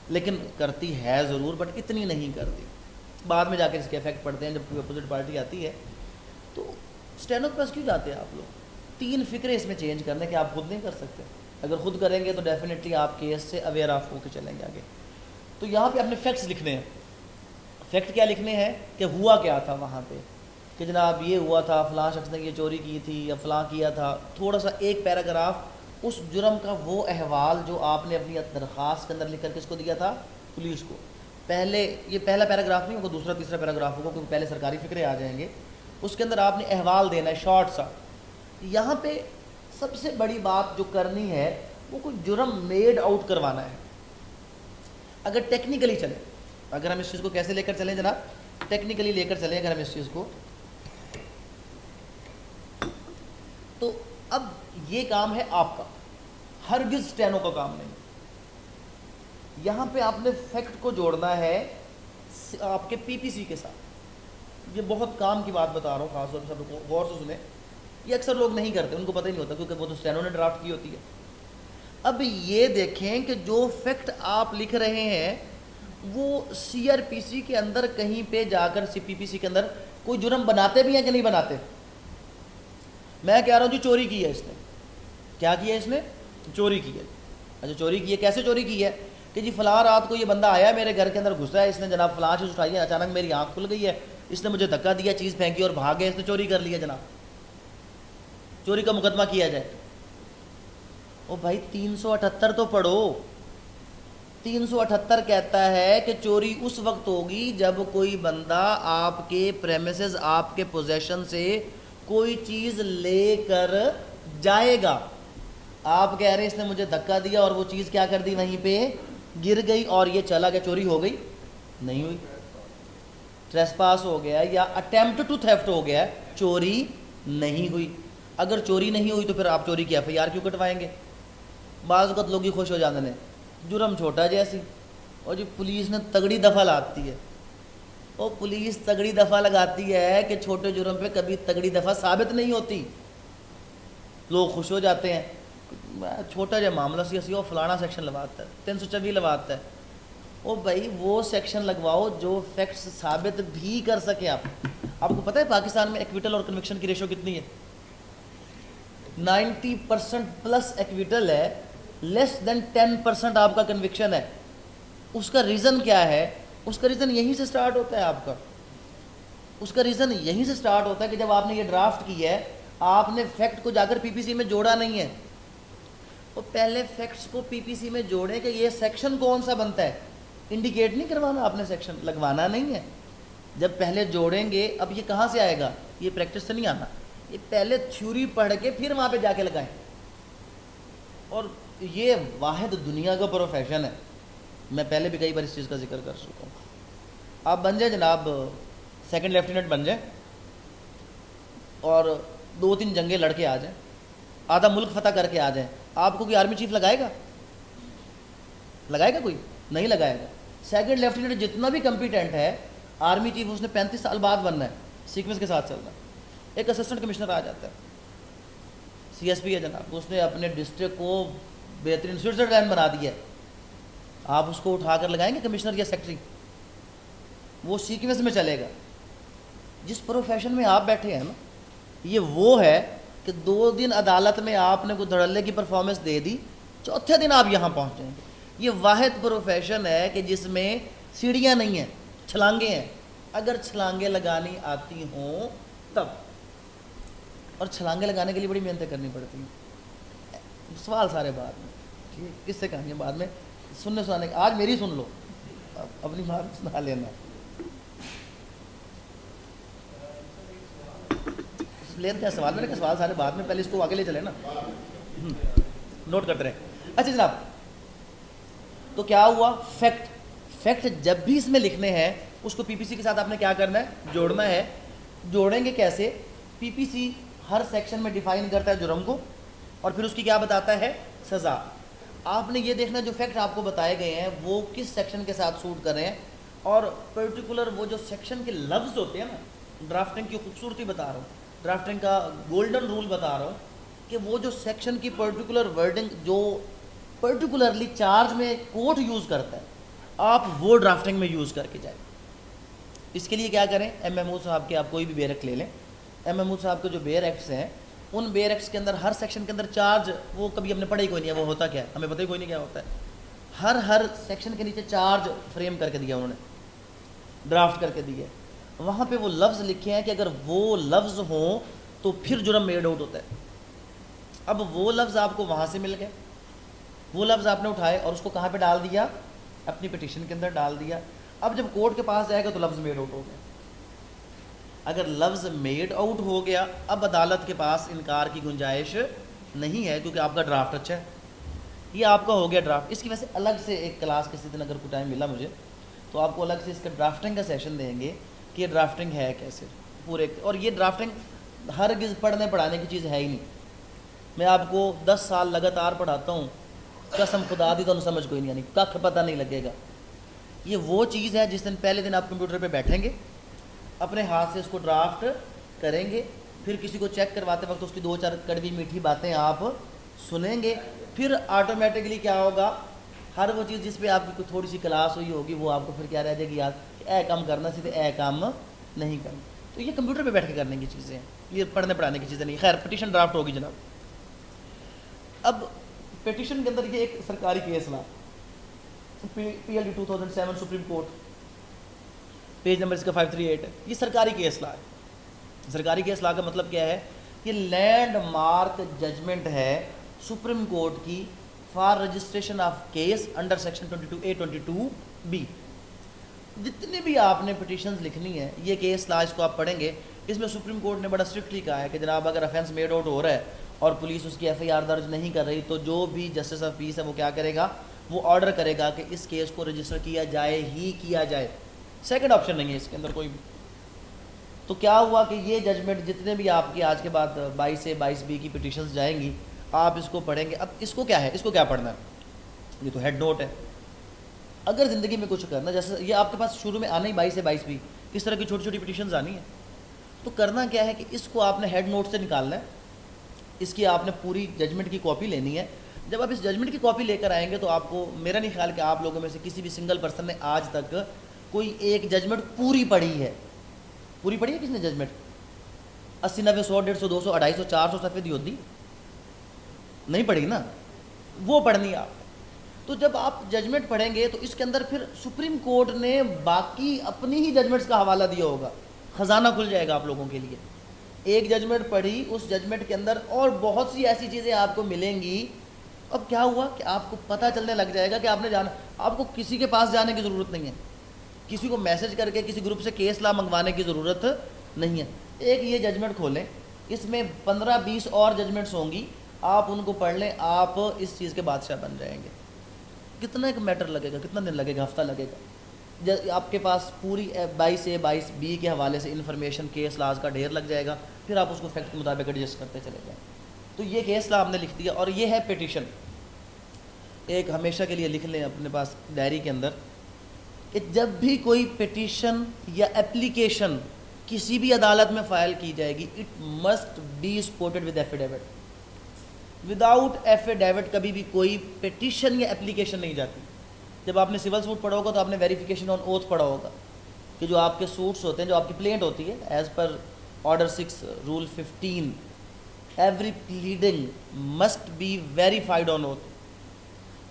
لیکن کرتی ہے ضرور, بٹ اتنی نہیں کرتی. بعد میں جا کے اس کے افیکٹ پڑتے ہیں جب اپوزٹ پارٹی آتی ہے. تو اسٹینو کے پاس کیوں جاتے ہیں آپ لوگ؟ 3 فکرے اس میں چینج کرنے کے آپ خود نہیں کر سکتے. اگر خود کریں گے تو ڈیفینیٹلی آپ کیس سے اویئر آف ہو کے چلیں گے آگے. تو یہاں پہ اپنے فیکٹس لکھنے ہیں. فیکٹ کیا لکھنے ہیں کہ ہوا کیا تھا وہاں پہ, کہ جناب یہ ہوا تھا, فلاں شخص نے یہ چوری کی تھی یا فلاں کیا تھا. تھوڑا سا ایک پیراگراف اس جرم کا وہ احوال جو آپ نے اپنی درخواست کے اندر لکھ کر کس کو دیا تھا, پولیس کو. پہلے یہ پہلا پیراگراف نہیں ہوگا, دوسرا تیسرا پیراگراف ہوگا, کیونکہ پہلے سرکاری فکرے آ جائیں گے. اس کے اندر آپ نے احوال دینا ہے شارٹ سا. یہاں پہ سب سے بڑی بات جو کرنی ہے وہ کوئی جرم میڈ آؤٹ کروانا ہے. اگر ٹیکنیکلی چلیں, اگر ہم اس چیز کو کیسے لے کر چلیں جناب, ٹیکنیکلی لے کر چلیں اگر ہم اس چیز کو, تو اب یہ کام ہے آپ کا, ہرگز اسٹینو کا کام نہیں. یہاں پہ آپ نے فیکٹ کو جوڑنا ہے آپ کے PPC کے ساتھ. یہ بہت کام کی بات بتا رہا ہوں, خاص طور پہ سب کو غور سے سنیں. یہ اکثر لوگ نہیں کرتے, ان کو پتہ ہی نہیں ہوتا, کیونکہ وہ تو اسٹینو نے ڈرافٹ کی ہوتی ہے. اب یہ دیکھیں کہ جو فیکٹ آپ لکھ رہے ہیں وہ CRPC کے اندر کہیں پہ جا کر PPC کے اندر کوئی جرم بناتے بھی ہیں کہ نہیں بناتے. میں کہہ رہا ہوں جی چوری کی ہے اس نے. کیا کیا ہے اس نے؟ چوری کی ہے. اچھا چوری کی ہے, کیسے چوری کی ہے کہ جی فلاں رات کو یہ بندہ آیا میرے گھر کے اندر گھسا ہے, اس نے جناب فلاں چیز اٹھائی ہے, اچانک میری آنکھ کھل گئی ہے, اس نے مجھے دھکا دیا, چیز پھینکی اور بھاگ گیا, اس نے چوری کر لی ہے. جناب چوری کا مقدمہ کیا جائے. او بھائی 378 تو پڑھو. 378 کہتا ہے کہ چوری اس وقت ہوگی جب کوئی بندہ آپ کے پریمیسز, آپ کے پوزیشن سے کوئی چیز لے کر جائے گا. آپ کہہ رہے ہیں اس نے مجھے دھکا دیا اور وہ چیز کیا کر دی, وہیں پہ گر گئی اور یہ چلا گیا. چوری ہو گئی؟ نہیں ہوئی. ٹریسپاس ہو گیا یا اٹیمپٹ ٹو تھیفٹ ہو گیا, چوری نہیں ہوئی. اگر چوری نہیں ہوئی تو پھر آپ چوری کی FIR کیوں کٹوائیں گے؟ بعض اوقات لوگ ہی خوش ہو جاتے ہیں, جرم چھوٹا جیسی, اور جی پولیس نے تگڑی دفعہ لاتی ہے. وہ پولیس تگڑی دفعہ لگاتی ہے کہ چھوٹے جرم پہ کبھی تگڑی دفعہ ثابت نہیں ہوتی. لوگ خوش ہو جاتے ہیں, چھوٹا جو معاملہ سی وہ فلانا سیکشن لگواتا ہے, 324 لگواتا ہے. او بھائی وہ سیکشن لگواؤ جو فیکٹس ثابت بھی کر سکیں. آپ کو پتہ ہے پاکستان میں ایکویٹل اور کنوکشن کی ریشو کتنی ہے؟ 90% پلس ایکویٹل ہے, لیس دین 10% آپ کا کنوکشن ہے. اس کا ریزن کیا ہے؟ اس کا ریزن یہیں سے سٹارٹ ہوتا ہے. آپ کا اس کا ریزن یہیں سے سٹارٹ ہوتا ہے کہ جب آپ نے یہ ڈرافٹ کی ہے, آپ نے فیکٹ کو جا کر PPC میں جوڑا نہیں ہے. وہ پہلے فیکٹس کو PPC میں جوڑیں کہ یہ سیکشن کون سا بنتا ہے. انڈیکیٹ نہیں کروانا آپ نے, سیکشن لگوانا نہیں ہے. جب پہلے جوڑیں گے, اب یہ کہاں سے آئے گا, یہ پریکٹس سے نہیں آنا, یہ پہلے تھیوری پڑھ کے پھر وہاں پہ جا کے لگائیں. اور یہ واحد دنیا کا پروفیشن ہے. میں پہلے بھی کئی بار اس چیز کا ذکر کر چکا ہوں. آپ بن جائیں جناب, سیکنڈ لیفٹیننٹ بن جائیں اور 2-3 جنگیں لڑ کے آ جائیں, آدھا ملک فتح کر کے آ جائیں, آپ کو کوئی آرمی چیف لگائے گا؟ لگائے گا کوئی؟ نہیں لگائے گا. سیکنڈ لیفٹیننٹ جتنا بھی کمپیٹنٹ ہے, آرمی چیف اس نے 35 سال بعد بننا ہے, سیکوینس کے ساتھ چلنا ہے. ایک اسسٹنٹ کمشنر آ جاتا ہے, CSP ہے جناب, اس نے اپنے ڈسٹرکٹ کو بہترین سوئٹزرلینڈ بنا دیا ہے. آپ اس کو اٹھا کر لگائیں گے کمشنر یا سیکٹری؟ وہ سیکوینس میں چلے گا. جس پروفیشن میں آپ بیٹھے ہیں نا, یہ وہ ہے کہ 2 دن عدالت میں آپ نے کوئی دھڑلے کی پرفارمنس دے دی, چوتھے دن آپ یہاں پہنچ جائیں گے. یہ واحد پروفیشن ہے کہ جس میں سیڑھیاں نہیں ہیں, چھلانگیں ہیں. اگر چھلانگیں لگانی آتی ہوں تب, اور چھلانگیں لگانے کے لیے بڑی محنتیں کرنی پڑتی ہیں. سوال سارے بعد میں, ٹھیک ہے, کس سے کہانی ہے بعد میں سننے سنانے. آج میری سن لو, اپنی بات سنا لینا. لیتے ہیں سوال, میں نے کہا سوال سارے بعد میں, پہلے اس کو آگے لے چلے نا, نوٹ کرتے رہے. اچھا جناب, تو کیا ہوا, فیکٹ جب بھی اس میں لکھنے ہیں اس کو پی پی سی کے ساتھ آپ نے کیا کرنا ہے, جوڑنا ہے. جوڑیں گے کیسے؟ پی پی سی ہر سیکشن میں ڈیفائن کرتا ہے جرم کو, اور پھر اس کی کیا بتاتا ہے, سزا. آپ نے یہ دیکھنا جو فیکٹ آپ کو بتائے گئے ہیں وہ کس سیکشن کے ساتھ سوٹ کر رہے ہیں, اور پرٹیکولر وہ جو سیکشن کے لفظ ہوتے ہیں نا. ڈرافٹنگ کی خوبصورتی بتا رہا ہوں, ڈرافٹنگ کا گولڈن رول بتا رہا ہوں کہ وہ جو سیکشن کی پرٹیکولر ورڈنگ جو پرٹیکولرلی چارج میں کورٹ یوز کرتا ہے, آپ وہ ڈرافٹنگ میں یوز کر کے جائیں. اس کے لیے کیا کریں, ایم محمود صاحب کے آپ کوئی بھی بیر ایکٹ لے لیں. ایم محمود صاحب کے جو بیر ایکٹس ہیں ان بیر ایکٹس کے اندر ہر سیکشن کے اندر چارج, وہ کبھی ہم نے پڑھا ہی کوئی نہیں ہے وہ ہوتا کیا ہے, ہمیں پتہ ہی کوئی نہیں کیا ہوتا ہے. ہر سیکشن کے نیچے چارج فریم کر کے دیا انہوں نے, ڈرافٹ کر کے دیا. وہاں پہ وہ لفظ لکھے ہیں کہ اگر وہ لفظ ہوں تو پھر جرم میڈ آؤٹ ہوتا ہے. اب وہ لفظ آپ کو وہاں سے مل گئے, وہ لفظ آپ نے اٹھائے اور اس کو کہاں پہ ڈال دیا, اپنی پٹیشن کے اندر ڈال دیا. اب جب کورٹ کے پاس جائے گا تو لفظ میڈ آؤٹ ہو گیا. اگر لفظ میڈ آؤٹ ہو گیا, اب عدالت کے پاس انکار کی گنجائش نہیں ہے, کیونکہ آپ کا ڈرافٹ اچھا ہے, یہ آپ کا ہو گیا ڈرافٹ. اس کی وجہ سے الگ سے ایک کلاس کسی دن اگر کوئی ٹائم ملا مجھے تو آپ کو الگ سے اس کا ڈرافٹنگ کا سیشن دیں گے کہ یہ ڈرافٹنگ ہے کیسے پورے. اور یہ ڈرافٹنگ ہرگز پڑھنے پڑھانے کی چیز ہے ہی نہیں. میں آپ کو 10 سال لگاتار پڑھاتا ہوں, قسم خدا دی تو سمجھ کوئی نہیں آنی, کخ پتہ نہیں لگے گا. یہ وہ چیز ہے جس دن پہلے دن آپ کمپیوٹر پہ بیٹھیں گے, اپنے ہاتھ سے اس کو ڈرافٹ کریں گے, پھر کسی کو چیک کرواتے وقت اس کی 2-4 کڑوی میٹھی باتیں آپ سنیں گے, پھر آٹومیٹکلی کیا ہوگا, ہر وہ چیز جس پہ آپ کی تھوڑی سی کلاس ہوئی ہوگی وہ آپ کو پھر کیا رہ جائے گی یاد, کہ اے کام کرنا سی اے کام نہیں کرنا. تو یہ کمپیوٹر پہ بیٹھ کے کرنے کی چیزیں ہیں, یہ پڑھنے پڑھانے کی چیزیں نہیں. خیر, پٹیشن ڈرافٹ ہوگی جناب. اب پٹیشن کے اندر یہ ایک سرکاری case law, P L D 2007 supreme court, page number اس کا 538 ہے. یہ سرکاری کیس لا ہے. سرکاری کیس لا کا مطلب کیا ہے, یہ لینڈ مارک ججمنٹ ہے سپریم کورٹ کی for registration of case under section 22A 22B. جتنی بھی آپ نے پٹیشنز لکھنی ہے, یہ کیس لا اس کو آپ پڑھیں گے. اس میں سپریم کورٹ نے بڑا اسٹرکٹلی کہا ہے کہ جناب اگر افینس میڈ آؤٹ ہو رہا ہے اور پولیس اس کی ایف آئی آر درج نہیں کر رہی تو جو بھی جسٹس آف پیس ہے وہ کیا کرے گا, وہ آرڈر کرے گا کہ اس کیس کو رجسٹر کیا جائے ہی کیا جائے. سیکنڈ آپشن نہیں ہے اس کے اندر کوئی بھی. تو کیا ہوا کہ یہ ججمنٹ جتنے بھی آپ کی آج کے بعد 22 سے 22B کی پٹیشنز جائیں گی, آپ اس کو پڑھیں گے. اب اس کو کیا ہے, اس کو کیا پڑھنا ہے, یہ تو ہیڈ نوٹ ہے. اگر زندگی میں کچھ کرنا, جیسے یہ آپ کے پاس شروع میں آنا ہی 22 سے 22B کس طرح کی چھوٹی چھوٹی پٹیشنز آنی ہیں, تو کرنا کیا ہے کہ اس کو آپ نے ہیڈ نوٹ سے نکالنا ہے. اس کی آپ نے پوری ججمنٹ کی کاپی لینی ہے. جب آپ اس ججمنٹ کی کاپی لے کر آئیں گے تو آپ کو, میرا نہیں خیال کہ آپ لوگوں میں سے کسی بھی سنگل پرسن نے آج تک کوئی ایک ججمنٹ پوری پڑھی ہے. پوری پڑھی ہے کس نے ججمنٹ؟ 80 90 100 150 200 250 400 صفحے دی ہوتی نہیں پڑھی نا, وہ پڑھنی آپ. تو جب آپ ججمنٹ پڑھیں گے تو اس کے اندر پھر سپریم کورٹ نے باقی اپنی ہی ججمنٹس کا حوالہ دیا ہوگا, خزانہ کھل جائے گا آپ لوگوں کے لیے. ایک ججمنٹ پڑھی, اس ججمنٹ کے اندر اور بہت سی ایسی چیزیں آپ کو ملیں گی. اب کیا ہوا کہ آپ کو پتہ چلنے لگ جائے گا کہ آپ نے جانا, آپ کو کسی کے پاس جانے کی ضرورت نہیں ہے, کسی کو میسج کر کے کسی گروپ سے کیس لا منگوانے کی ضرورت نہیں ہے. ایک یہ ججمنٹ کھولیں, اس میں 15-20 اور ججمنٹس ہوں گی, آپ ان کو پڑھ لیں, آپ اس چیز کے بادشاہ بن جائیں گے. کتنا ایک میٹر لگے گا, کتنا دن لگے گا, ہفتہ لگے گا. آپ کے پاس پوری 22 سے 22B کے حوالے سے انفارمیشن کیس لاز کا ڈھیر لگ جائے گا, پھر آپ اس کو فیکٹ کے مطابق ایڈجسٹ کرتے چلے جائیں. تو یہ کیس لا ہم نے لکھ دیا, اور یہ ہے پٹیشن. ایک ہمیشہ کے لیے لکھ لیں اپنے پاس ڈائری کے اندر کہ جب بھی کوئی پٹیشن یا اپلیکیشن کسی بھی عدالت میں فائل کی جائے گی, it must be supported with affidavit. Without affidavit کبھی بھی کوئی پٹیشن یا اپلیکیشن نہیں جاتی. جب آپ نے سول سوٹ پڑھا ہوگا تو آپ نے ویریفیکیشن آن اوتھ پڑھا ہوگا. کہ جو آپ کے سوٹس ہوتے ہیں, جو آپ کی پلینٹ ہوتی ہے, as per order 6 rule 15 every pleading must be verified on oath.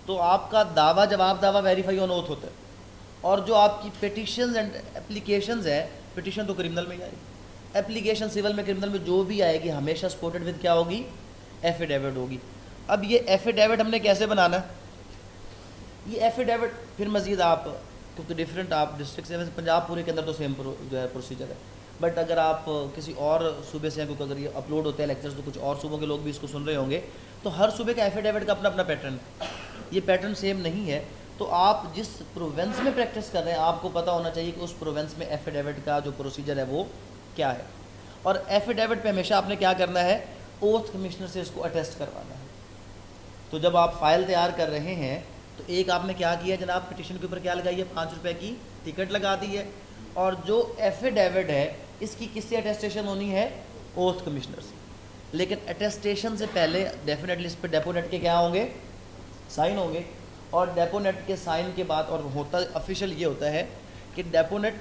تو آپ کا دعویٰ, جواب دعویٰ ویریفائی آن اوتھ ہوتا ہے, اور جو آپ کی پیٹیشنز اینڈ اپلیکیشنز ہیں, پیٹیشن تو کرمنل میں ہی آئے گی, اپلیکیشن سول میں, کرمنل میں جو بھی آئے گی ہمیشہ سپورٹڈ ود کیا ہوگی, ایفیڈیوٹ ہوگی. اب یہ ایفیڈیوٹ ہم نے کیسے بنانا ہے؟ یہ ایفیڈیوٹ پھر مزید آپ, کیونکہ ڈفرینٹ آپ ڈسٹرکٹ سے, پنجاب پورے کے اندر تو سیم جو ہے پروسیجر ہے, بٹ اگر آپ کسی اور صوبے سے ہیں, کیونکہ اگر یہ اپلوڈ ہوتے ہیں لیکچرز تو کچھ اور صوبوں کے لوگ بھی اس کو سن رہے ہوں گے, تو ہر صوبے کا ایفیڈیوٹ کا اپنا اپنا پیٹرن ہے, یہ پیٹرن سیم نہیں ہے. تو آپ جس پروونس میں پریکٹس کر رہے ہیں آپ کو پتہ ہونا چاہیے کہ اس پروونس میں ایفیڈیوٹ کا جو پروسیجر ہے وہ کیا ہے, اور ایفیڈیوٹ پہ ہمیشہ آپ نے کیا کرنا ہے, اوتھ کمشنر سے اس کو اٹیسٹ کروانا ہے. تو جب آپ فائل تیار کر رہے ہیں تو ایک آپ نے کیا کیا جناب, پٹیشن کے اوپر کیا لگائی ہے, 5 روپے کی ٹکٹ لگا دی ہے, اور جو ایفیڈیوٹ ہے اس کی کس سے اٹیسٹیشن ہونی ہے, اوتھ کمشنر سے. لیکن اٹیسٹیشن سے پہلے ڈیفینیٹلی اس پہ ڈیپو نیٹ کے کیا ہوں گے, سائن ہوں گے, اور ڈیپو نیٹ کے سائن کے بعد, اور ہوتا آفیشیل یہ ہوتا ہے کہ ڈیپو نیٹ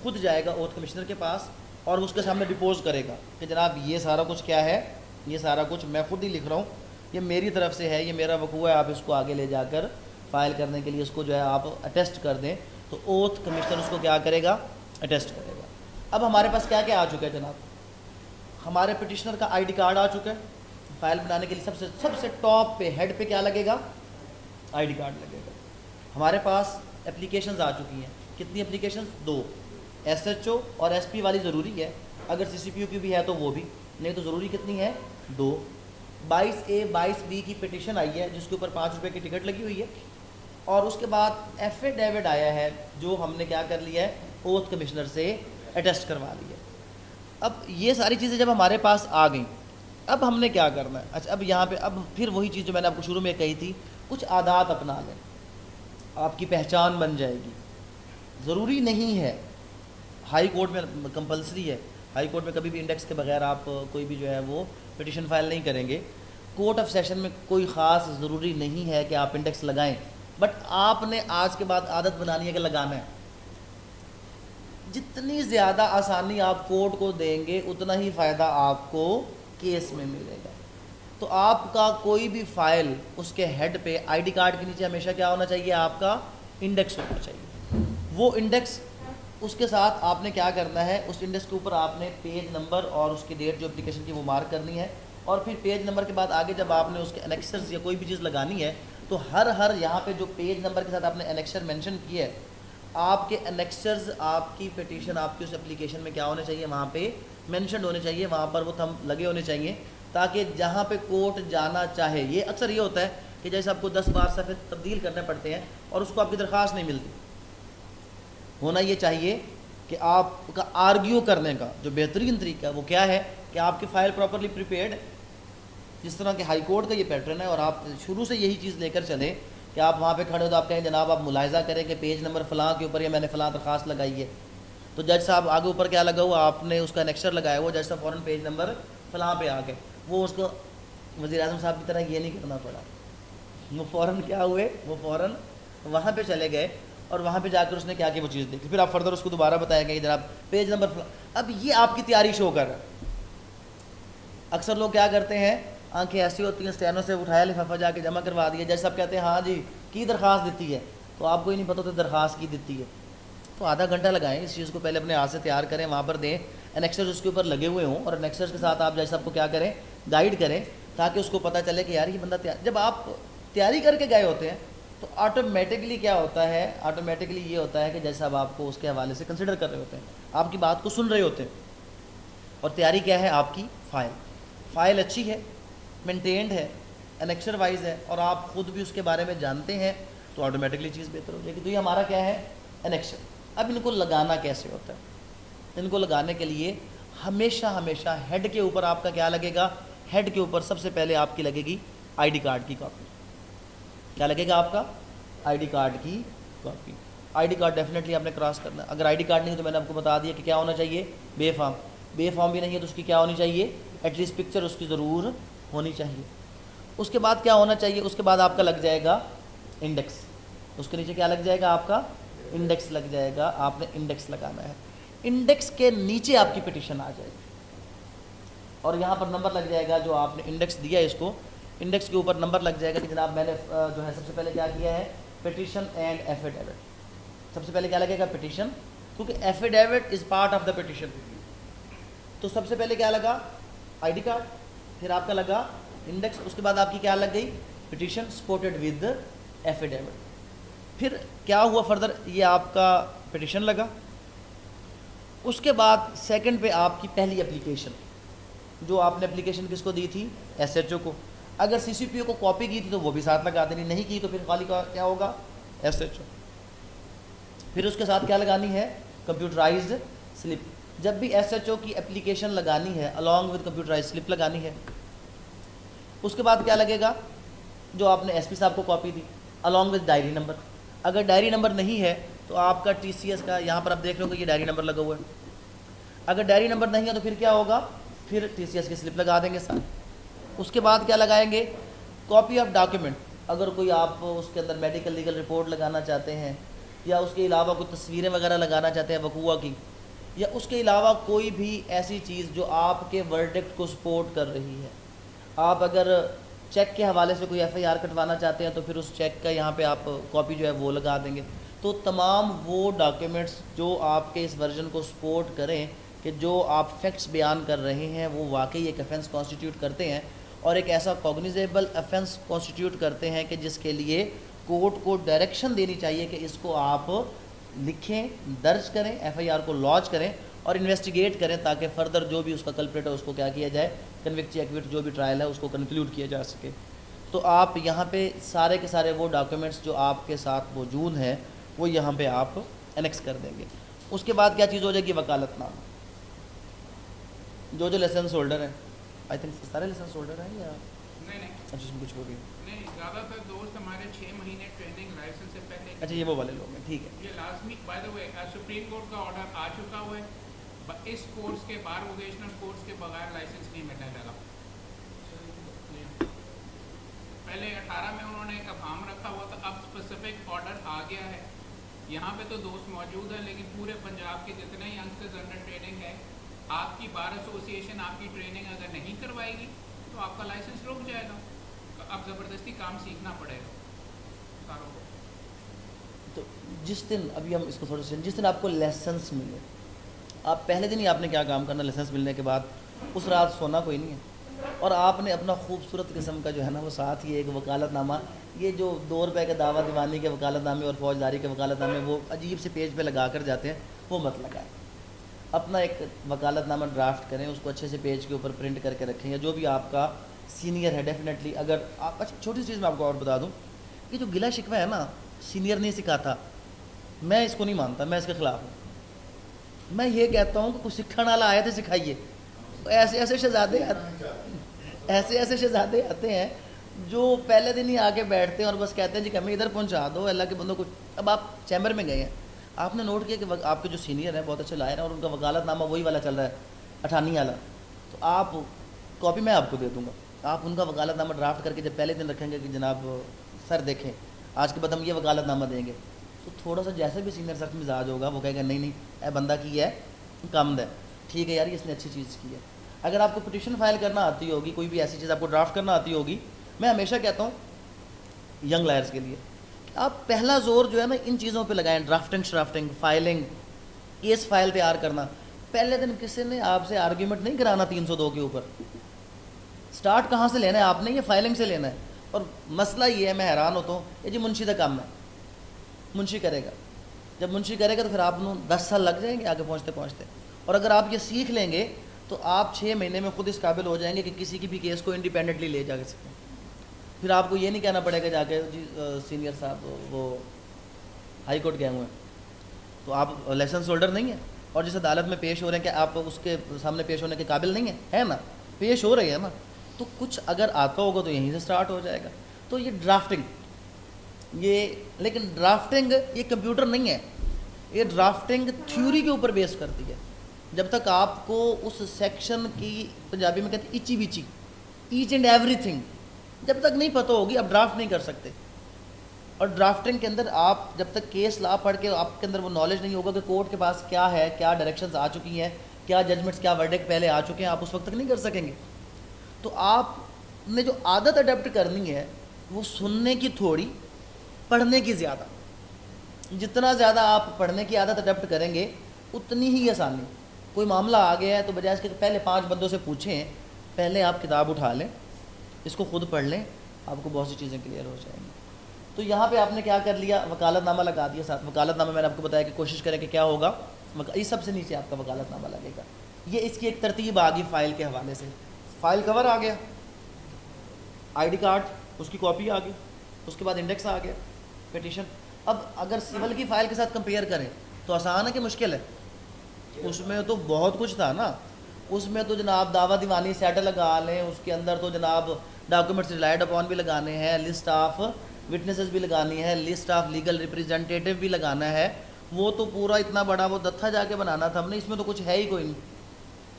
خود جائے گا اوتھ کمشنر کے پاس اور اس کے سامنے ڈپوز کرے گا کہ جناب یہ سارا کچھ کیا ہے, یہ سارا کچھ میں خود ہی لکھ رہا ہوں, یہ میری طرف سے ہے, یہ میرا وقوع ہے, آپ اس کو آگے لے جا کر فائل کرنے کے لیے اس کو جو ہے آپ اٹیسٹ کر دیں. تو اوتھ کمشنر اس کو کیا کرے گا, اٹیسٹ کرے گا. اب ہمارے پاس کیا کیا آ چکا ہے جناب, ہمارے پٹیشنر کا آئی ڈی کارڈ آ چکا ہے. فائل بنانے کے لیے سب سے ٹاپ پہ, ہیڈ پہ کیا لگے گا, آئی ڈی کارڈ لگے گا. ہمارے پاس اپلیکیشنز آ چکی ہیں. کتنی اپلیکیشنز, 2. ایس ایچ او اور ایس پی والی ضروری ہے, اگر سی سی پی یو کی بھی ہے تو وہ بھی, نہیں تو ضروری کتنی ہے, 2. 22A 22B کی پٹیشن آئی ہے جس کے اوپر 5 روپے کی ٹکٹ لگی ہوئی ہے, اور اس کے بعد ایفیڈیوٹ آیا ہے جو ہم نے کیا کر لیا ہے, اوتھ کمشنر سے اٹیسٹ کروا لیا. اب یہ ساری چیزیں جب ہمارے پاس آ گئیں, اب ہم نے کیا کرنا ہے. اچھا, اب یہاں پہ اب پھر وہی چیز جو میں نے آپ کو شروع میں کہی تھی, کچھ عادات اپنا لیں, آپ کی پہچان بن جائے گی. ضروری نہیں ہے, ہائی کورٹ میں کمپلسری ہے, ہائی کورٹ میں کبھی بھی انڈیکس کے بغیر آپ کوئی بھی جو ہے وہ پٹیشن فائل نہیں کریں گے. کورٹ آف سیشن میں کوئی خاص ضروری نہیں ہے کہ آپ انڈیکس لگائیں, بٹ آپ نے آج کے بعد عادت بنانی ہے کہ لگانا ہے. جتنی زیادہ آسانی آپ کورٹ کو دیں گے اتنا ہی فائدہ آپ کو کیس میں ملے گا. تو آپ کا کوئی بھی فائل, اس کے ہیڈ پہ آئی ڈی کارڈ کے نیچے ہمیشہ کیا ہونا چاہیے, آپ کا انڈیکس ہونا چاہیے. وہ انڈیکس, اس کے ساتھ آپ نے کیا کرنا ہے, اس انڈیکس کے اوپر آپ نے پیج نمبر اور اس کی ڈیٹ جو اپلیکیشن کی وہ مارک کرنی ہے, اور پھر پیج نمبر کے بعد آگے جب آپ نے اس کے انیکسرز یا کوئی بھی چیز لگانی ہے تو ہر یہاں پہ جو پیج نمبر کے ساتھ آپ نے انیکسر مینشن کیا ہے, آپ کے انیکسرز آپ کی پٹیشن, آپ کی اس اپلیکیشن میں کیا ہونے چاہیے, وہاں پہ مینشنڈ ہونے چاہیے, وہاں پر وہ تھم لگے ہونے چاہیے, تاکہ جہاں پہ کورٹ جانا چاہے. یہ اکثر یہ ہوتا ہے کہ جیسے آپ کو 10 بار صفحے تبدیل کرنے پڑتے ہیں اور اس کو آپ کی درخواست نہیں ملتی. ہونا یہ چاہیے کہ آپ کا آرگیو کرنے کا جو بہترین طریقہ ہے وہ کیا ہے کہ آپ کی فائل پراپرلی پریپیئرڈ, جس طرح کہ ہائی کورٹ کا یہ پیٹرن ہے, اور آپ شروع سے یہی چیز لے کر چلیں کہ آپ وہاں پہ کھڑے ہو تو آپ کہیں جناب آپ ملاحظہ کریں کہ پیج نمبر فلاں کے اوپر یہ میں نے فلاں درخواست لگائی ہے. تو جج صاحب آگے اوپر کیا لگا ہوا, آپ نے اس کا انیکسر لگایا ہوا, جج صاحب فوراً پیج نمبر فلاں پہ آ گئے. وہ اس کو وزیر اعظم صاحب کی طرح یہ نہیں کرنا پڑا, وہ فوراً کیا ہوئے, وہ فوراً وہاں پہ چلے گئے اور وہاں پہ جا کر اس نے کیا کہ وہ چیز دیکھی. پھر آپ فردر اس کو دوبارہ بتائیں گے کہ جناب پیج نمبر فلاں. اب یہ آپ کی تیاری شو کر رہا ہے. اکثر لوگ کیا کرتے ہیں, آنکھیں ایسی ہوتی ہیں, اسٹینوں سے اٹھایا لفافہ جا کے جمع کروا دیا, جج صاحب کہتے ہیں ہاں جی کی درخواست دیتی ہے, تو آپ کو ہی نہیں پتہ تو درخواست کی دیتی ہے. تو آدھا گھنٹہ لگائیں اس چیز کو, پہلے اپنے ہاتھ سے تیار کریں, وہاں پر دیں, انیکسرز اس کے اوپر لگے ہوئے ہوں, اور انیکسرز کے ساتھ آپ جج صاحب کو کیا کریں, گائیڈ کریں, تاکہ اس کو پتہ چلے کہ یار یہ بندہ جب آپ تیاری کر کے گئے ہوتے ہیں تو آٹومیٹکلی کیا ہوتا ہے, آٹومیٹکلی یہ ہوتا ہے کہ جج صاحب آپ کو اس کے حوالے سے کنسیڈر کر رہے ہوتے ہیں, آپ کی بات کو سن رہے ہوتے ہیں. اور تیاری کیا ہے, آپ کی فائل اچھی ہے, مینٹینڈ ہے, انیکسر وائز ہے, اور آپ خود بھی اس کے بارے میں جانتے ہیں, تو آٹومیٹکلی چیز بہتر ہو جائے گی. تو یہ ہمارا کیا ہے, انیکسر. اب ان کو لگانا کیسے ہوتا ہے, ان کو لگانے کے لیے ہمیشہ ہیڈ کے اوپر آپ کا کیا لگے گا, ہیڈ کے اوپر سب سے پہلے آپ کی لگے گی آئی ڈی کارڈ کی کاپی. کیا لگے گا آپ کا, آئی ڈی کارڈ کی copy. I D card definitely آپ نے کراس کرنا ہے. اگر آئی ڈی کارڈ نہیں تو میں نے آپ کو بتا دیا کہ کیا ہونا چاہیے, بے فارم. بے فارم بھی نہیں ہے تو اس کی کیا ہونی چاہیے, ایٹ لیسٹ پکچر اس کی ضرور ہونی چاہیے. اس کے بعد کیا ہونا چاہیے, اس کے بعد آپ کا لگ جائے گا انڈیکس. اس کے نیچے کیا لگ جائے گا آپ کا انڈیکس لگ جائے گا, آپ نے انڈیکس لگانا ہے, انڈیکس کے نیچے آپ کی پٹیشن آ جائے گی اور یہاں پر نمبر لگ جائے گا جو آپ نے انڈیکس دیا ہے, اس کو انڈیکس کے اوپر نمبر لگ جائے گا کہ جناب میں نے جو ہے سب سے پہلے کیا کیا ہے, پٹیشن اینڈ ایفیڈیوٹ. سب سے پہلے کیا لگے گا, پٹیشن, کیونکہ affidavit is part of the petition. تو سب سے پہلے کیا لگا, آئی ڈی کارڈ, پھر آپ کا لگا انڈیکس, اس کے بعد آپ کی کیا لگ گئی, پٹیشن سپورٹڈ ود ایفیڈیوٹ. پھر کیا ہوا فردر, یہ آپ کا پٹیشن لگا, اس کے بعد سیکنڈ پہ آپ کی پہلی اپلیکیشن, جو آپ نے اپلیکیشن کس کو دی تھی, ایس ایچ او کو. اگر سی سی پی او کو کاپی کی تھی تو وہ بھی ساتھ لگا دینی, نہیں کی تو پھر خالی کا کیا ہوگا, ایس ایچ او. پھر اس کے ساتھ کیا لگانی ہے, کمپیوٹرائزڈ سلپ. جب بھی ایس ایچ او کی اپلیکیشن لگانی ہے along with کمپیوٹرائزڈ سلپ لگانی ہے. اس کے بعد کیا لگے گا, جو آپ نے ایس پی صاحب کو copy the along with diary number. اگر ڈائری نمبر نہیں ہے تو آپ کا ٹی سی ایس کا, یہاں پر آپ دیکھ لو کہ یہ ڈائری نمبر لگا ہوا ہے. اگر ڈائری نمبر نہیں ہے تو پھر کیا ہوگا, پھر ٹی سی ایس کی سلپ لگا دیں گے ساتھ. اس کے بعد کیا لگائیں گے, کاپی آف ڈاکیومنٹ. اگر کوئی آپ اس کے اندر میڈیکل لیگل رپورٹ لگانا چاہتے ہیں, یا اس کے علاوہ کوئی تصویریں وغیرہ لگانا چاہتے ہیں وقوع کی, یا اس کے علاوہ کوئی بھی ایسی چیز جو آپ کے ورڈکٹ کو سپورٹ کر رہی ہے. آپ اگر چیک کے حوالے سے کوئی ایف آئی آر کٹوانا چاہتے ہیں تو پھر اس چیک کا یہاں پہ آپ کاپی جو ہے وہ لگا دیں گے. تو تمام وہ ڈاکیومنٹس جو آپ کے اس ورژن کو سپورٹ کریں کہ جو آپ فیکٹس بیان کر رہے ہیں وہ واقعی ایک افینس کانسٹیٹیوٹ کرتے ہیں, اور ایک ایسا کوگنیزیبل افینس کانسٹیٹیوٹ کرتے ہیں کہ جس کے لیے کورٹ کو ڈائریکشن دینی چاہیے کہ اس کو آپ لکھیں, درج کریں, ایف آئی آر کو لانچ کریں اور انویسٹیگیٹ کریں, تاکہ فردر جو بھی اس کا کلپریٹ ہے اس کو کیا کیا جائے, کنوکٹ ایکوٹ جو بھی ٹرائل ہے اس کو کنکلوڈ کیا جا سکے. تو آپ یہاں پہ سارے کے سارے وہ ڈاکیومنٹس جو آپ کے ساتھ موجود ہیں وہ یہاں پہ آپ انیکس کر دیں گے. اس کے بعد کیا چیز ہو جائے گی, وکالت نامہ. جو لائسنس ہولڈر ہیں, آئی تھنک سارے لائسنس ہولڈر ہیں یا نہیں جس میں کچھ ہو گئی, نہیں, زیادہ تر دوست ہمارے 6 مہینے ٹریننگ لائسنس سے پہلے. اچھا یہ وہ والے لوگ ہیں, ٹھیک ہے. یہ لازمی, by the way supreme court کا آرڈر آ چکا ہوا ہے, اس کورس کے بار ووکیشنل کورس کے بغیر لائسنس نہیں ملنے لگا. پہلے 18 میں انہوں نے ابہام رکھا ہوا تھا, اب اسپیسیفک آرڈر آ گیا ہے. یہاں پہ تو دوست موجود ہیں, لیکن پورے پنجاب کے جتنے ینگسٹرز انڈر ٹریننگ ہے, آپ کی بار ایسوسیشن آپ کی ٹریننگ اگر نہیں کروائے گی تو آپ کا لائسنس رک جائے گا. اب زبردستی کام سیکھنا پڑے گا ساروں کو. تو جس دن, ابھی ہم اس کو تھوڑا سا, جس دن آپ کو لائسنس ملے, آپ پہلے دن ہی آپ نے کیا کام کرنا, لائسنس ملنے کے بعد اس رات سونا کوئی نہیں ہے, اور آپ نے اپنا خوبصورت قسم کا جو ہے نا وہ ساتھ ہی ایک وکالت نامہ, یہ جو 2 روپے کے دعویٰ دیوانی کے وکالت نامے اور فوجداری کے وکالت نامے وہ عجیب سے پیج پہ لگا کر جاتے ہیں, وہ مت لگائیں. اپنا ایک وکالت نامہ ڈرافٹ کریں, اس کو اچھے سے پیج کے اوپر پرنٹ کر کے رکھیں, یا جو بھی آپ کا سینئر ہے ڈیفینیٹلی. اگر آپ, اچھا چھوٹی سی چیز میں آپ کو اور بتا دوں, کہ جو گلا شکوہ ہے نا, سینئر نہیں سکھاتا, میں اس کو نہیں مانتا, میں اس کے خلاف ہوں. میں یہ کہتا ہوں کہ کچھ سکھانے والا آیا تو سکھائیے. ایسے ایسے شہزادے آتے ہیں جو پہلے دن ہی آ کے بیٹھتے ہیں اور بس کہتے ہیں جی کہ ہمیں ادھر پہنچا دو, اللہ کے بندوں کو. اب آپ چیمبر میں گئے ہیں, آپ نے نوٹ کیا کہ آپ کے جو سینئر ہیں بہت اچھے لائر ہیں, اور ان کا وکالت نامہ وہی والا چل رہا ہے, 98 والا. تو آپ کاپی میں آپ کو دے دوں گا, آپ ان کا وکالت نامہ ڈرافٹ کر کے جب پہلے دن رکھیں گے کہ جناب سر دیکھیں آج کے بعد ہم یہ وکالت نامہ دیں گے, تو تھوڑا سا جیسے بھی سینئر سخت مزاج ہوگا وہ کہے گا نہیں اے بندہ کی ہے کم ہے, ٹھیک ہے یار اس نے اچھی چیز کی ہے. اگر آپ کو پٹیشن فائل کرنا آتی ہوگی, کوئی بھی ایسی چیز آپ کو ڈرافٹ کرنا آتی ہوگی, میں ہمیشہ کہتا ہوں ینگ لائرز کے لیے آپ پہلا زور جو ہے نا ان چیزوں پہ لگائیں, ڈرافٹنگ, فائلنگ, کیس فائل تیار کرنا. پہلے دن کسی نے آپ سے آرگیومنٹ نہیں کرانا 302 کے اوپر. سٹارٹ کہاں سے لینا ہے آپ نے, یہ فائلنگ سے لینا ہے. اور مسئلہ یہ ہے, میں حیران ہوتا ہوں, یہ جی منشی کا کام ہے, منشی کرے گا. جب منشی کرے گا تو پھر آپ 10 سال لگ جائیں گے آگے پہنچتے. اور اگر آپ یہ سیکھ لیں گے تو آپ 6 مہینے میں خود اس قابل ہو جائیں گے کہ کسی کی بھی کیس کو انڈیپینڈنٹلی لے جا سکیں. پھر آپ کو یہ نہیں کہنا پڑے گا جا کے جی سینئر صاحب وہ ہائی کورٹ گئے ہوئے ہیں تو آپ لائسنس ہولڈر نہیں ہیں, اور جس عدالت میں پیش ہو رہے ہیں کہ آپ اس کے سامنے پیش ہونے کے قابل نہیں ہیں, ہے نا, پیش ہو رہے ہیں نا, تو کچھ اگر آتا ہوگا تو یہیں سے سٹارٹ ہو جائے گا. تو یہ ڈرافٹنگ, لیکن ڈرافٹنگ یہ کمپیوٹر نہیں ہے, یہ ڈرافٹنگ تھیوری کے اوپر بیس کرتی ہے. جب تک آپ کو اس سیکشن کی, پنجابی میں کہتے ہیں ایچی بیچی, ایچ اینڈ ایوری تھنگ, جب تک نہیں پتہ ہوگی آپ ڈرافٹ نہیں کر سکتے. اور ڈرافٹنگ کے اندر آپ جب تک کیس لا پڑھ کے آپ کے اندر وہ نالج نہیں ہوگا کہ کورٹ کے پاس کیا ہے, کیا ڈائریکشنز آ چکی ہیں, کیا ججمنٹس, کیا ورڈکٹ پہلے آ چکے ہیں, آپ اس وقت تک نہیں کر سکیں گے. تو آپ نے جو عادت اڈیپٹ کرنی ہے وہ سننے کی تھوڑی, پڑھنے کی زیادہ. جتنا زیادہ آپ پڑھنے کی عادت اڈیپٹ کریں گے اتنی ہی آسانی. کوئی معاملہ آ گیا ہے تو بجائے اس کے پہلے 5 بندوں سے پوچھیں, پہلے آپ کتاب اٹھا لیں, اس کو خود پڑھ لیں, آپ کو بہت سی چیزیں کلیئر ہو جائیں گی. تو یہاں پہ آپ نے کیا کر لیا, وکالت نامہ لگا دیا ساتھ. وکالت نامہ میں نے آپ کو بتایا کہ کوشش کریں کہ کیا ہوگا, یہ سب سے نیچے آپ کا وکالت نامہ لگے گا. یہ اس کی ایک ترتیب آ گئی فائل کے حوالے سے. فائل کور آ گیا, آئی ڈی کارڈ اس کی کاپی آ گئی, اس کے بعد انڈیکس آ گیا, پٹیشن. اب اگر سول کی فائل کے ساتھ کمپیئر کریں تو آسان ہے کہ مشکل ہے؟ اس میں تو بہت کچھ تھا نا. اس میں تو جناب دعویٰ دیوانی سیٹ لگا لیں, اس کے اندر تو جناب ڈاکومنٹس ریلائڈ اپون بھی لگانے ہیں, لسٹ آف وٹنسز بھی لگانی ہے, لسٹ آف لیگل ریپریزنٹیٹیو بھی لگانا ہے. وہ تو پورا اتنا بڑا وہ دتھا جا کے بنانا تھا ہم نے. اس میں تو کچھ ہے ہی کوئی نہیں.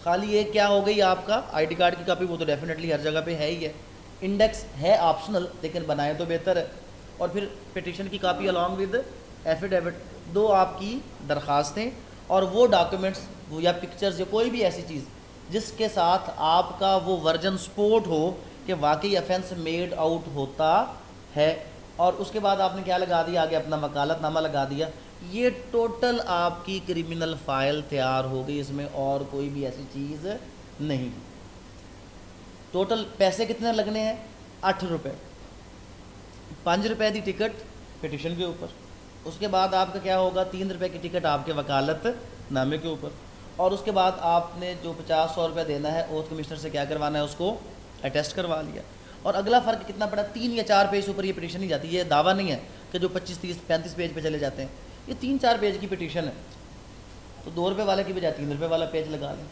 خالی ایک کیا ہو گئی آپ کا آئی ڈی کارڈ کی کاپی, وہ تو ڈیفینیٹلی ہر جگہ پہ ہے ہی ہے. انڈیکس ہے آپشنل لیکن بنائے تو بہتر ہے. اور پھر پٹیشن کی کاپی along ود ایفیڈیوٹ, 2 آپ کی درخواستیں اور وہ ڈاکومنٹس وہ یا پکچرز یا کوئی بھی ایسی چیز جس کے ساتھ آپ کا وہ ورژن سپورٹ ہو کہ واقعی افینس میڈ آؤٹ ہوتا ہے. اور اس کے بعد آپ نے کیا لگا دیا, آگے اپنا وکالت نامہ لگا دیا. یہ ٹوٹل آپ کی کرمنل فائل تیار ہو گئی, اس میں اور کوئی بھی ایسی چیز نہیں. ٹوٹل پیسے کتنے لگنے ہیں, 8 روپے, 5 روپے دی ٹکٹ پٹیشن کے اوپر. اس کے بعد آپ کا کیا ہوگا, 3 روپے کی ٹکٹ آپ کے وکالت نامے کے اوپر. اور اس کے بعد آپ نے جو 50-100 روپے دینا ہے اوتھ کمشنر سے کیا کروانا ہے, اس کو اٹیسٹ کروا لیا. اور اگلا فرق کتنا پڑا, 3 یا 4 پیج اوپر یہ پٹیشن نہیں جاتی. یہ دعویٰ نہیں ہے کہ جو 25, 30, 35 پیج پہ چلے جاتے ہیں. یہ 3-4 پیج کی پٹیشن ہے. تو 2 روپے والے کی بجائے 3 روپے والا پیج لگا لیں,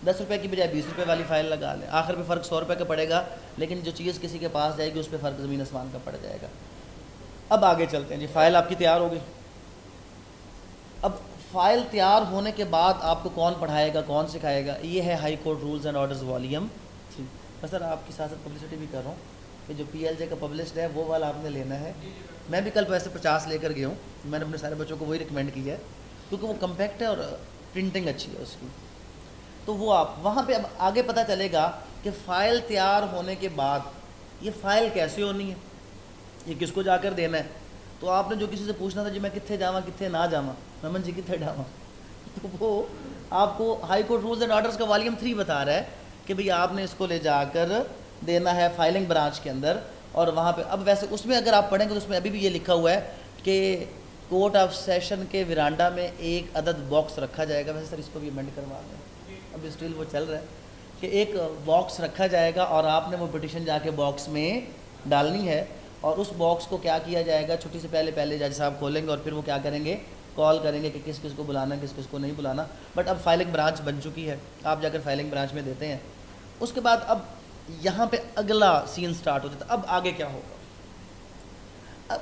10 روپے کی بجائے 20 روپے والی فائل لگا لیں. آخر پہ فرق 100 روپے کا پڑے گا, لیکن جو چیز کسی کے پاس جائے گی اس پہ فرق زمین آسمان کا پڑ جائے گا. اب آگے چلتے ہیں جی. فائل آپ کی تیار ہو گئی. اب فائل تیار ہونے کے بعد آپ کو کون پڑھائے گا, کون سکھائے گا, یہ ہے high court rules and orders volume 3. بس سر آپ کی ساتھ پبلسٹی بھی کر رہا ہوں کہ جو PLJ کا پبلشڈ ہے وہ والا آپ نے لینا ہے. میں بھی کل ویسے 50 لے کر گیا ہوں, میں نے اپنے سارے بچوں کو وہی ریکمینڈ کیا ہے کیونکہ وہ کمپیکٹ ہے اور پرنٹنگ اچھی ہے اس کی. تو وہ آپ وہاں پہ اب آگے پتہ چلے گا کہ فائل تیار ہونے کے بعد یہ فائل کیسے ہونی ہے, یہ کس کو جا کر دینا ہے. تو آپ نے جو کسی سے پوچھنا تھا جی میں کتنے جاواں کتنے نہ جاواں, ممن جی کتنے جاواں, تو وہ آپ کو high court rules and orders کا والیوم 3 بتا رہا ہے کہ بھئی آپ نے اس کو لے جا کر دینا ہے فائلنگ برانچ کے اندر. اور وہاں پہ اب ویسے اس میں اگر آپ پڑھیں گے تو اس میں ابھی بھی یہ لکھا ہوا ہے کہ کورٹ آف سیشن کے ورانڈا میں 1 عدد باکس رکھا جائے گا. ویسے سر اس کو بھی امینڈ کروا دیں, اب اسٹل وہ چل رہا ہے کہ ایک باکس رکھا جائے گا اور آپ نے وہ پٹیشن جا کے باکس میں ڈالنی ہے. اور اس باکس کو کیا کیا جائے گا, چھٹی سے پہلے جج صاحب کھولیں گے اور پھر وہ کیا کریں گے, کال کریں گے کہ کس کس کو بلانا ہے, کس کس کو نہیں بلانا. بٹ اب فائلنگ برانچ بن چکی ہے, آپ جا کر فائلنگ برانچ میں دیتے ہیں. اس کے بعد اب یہاں پہ اگلا سین سٹارٹ ہو جاتا ہے. اب آگے کیا ہوگا, اب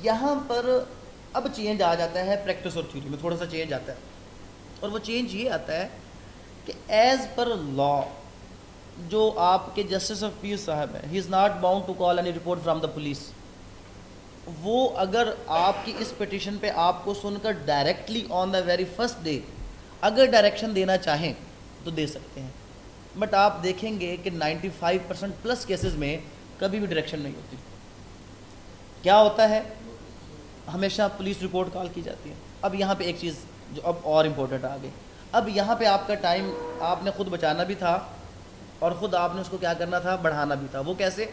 یہاں پر اب چینج آ جاتا ہے پریکٹس اور تھیوری میں, تھوڑا سا چینج آتا ہے. اور وہ چینج یہ آتا ہے کہ ایز پر لا جو آپ کے جسٹس آف پیس صاحب ہیں, he is not bound to call any report from the police. وہ اگر آپ کی اس پٹیشن پہ آپ کو سن کر directly on the very first day اگر ڈائریکشن دینا چاہیں تو دے سکتے ہیں. بٹ آپ دیکھیں گے کہ 95% پلس کیسز میں کبھی بھی ڈائریکشن نہیں ہوتی. کیا ہوتا ہے, ہمیشہ پولیس رپورٹ کال کی جاتی ہے. اب یہاں پہ ایک چیز جو اب اور امپورٹنٹ آ گئی, اب یہاں پہ آپ کا ٹائم آپ نے خود بچانا بھی تھا اور خود آپ نے اس کو کیا کرنا تھا, بڑھانا بھی تھا. وہ کیسے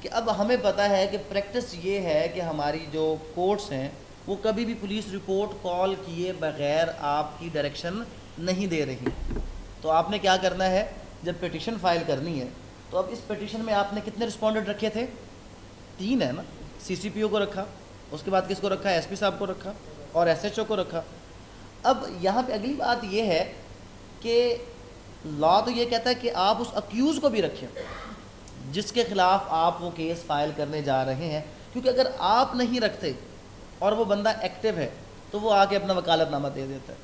کہ اب ہمیں پتہ ہے کہ پریکٹس یہ ہے کہ ہماری جو کورٹس ہیں وہ کبھی بھی پولیس رپورٹ کال کیے بغیر آپ کی ڈائریکشن نہیں دے رہی. تو آپ نے کیا کرنا ہے, جب پٹیشن فائل کرنی ہے تو اب اس پٹیشن میں آپ نے کتنے رسپونڈنٹ رکھے تھے, 3 ہے نا. CCPO کو رکھا, اس کے بعد کس کو رکھا, SP صاحب کو رکھا اور SHO کو رکھا. اب یہاں پہ اگلی بات یہ ہے کہ لا تو یہ کہتا ہے کہ آپ اس اکیوز کو بھی رکھیں جس کے خلاف آپ وہ کیس فائل کرنے جا رہے ہیں. کیونکہ اگر آپ نہیں رکھتے اور وہ بندہ ایکٹیو ہے تو وہ آ کے اپنا وکالت نامہ دے دیتا ہے,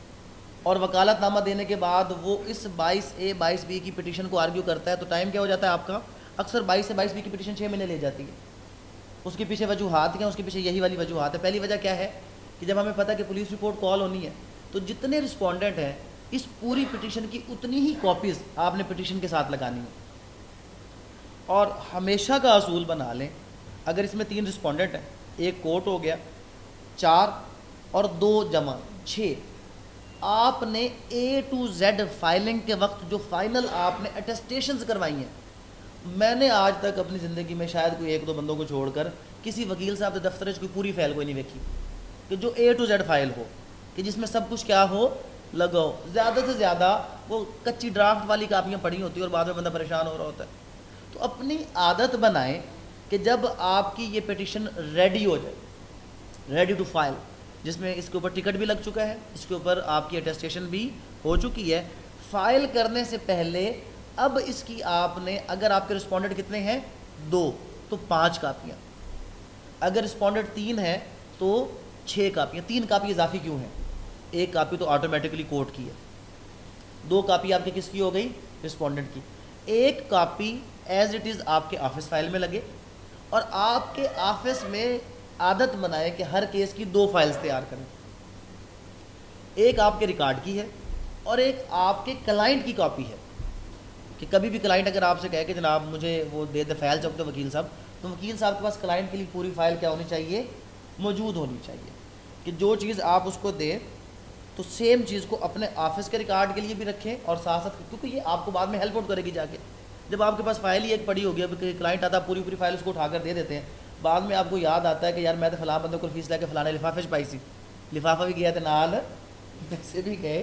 اور وکالت نامہ دینے کے بعد وہ اس 22A 22B کی پٹیشن کو آرگیو کرتا ہے. تو ٹائم کیا ہو جاتا ہے آپ کا, اکثر 22 سے 22B کی پٹیشن 6 مہینے لے جاتی ہے. اس کے پیچھے وجوہات کیا ہیں؟ اس کے پیچھے یہی والی وجوہات ہے. پہلی وجہ کیا ہے کہ جب ہمیں پتہ کہ پولیس رپورٹ کال ہونی ہے تو جتنے رسپونڈنٹ ہیں اس پوری پٹیشن کی اتنی ہی کاپیز آپ نے پٹیشن کے ساتھ لگانی ہے. اور ہمیشہ کا اصول بنا لیں, اگر اس میں 3 رسپونڈنٹ ہیں, ایک کوٹ ہو گیا 4 اور 2 جمع 6, آپ نے A to Z فائلنگ کے وقت جو فائنل آپ نے اٹیسٹیشنز کروائی ہیں, میں نے آج تک اپنی زندگی میں شاید کوئی 1-2 بندوں کو چھوڑ کر کسی وکیل صاحب کے دفتر کی پوری فائل کوئی نہیں دیکھی کہ جو A to Z فائل ہو, کہ جس میں سب کچھ کیا ہو لگا ہو. زیادہ سے زیادہ وہ کچی ڈرافٹ والی کاپیاں پڑھی ہوتی ہیں اور بعد میں بندہ پریشان ہو رہا ہوتا ہے. تو اپنی عادت بنائیں کہ جب آپ کی یہ پٹیشن ریڈی ہو جائے, ریڈی ٹو فائل, جس میں اس کے اوپر ٹکٹ بھی لگ چکا ہے, اس کے اوپر آپ کی اٹیسٹیشن بھی ہو چکی ہے, فائل کرنے سے پہلے اب اس کی آپ نے, اگر آپ کے رسپونڈنٹ کتنے ہیں 2 تو 5 کاپیاں, اگر رسپونڈنٹ 3 ہے تو 6 کاپیاں. 3 کاپی اضافی کیوں ہیں؟ 1 کاپی تو آٹومیٹکلی کورٹ کی ہے, 2 کاپی آپ کی کس کی ہو گئی؟ رسپونڈنٹ کی. 1 کاپی ایز اٹ از آپ کے آفس فائل میں لگے, اور آپ کے آفس میں عادت بنائے کہ ہر کیس کی 2 فائلز تیار کریں. ایک آپ کے ریکارڈ کی ہے اور ایک آپ کے کلائنٹ کی کاپی ہے, کہ کبھی بھی کلائنٹ اگر آپ سے کہے کہ جناب مجھے وہ دے دے فائل چاہتے وکیل صاحب, تو وکیل صاحب کے پاس کلائنٹ کے لیے پوری فائل کیا ہونی چاہیے؟ موجود ہونی چاہیے, کہ جو چیز آپ اس کو دیں تو سیم چیز کو اپنے آفس کے ریکارڈ کے لیے بھی رکھیں, اور ساتھ ساتھ کیونکہ یہ آپ کو بعد میں ہیلپ آؤٹ کرے گی جا کے. جب آپ کے پاس فائل ہی ایک پڑی ہوگی, اب کلائنٹ آتا ہے پوری فائل اس کو اٹھا کر دے دیتے ہیں, بعد میں آپ کو یاد آتا ہے کہ یار میں تو فلاں بندے کو فیس لے کے فلاں لفافے چھپائی سی, لفافہ بھی گیا تھا نال پیسے بھی گئے,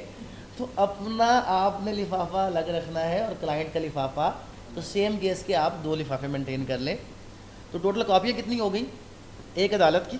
تو اپنا آپ نے لفافہ الگ رکھنا ہے اور کلائنٹ کا لفافہ, تو سیم کیس کے آپ 2 لفافے مینٹین کر لیں. تو ٹوٹل کاپیاں کتنی ہو گئیں؟ 1 عدالت کی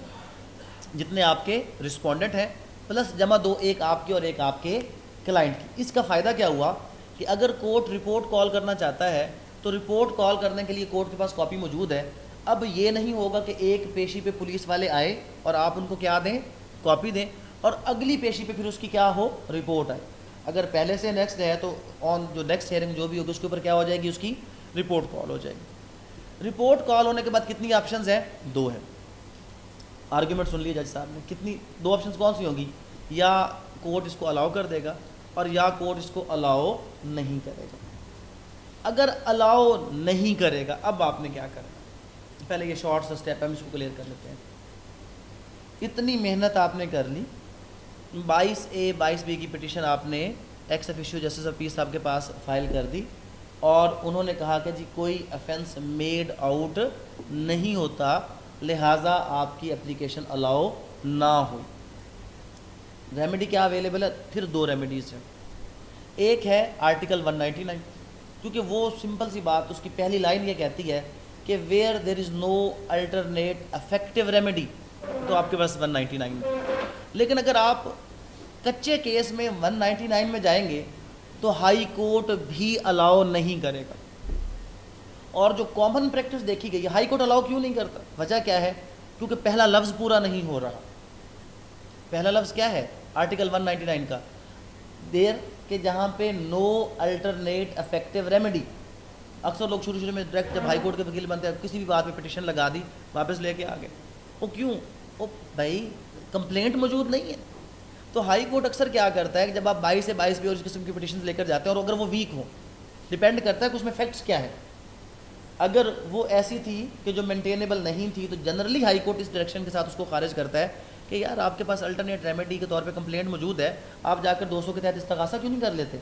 جتنے آپ کے رسپونڈنٹ ہیں, پلس جمع 2 ایک آپ کی اور ایک آپ کے کلائنٹ کی. اس کا فائدہ کیا ہوا کہ اگر کورٹ رپورٹ کال کرنا چاہتا ہے تو رپورٹ کال کرنے کے لیے کورٹ کے پاس کاپی موجود ہے. اب یہ نہیں ہوگا کہ ایک پیشی پہ پولیس والے آئے اور آپ ان کو کیا دیں؟ کاپی دیں, اور اگلی پیشی پہ پھر اس کی کیا ہو؟ رپورٹ آئے. اگر پہلے سے نیکسٹ ہے تو آن جو نیکسٹ ہیئرنگ جو بھی ہوگی اس کے اوپر کیا ہو جائے گی؟ اس کی رپورٹ کال ہو جائے گی. رپورٹ کال ہونے کے بعد کتنی آپشنز ہیں؟ 2 ہیں. آرگیومنٹ سن لیے جج صاحب نے, کتنی 2 آپشنز کون سی ہوں گی؟ یا کورٹ اس کو الاؤ کر دے گا اور یا کورٹ اس کو الاؤ نہیں کرے گا. اگر الاؤ نہیں کرے گا اب آپ نے کیا کرنا؟ پہلے یہ شارٹ سا اسٹیپ ہے, ہم اس کو کلیئر کر لیتے ہیں. اتنی محنت آپ نے کر لی, 22A 22B کی پٹیشن آپ نے x officio justice of peace صاحب کے پاس فائل کر دی, اور انہوں نے کہا کہ جی کوئی افینس میڈ آؤٹ نہیں ہوتا, لہٰذا آپ کی اپلیکیشن الاؤ نہ ہو. ریمیڈی کیا اویلیبل ہے؟ پھر 2 ریمیڈیز ہیں. ایک ہے آرٹیکل 199, کیونکہ وہ سمپل سی بات, اس کی پہلی لائن یہ کہتی ہے کہ where there is no alternate effective remedy, تو آپ کے پاس 199. لیکن اگر آپ کچے کیس میں 199 میں جائیں گے تو ہائی کورٹ بھی الاؤ نہیں کرے گا. اور جو کامن پریکٹس دیکھی گئی ہے, ہائی کورٹ الاؤ کیوں نہیں کرتا؟ وجہ کیا ہے؟ کیونکہ پہلا لفظ پورا نہیں ہو رہا. پہلا لفظ کیا ہے آرٹیکل 199 کا؟ دیر, کہ جہاں پہ نو الٹرنیٹ افیکٹو ریمیڈی. اکثر لوگ شروع میں ڈائریکٹ جب ہائی کورٹ کے وکیل بنتے ہیں کسی بھی بات پہ پٹیشن لگا دی, واپس لے کے آ گئے. وہ کیوں؟ وہ بھائی کمپلینٹ موجود نہیں ہے. تو ہائی کورٹ اکثر کیا کرتا ہے کہ جب آپ 22 سے 22 بھی اور اس قسم کی پٹیشنز لے کر جاتے ہیں, اور اگر وہ ویک ہوں, ڈپینڈ کرتا ہے کہ اس میں فیکٹس کیا ہے. اگر وہ ایسی تھی کہ جو مینٹینیبل نہیں تھی تو جنرلی ہائی کورٹ اس ڈائریکشن کے ساتھ اس کو خارج کرتا ہے کہ یار آپ کے پاس الٹرنیٹ ریمیڈی کے طور پہ کمپلینٹ موجود ہے, آپ جا کر 200 کے تحت استغاثہ کیوں نہیں کر لیتے؟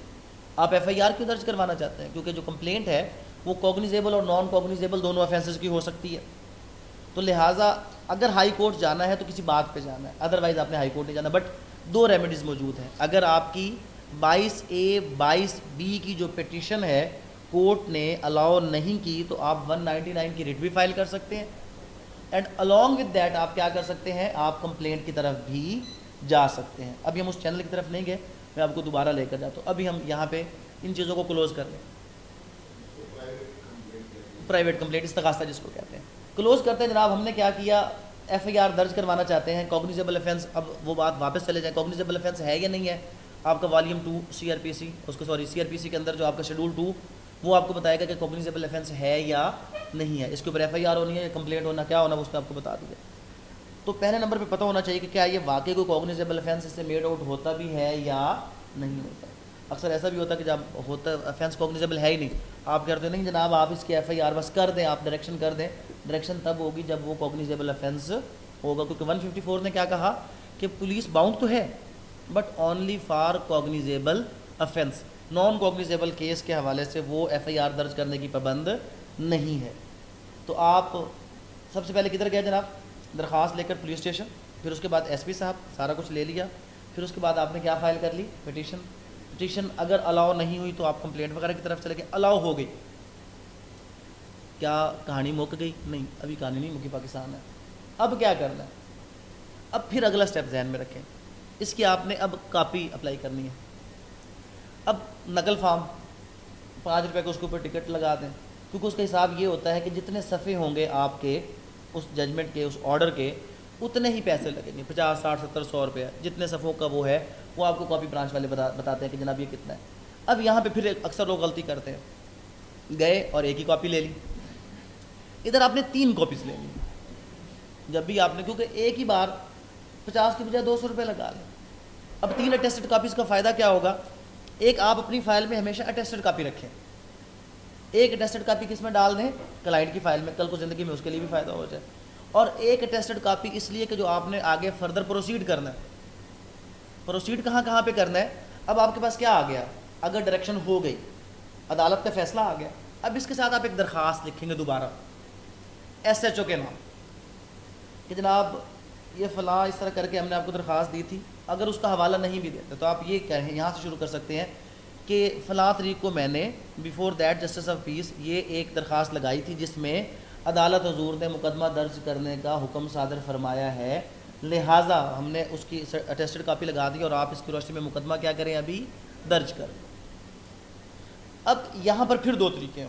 آپ FIR کیوں درج کروانا چاہتے ہیں؟ کیونکہ جو کمپلینٹ ہے وہ کوگنیزیبل اور نان کوگنیزیبل دونوں آفینسز کی ہو سکتی ہے. تو لہٰذا اگر ہائی کورٹ جانا ہے تو کسی بات پہ جانا ہے, ادروائز آپ نے ہائی کورٹ نہیں جانا. بٹ 2 ریمیڈیز موجود ہیں. اگر آپ کی 22A 22B کی جو پٹیشن ہے کورٹ نے الاؤ نہیں کی تو آپ 199 کی ریٹ بھی فائل کر سکتے ہیں, اینڈ along with that آپ کیا کر سکتے ہیں؟ آپ کمپلینٹ کی طرف بھی جا سکتے ہیں. ابھی ہم اس چینل کی طرف نہیں گئے, میں آپ کو دوبارہ لے کر جاتا ہوں. ابھی ہم یہاں پہ ان چیزوں کو کلوز کر لیں. پرائیویٹ کمپلینٹ استغاثہ جس کو کہتے ہیں, کلوز کرتے ہیں. جناب ہم نے کیا کیا؟ FIR درج کروانا چاہتے ہیں, کوگنیزیبل افینس. اب وہ بات واپس چلے جائیں, کوگنیزیبل افینس ہے یا نہیں ہے؟ آپ کا والیوم 2 CRPC, اس کو سوری CRPC کے اندر جو آپ کا شیڈول 2 وہ آپ کو بتائے گا کہ کوگنیزیبل افینس ہے یا نہیں ہے, اس کے اوپر ایف آئی آر ہونی ہے یا کمپلینٹ ہونا, کیا ہونا, وہ اس نے آپ کو بتا دیا. تو پہلے نمبر پہ پتہ ہونا چاہیے کہ کیا یہ واقعی کوئی کوگنیزیبل افینس اس سے میڈ آؤٹ ہوتا بھی ہے یا نہیں ہوتا. اکثر ایسا بھی ہوتا ہے کہ جب ہوتا افینس کوگنیزیبل ہے ہی نہیں, آپ کہتے ہیں نہیں جناب آپ اس کی ایف آئی آر بس کر دیں, آپ ڈائریکشن کر دیں. ڈائریکشن تب ہوگی جب وہ کوگنیزیبل افینس ہوگا, کیونکہ 154 نے کیا کہا کہ پولیس باؤنڈ تو ہے but only for cognizable offence, non cognizable case کے حوالے سے وہ ایف آئی آر درج کرنے کی پابند نہیں ہے. تو آپ سب سے پہلے کدھر گئے جناب, درخواست لے کر پولیس اسٹیشن, پھر اس کے بعد ایس پی صاحب سارا کچھ لے لیا, پھر اس کے بعد آپ نے کیا فائل کر لی, پٹیشن. پٹیشن اگر الاؤ نہیں ہوئی تو آپ کمپلینٹ وغیرہ کی طرف چلے گئے. الاؤ ہو گئی, کیا کہانی مک گئی؟ نہیں, ابھی کہانی نہیں مکی, پاکستان ہے. اب کیا کرنا ہے, اب پھر اگلا سٹیپ ذہن میں رکھیں, اس کی آپ نے اب کاپی اپلائی کرنی ہے. اب نقل فارم 5 روپے کو اس کے اوپر ٹکٹ لگا دیں, کیونکہ اس کا حساب یہ ہوتا ہے کہ جتنے صفحے ہوں گے آپ کے اس ججمنٹ کے, اس آرڈر کے, اتنے ہی پیسے لگیں گے, 50 60 70 100 روپے جتنے صفحوں کا وہ ہے, وہ آپ کو کاپی برانچ والے بتاتے ہیں کہ جناب یہ کتنا ہے. اب یہاں پہ پھر اکثر لوگ غلطی کرتے ہیں, گئے اور ایک ہی کاپی لے لی, ادھر آپ نے 3 کاپیز لے لی. جب بھی آپ نے, کیونکہ ایک ہی بار 50 کی بجائے 200 روپے لگا لیں. اب 3 اٹیسٹڈ کاپیز کا فائدہ کیا ہوگا, ایک آپ اپنی فائل میں ہمیشہ اٹیسٹڈ کاپی رکھیں, ایک اٹیسٹڈ کاپی کس میں ڈال دیں, کلائنٹ کی فائل میں, کل کو زندگی میں اس کے لیے بھی فائدہ ہو جائے. اور ایک اٹیسٹڈ کاپی اس لیے کہ جو آپ نے آگے فردر پروسیڈ کرنا ہے, پروسیڈ کہاں پہ کرنا ہے. اب آپ کے پاس کیا آ گیا, اگر ڈائریکشن ہو گئی, عدالت کا فیصلہ آ گیا, اب اس کے ساتھ آپ ایک درخواست لکھیں گے دوبارہ ایس ایچ او کے نام کہ جناب یہ فلاں اس طرح کر کے ہم نے آپ کو درخواست دی تھی. اگر اس کا حوالہ نہیں بھی دیتے تو آپ یہ کہیں, یہاں سے شروع کر سکتے ہیں کہ فلاں تاریخ کو میں نے بیفور دیٹ جسٹس آف پیس یہ ایک درخواست لگائی تھی جس میں عدالت حضور نے مقدمہ درج کرنے کا حکم صادر فرمایا ہے, لہٰذا ہم نے اس کی اٹیسٹڈ کاپی لگا دی اور آپ اس کی روشنی میں مقدمہ کیا کریں, ابھی درج کریں. اب یہاں پر پھر 2 طریقے ہیں,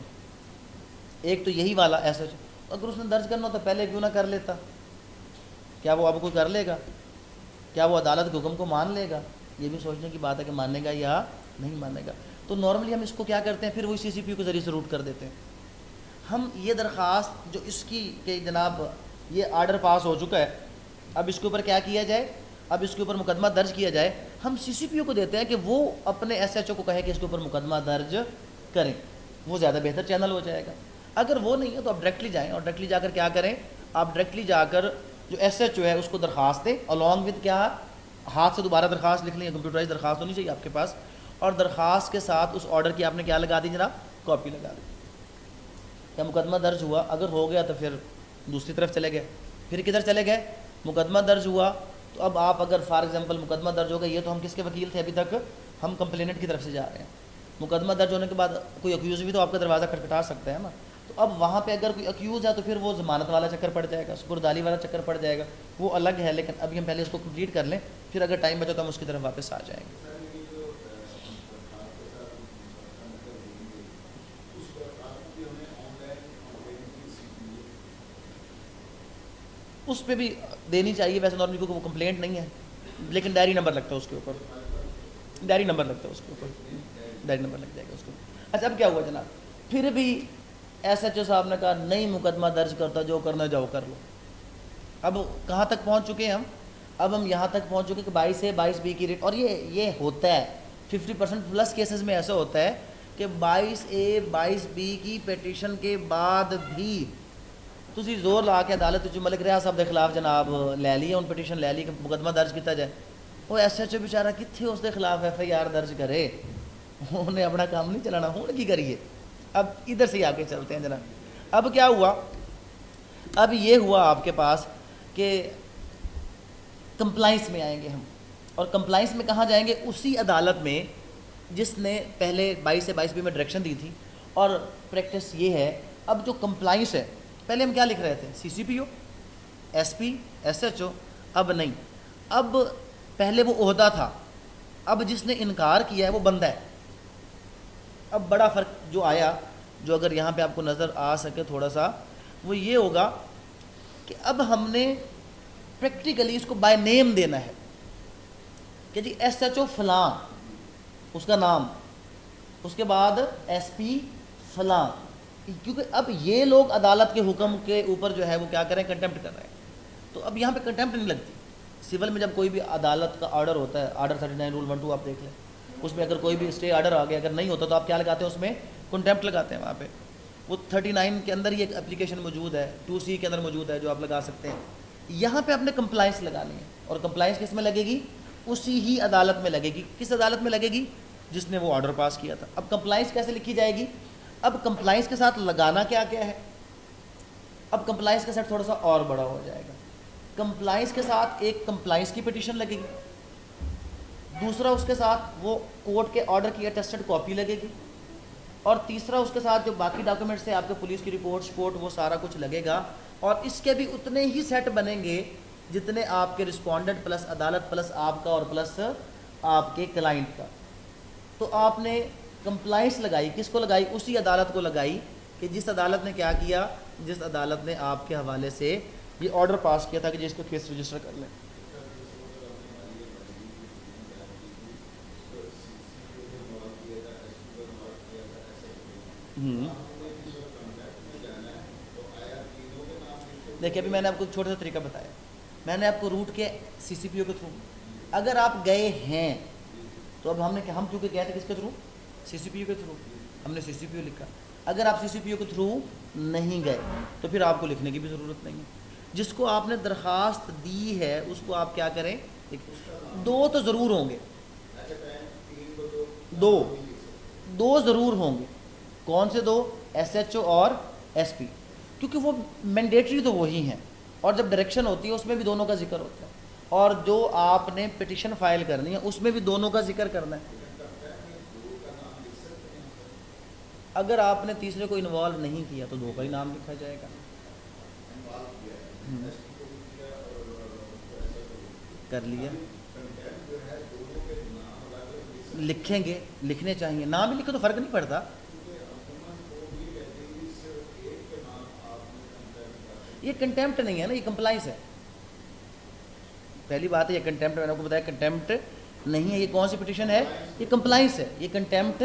ایک تو یہی والا ایسا, اگر اس نے درج کرنا ہوتا پہلے کیوں نہ کر لیتا, کیا وہ اب کوئی کر لے گا, کیا وہ عدالت کے حکم کو مان لے گا, یہ بھی سوچنے کی بات ہے کہ مانے گا یا نہیں مانے گا. تو نارملی ہم اس کو کیا کرتے ہیں, پھر وہی سی پی یو کے ذریعے سے روٹ کر دیتے ہیں. ہم یہ درخواست جو اس کی کہ جناب یہ آرڈر پاس ہو چکا ہے, اب اس کے اوپر کیا کیا جائے, اب اس کے اوپر مقدمہ درج کیا جائے, ہم سی پی یو کو دیتے ہیں کہ وہ اپنے ایس ایچ او کو کہے کہ اس کے اوپر مقدمہ درج کریں, وہ زیادہ بہتر چینل ہو جائے گا. اگر وہ نہیں ہے تو آپ ڈائریکٹلی جائیں اور ڈائریکٹلی جا کر کیا کریں, آپ ڈائریکٹلی جا کر جو ایس ایچ او ہے اس کو درخواست دیں, along with کیا, ہاتھ سے دوبارہ درخواست لکھ لیں, کمپیوٹرائز درخواست ہونی چاہیے آپ کے پاس, اور درخواست کے ساتھ اس آرڈر کی آپ نے کیا لگا دی جناب, کاپی لگا دی. کیا مقدمہ درج ہوا, اگر ہو گیا تو پھر دوسری طرف چلے گئے, پھر کدھر چلے گئے, مقدمہ درج ہوا تو اب آپ اگر فار ایگزامپل مقدمہ درج ہو گیا, یہ تو ہم کس کے وکیل تھے ابھی تک, ہم کمپلیننٹ کی طرف سے جا رہے ہیں. مقدمہ درج ہونے کے بعد کوئی اکیوز بھی تو آپ کا دروازہ کھٹکھٹا سکتا ہے نا, تو اب وہاں پہ اگر کوئی اکیوز ہے تو پھر وہ ضمانت والا چکر پڑ جائے گا, سپرداری والا چکر پڑ جائے گا, وہ الگ ہے. لیکن ابھی ہم پہلے اس کو کمپلیٹ کر لیں, پھر اگر ٹائم بچا تو ہم اس کی طرف واپس آ جائیں گے. اس پہ بھی دینی چاہیے ویسے نارملی, کیونکہ وہ کمپلینٹ نہیں ہے, لیکن ڈائری نمبر لگتا ہے اس کے اوپر, ڈائری نمبر لگتا ہے اس کے اوپر, ڈائری نمبر لگ جائے گا اس کو. اچھا اب کیا ہوا جناب, پھر بھی ایس ایچ او صاحب نے کہا نہیں مقدمہ درج کرتا, جو کرنا جاؤ کر لو. اب کہاں تک پہنچ چکے ہیں ہم, اب ہم یہاں تک پہنچ چکے کہ 22A 22B کی ریٹ, اور یہ ہوتا ہے 50% پلس کیسز میں ایسا ہوتا ہے کہ 22A 22B کی پیٹیشن کے بعد بھی تسی زور لا کے عدالت جو ملک ریاض صاحب کے خلاف جناب لے لی, ان پیٹیشن لے لی کہ مقدمہ درج کیتا جائے. وہ ایس ایچ او بیچارہ کتنے اس کے خلاف ایف آئی آر درج کرے, انہیں اپنا کام نہیں چلانا, ہوں کی کریے. اب ادھر سے آگے چلتے ہیں جناب. اب کیا ہوا, اب یہ ہوا آپ کے پاس کہ کمپلائنس میں آئیں گے ہم, اور کمپلائنس میں کہاں جائیں گے, اسی عدالت میں جس نے پہلے 22 سے 22B میں ڈائریکشن دی تھی. اور پریکٹس یہ ہے, اب جو کمپلائنس ہے, پہلے ہم کیا لکھ رہے تھے, C P O, S P, S H O, اب نہیں. اب پہلے وہ عہدہ تھا, اب جس نے انکار کیا ہے وہ بندہ ہے. اب بڑا فرق جو آیا, جو اگر یہاں پہ آپ کو نظر آ سکے تھوڑا سا, وہ یہ ہوگا کہ اب ہم نے پریکٹیکلی اس کو بائی نیم دینا ہے کہ جی ایس ایچ او فلاں, اس کا نام, اس کے بعد ایس پی فلاں، کیونکہ اب یہ لوگ عدالت کے حکم کے اوپر جو ہے وہ کیا کریں، کنٹمپٹ کر رہے ہیں. تو اب یہاں پہ کنٹمپٹ نہیں لگتی. سول میں جب کوئی بھی عدالت کا آرڈر ہوتا ہے، آرڈر 39 رول 1 2 آپ دیکھ لیں، اس میں اگر کوئی بھی اسٹے آرڈر آ گیا، اگر نہیں ہوتا تو آپ کیا لگاتے ہیں، اس میں کنٹمپٹ لگاتے ہیں. وہاں پہ وہ 39 کے اندر ہی ایک اپلیکیشن موجود ہے، 2C کے اندر موجود ہے جو آپ لگا سکتے ہیں. یہاں پہ آپ نے کمپلائنس لگانی ہے، اور کمپلائنس کس میں لگے گی، اسی ہی عدالت میں لگے گی. کس عدالت میں لگے گی، جس نے وہ آرڈر پاس کیا تھا. اب کمپلائنس کیسے لکھی جائے گی، اب کمپلائنس کے ساتھ لگانا کیا کیا ہے. اب کمپلائنس کا سیٹ تھوڑا سا اور بڑا ہو جائے گا. کمپلائنس کے ساتھ ایک کمپلائنس کی پٹیشن لگے گی، دوسرا اس کے ساتھ وہ کورٹ کے آرڈر کی اٹیسٹڈ کاپی لگے گی، اور تیسرا اس کے ساتھ جو باقی ڈاکومنٹس ہیں آپ کے پولیس کی رپورٹ وہ سارا کچھ لگے گا. اور اس کے بھی اتنے ہی سیٹ بنیں گے جتنے آپ کے رسپونڈنٹ پلس عدالت پلس آپ کا اور پلس آپ کے کلائنٹ کا. تو آپ نے کمپلائنس لگائی، کس کو لگائی، اسی عدالت کو لگائی کہ جس عدالت نے کیا کیا، جس عدالت نے آپ کے حوالے سے یہ آرڈر پاس کیا تھا کہ جس کو کیس رجسٹر کر لیں. دیکھیے ابھی میں نے آپ کو ایک چھوٹا سا طریقہ بتایا، میں نے آپ کو روٹ کے CCPO کے تھرو، اگر آپ گئے ہیں تو اب ہم چونکہ گئے تھے کس کے تھرو، CCPO کے تھرو، ہم نے CCPO لکھا. اگر آپ CCPO کے تھرو نہیں گئے تو پھر آپ کو لکھنے کی بھی ضرورت نہیں ہے. جس کو آپ نے درخواست دی ہے اس کو آپ کیا کریں، دو تو ضرور ہوں گے، دو ضرور ہوں گے. کون سے دو، SHO اور SP، کیونکہ وہ مینڈیٹری تو وہی ہیں، اور جب ڈائریکشن ہوتی ہے اس میں بھی دونوں کا ذکر ہوتا ہے، اور جو آپ نے پٹیشن فائل کرنی ہے اس میں بھی دونوں کا ذکر کرنا ہے. اگر آپ نے تیسرے کو انوالو نہیں کیا تو دو کا ہی نام لکھا جائے گا. کر لیا، لکھیں گے، لکھنے چاہیے، نام بھی لکھو تو فرق نہیں پڑتا. یہ کنٹمپٹ نہیں ہے نا، یہ کمپلائنس ہے. پہلی بات ہے یہ کنٹمپٹ، میں نے آپ کو بتایا کنٹمپٹ نہیں ہے. یہ کون سی پٹیشن ہے، یہ کمپلائنس ہے، یہ کنٹمپٹ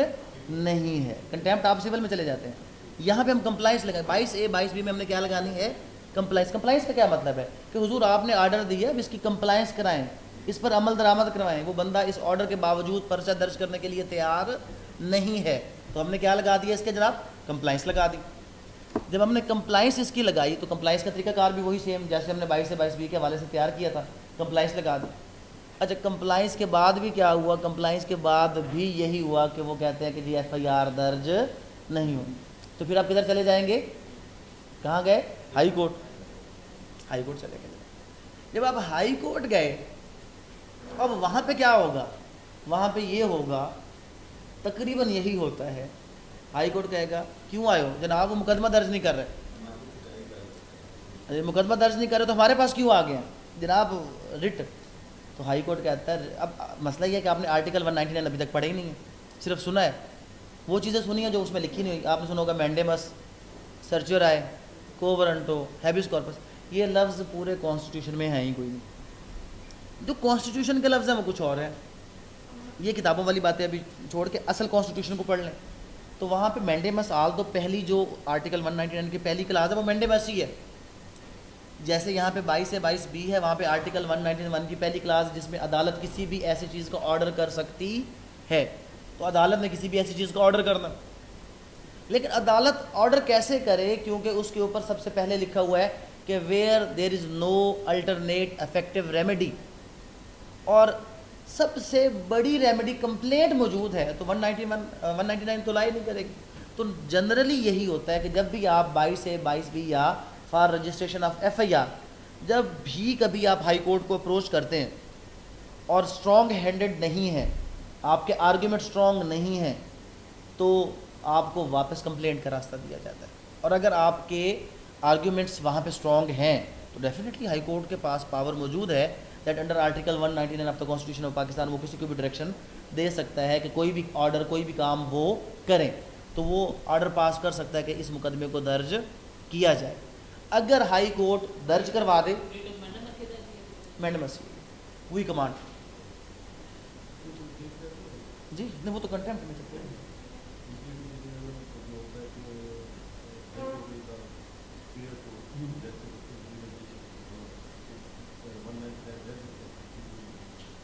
نہیں ہے. کنٹمپٹ آپ سول میں چلے جاتے ہیں، یہاں پہ ہم کمپلائنس لگائیں. 22A 22B میں ہم نے کیا لگانی ہے، کمپلائنس. کمپلائنس کا کیا مطلب ہے کہ حضور آپ نے آرڈر دیا، اب اس کی کمپلائنس کرائیں، اس پر عمل درآمد کروائیں. وہ بندہ اس آرڈر کے باوجود پرچہ درج کرنے کے لیے تیار نہیں ہے، تو ہم نے کیا لگا دیا اس کے جناب، کمپلائنس لگا دی. جب ہم نے کمپلائنس اس کی لگائی تو کمپلائنس کا طریقہ کار بھی وہی سیم جیسے ہم نے 22 سے 22B کے حوالے سے تیار کیا تھا، کمپلائنس لگا دی. اچھا کمپلائنس کے بعد بھی کیا ہوا، کمپلائنس کے بعد بھی یہی ہوا کہ وہ کہتے ہیں کہ جی FIR درج نہیں ہوئی. تو پھر آپ کدھر چلے جائیں گے، کہاں گئے، ہائی کورٹ. ہائی کورٹ چلے گئے. جب آپ ہائی کورٹ گئے اب وہاں پہ کیا ہوگا، وہاں پہ یہ ہوگا تقریباً یہی ہوتا ہے. ہائی کورٹ کہے گا کیوں آئے ہو جناب، وہ مقدمہ درج نہیں کر رہے. مقدمہ درج نہیں کر رہے تو ہمارے پاس کیوں آ گئے ہیں جناب، رٹ. تو ہائی کورٹ کہتا ہے اب مسئلہ یہ ہے کہ آپ نے آرٹیکل 199 ابھی تک پڑھا ہی نہیں ہے، صرف سنا ہے. وہ چیزیں سنی ہیں جو اس میں لکھی نہیں ہوئی. آپ نے سنا ہوگا مینڈیمس، سرچر آئے، کو ورنٹو، ہیبیس کارپس. یہ لفظ پورے کانسٹیٹیوشن میں ہیں ہی کوئی نہیں. جو کانسٹیٹیوشن کے لفظ ہیں وہ کچھ اور ہیں. یہ کتابوں والی باتیں ابھی چھوڑ کے اصل کانسٹیٹیوشن کو پڑھ لیں تو وہاں پہ مینڈیمس آل تو پہلی جو آرٹیکل 199 کی پہلی کلاس ہے وہ مینڈیمس ہی ہے. جیسے یہاں پہ 22 سے 22B ہے، وہاں پہ آرٹیکل 191 کی پہلی کلاس جس میں عدالت کسی بھی ایسی چیز کا آرڈر کر سکتی ہے. تو عدالت نے کسی بھی ایسی چیز کا آرڈر کرنا، لیکن عدالت آرڈر کیسے کرے، کیونکہ اس کے اوپر سب سے پہلے لکھا ہوا ہے کہ where there is no alternate effective remedy, اور سب سے بڑی ریمیڈی کمپلینٹ موجود ہے تو 199 تو لائی نہیں کرے گی. تو جنرلی یہی ہوتا ہے کہ جب بھی آپ 22 سے 22B یا فار رجسٹریشن آف FIR جب بھی کبھی آپ ہائی کورٹ کو اپروچ کرتے ہیں اور اسٹرانگ ہینڈڈ نہیں ہیں، آپ کے آرگیومنٹ اسٹرانگ نہیں ہیں، تو آپ کو واپس کمپلینٹ کا راستہ دیا جاتا ہے. اور اگر آپ کے آرگیومنٹس وہاں پہ اسٹرانگ ہیں تو ڈیفینیٹلی ہائی کورٹ کے پاس پاور موجود ہے that under article 199 of the constitution of Pakistan وہ کسی کو بھی ڈائریکشن دے سکتا ہے کہ کوئی بھی آرڈر کوئی بھی کام وہ کریں، تو وہ آرڈر پاس کر سکتا ہے کہ اس مقدمے کو درج کیا جائے. اگر ہائی کورٹ درج کروا دے مینڈیمس وہی کمانڈ جی نہیں، وہ تو کنٹمپٹ میں چلتے ہیں. that will be the clear to that one man said that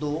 2.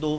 2.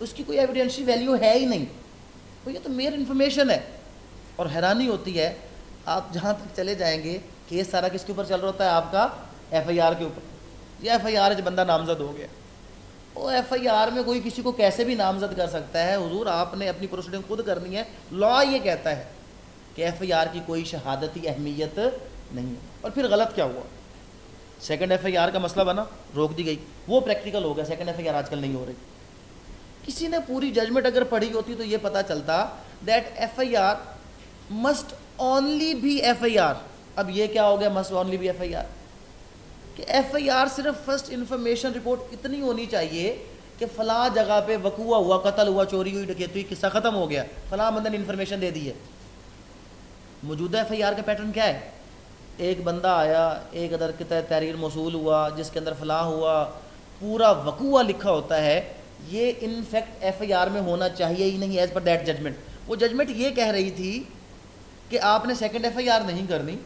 اس کی کوئی ایویڈینشی ویلیو ہے ہی نہیں، تو یہ تو میئر انفارمیشن ہے. اور حیرانی ہوتی ہے آپ جہاں تک چلے جائیں گے کیس سارا کس کے اوپر چل رہا ہوتا ہے؟ آپ کا ایف آئی آر کے اوپر. یہ ایف آئی آر بندہ نامزد ہو گیا، وہ ایف آئی آر میں کوئی کسی کو کیسے بھی نامزد کر سکتا ہے. حضور آپ نے اپنی پروسیڈنگ خود کرنی ہے. لا یہ کہتا ہے کہ ایف آئی آر کی کوئی شہادتی اہمیت نہیں ہے. اور پھر غلط کیا ہوا؟ سیکنڈ ایف آئی آر کا مسئلہ بنا، روک دی گئی، وہ پریکٹیکل ہو گیا. سیکنڈ ایف آئی آر آج کل نہیں ہو رہی. کسی نے پوری ججمنٹ اگر پڑھی ہوتی تو یہ پتہ چلتا that F I R must only be F I R. اب یہ کیا ہو گیا must only be F I R? کہ ایف آئی آر صرف فرسٹ انفارمیشن رپورٹ اتنی ہونی چاہیے کہ فلاں جگہ پہ وقوع ہوا، قتل ہوا، چوری ہوئی، ڈکیتی ہوئی، قصہ ختم ہو گیا، فلاں بندے نے انفارمیشن دے دی ہے. موجودہ ایف آئی آر کا پیٹرن کیا ہے؟ ایک بندہ آیا، ایک ادر کے تحت تحریر موصول ہوا جس کے اندر فلاں ہوا، پورا وقوع لکھا ہوتا ہے. یہ in fact if I are میں ہونا چاہیے ہی نہیں ایز پر دیٹ ججمنٹ. وہ ججمنٹ یہ کہہ رہی تھی کہ آپ نے سیکنڈ ایف آئی آر نہیں کرنی،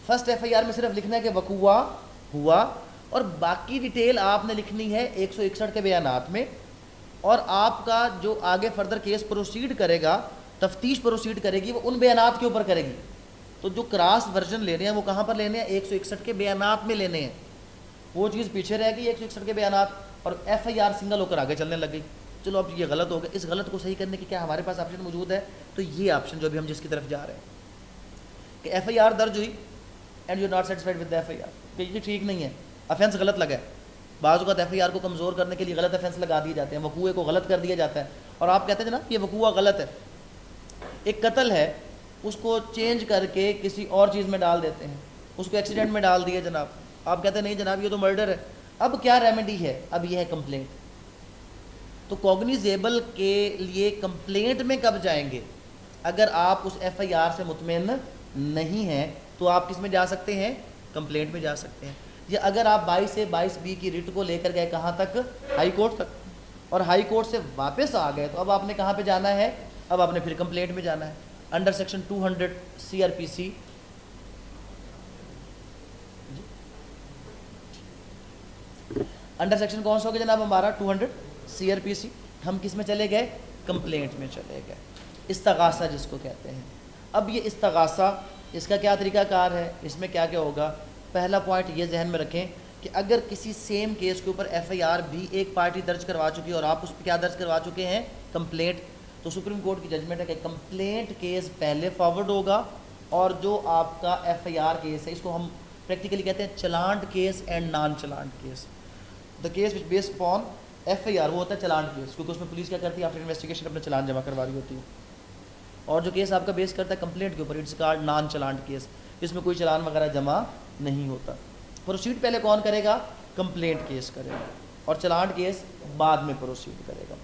فرسٹ ایف آئی آر میں صرف لکھنا ہے کہ وقوع ہوا، اور باقی ڈیٹیل آپ نے لکھنی ہے 161 کے بیانات میں. اور آپ کا جو آگے فردر کیس پروسیڈ کرے گا، تفتیش پروسیڈ کرے گی، وہ ان بیانات کے اوپر کرے گی. تو جو کراس ورژن لینے ہیں وہ کہاں پر لینے ہیں؟ 161 کے بیانات میں لینے ہیں. وہ چیز پیچھے رہ گئی 161 کے بیانات، اور ایف آئی آر سنگل ہو کر آگے چلنے لگ گئی. چلو اب یہ غلط ہو گیا، اس غلط کو صحیح کرنے کی کیا ہمارے پاس آپشن موجود ہے؟ تو یہ آپشن جو ابھی ہم جس کی طرف جا رہے ہیں کہ ایف آئی آر درج ہوئی and you not satisfied with F I R, کہ یہ ٹھیک نہیں ہے، افینس غلط لگا ہے. بعض اوقات ایف آئی آر کو کمزور کرنے کے لیے غلط افینس لگا دیے جاتے ہیں، وقوعے کو غلط کر دیا جاتا ہے، اور آپ کہتے ہیں جناب یہ وقوع غلط ہے. ایک قتل ہے، اس کو چینج کر کے کسی اور چیز میں ڈال دیتے ہیں، اس کو ایکسیڈنٹ میں ڈال دیا جناب، آپ کہتے ہیں نہیں جناب یہ تو مرڈر ہے. اب کیا ریمیڈی ہے؟ اب یہ ہے کمپلینٹ. تو کوگنیزیبل کے لیے کمپلینٹ میں کب جائیں گے؟ اگر آپ اس ایف آئی آر سے مطمئن نہیں ہیں تو آپ کس میں جا سکتے ہیں؟ کمپلینٹ میں جا سکتے ہیں. یا اگر آپ 22 سے 22B کی ریٹ کو لے کر گئے کہاں تک؟ ہائی کورٹ تک، اور ہائی کورٹ سے واپس آ گئے تو اب آپ نے کہاں پہ جانا ہے؟ اب آپ نے پھر کمپلینٹ میں جانا ہے under section 200 CRPC. Under section کون سا ہوگا جناب ہمارا؟ 200 CRPC. ہم کس میں چلے گئے؟ کمپلینٹ میں چلے گئے. استغاثہ جس کو کہتے ہیں. اب یہ استغاثہ، اس کا کیا طریقہ کار ہے؟ اس میں کیا کیا ہوگا؟ پہلا پوائنٹ یہ ذہن میں رکھیں کہ اگر کسی سیم کیس کے اوپر ایف آئی آر بھی ایک پارٹی درج کروا چکی ہے اور آپ اس پہ کیا درج کروا چکے ہیں؟ کمپلینٹ. تو سپریم کورٹ کی ججمنٹ ہے کہ کمپلینٹ کیس پہلے فارورڈ ہوگا، اور جو آپ کا ایف آئی آر کیس ہے اس کو ہم پریکٹیکلی کہتے ہیں چلانٹ کیس اینڈ نان چلانٹ case. The case which based upon F I R وہ ہوتا ہے چلان کیس، کیونکہ اس میں پولیس کیا کرتی ہے؟ آفٹر انویسٹیگیشن اپنا چلان جمع کروا رہی ہوتی ہے. اور جو کیس آپ کا بیس کرتا ہے کمپلینٹ کے اوپر، اٹس کالڈ نان چلانٹ کیس، اس میں کوئی چلان وغیرہ جمع نہیں ہوتا. پروسیڈ پہلے کون کرے گا؟ کمپلینٹ کیس کرے گا، اور چلانٹ کیس بعد میں پروسیڈ کرے گا.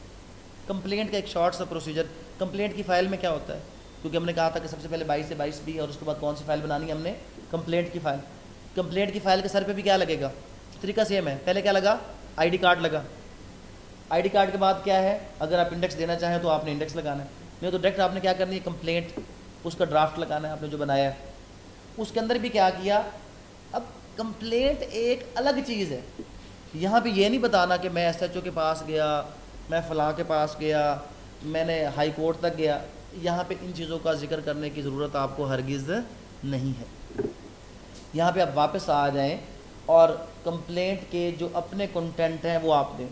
کمپلینٹ کا ایک شارٹ سا پروسیجر. کمپلینٹ کی فائل میں کیا ہوتا ہے؟ کیونکہ ہم نے کہا تھا کہ سب سے پہلے 22 سے 22B اور اس کے بعد کون سی فائل بنانی ہے ہم نے؟ کمپلینٹ کی فائل. کمپلینٹ کی فائل کے سر پہ بھی کیا لگے گا؟ طریقہ سیم ہے. پہلے کیا لگا؟ آئی ڈی کارڈ لگا. آئی ڈی کارڈ کے بعد کیا ہے؟ اگر آپ انڈیکس دینا چاہیں تو آپ نے انڈیکس لگانا ہے، نہیں تو ڈائریکٹ آپ نے کیا کرنی ہے؟ کمپلینٹ اس کا ڈرافٹ لگانا ہے آپ نے جو بنایا ہے. اس کے اندر بھی کیا کیا؟ اب کمپلینٹ ایک الگ چیز ہے. یہاں پہ یہ نہیں بتانا کہ میں ایس ایچ او کے پاس گیا، میں فلاں کے پاس گیا، میں نے ہائی کورٹ تک گیا. یہاں پہ ان چیزوں کا ذکر کرنے کی ضرورت آپ کو ہرگز نہیں ہے. یہاں پہ آپ واپس آ جائیں اور کمپلینٹ کے جو اپنے کنٹینٹ ہیں وہ آپ دیں،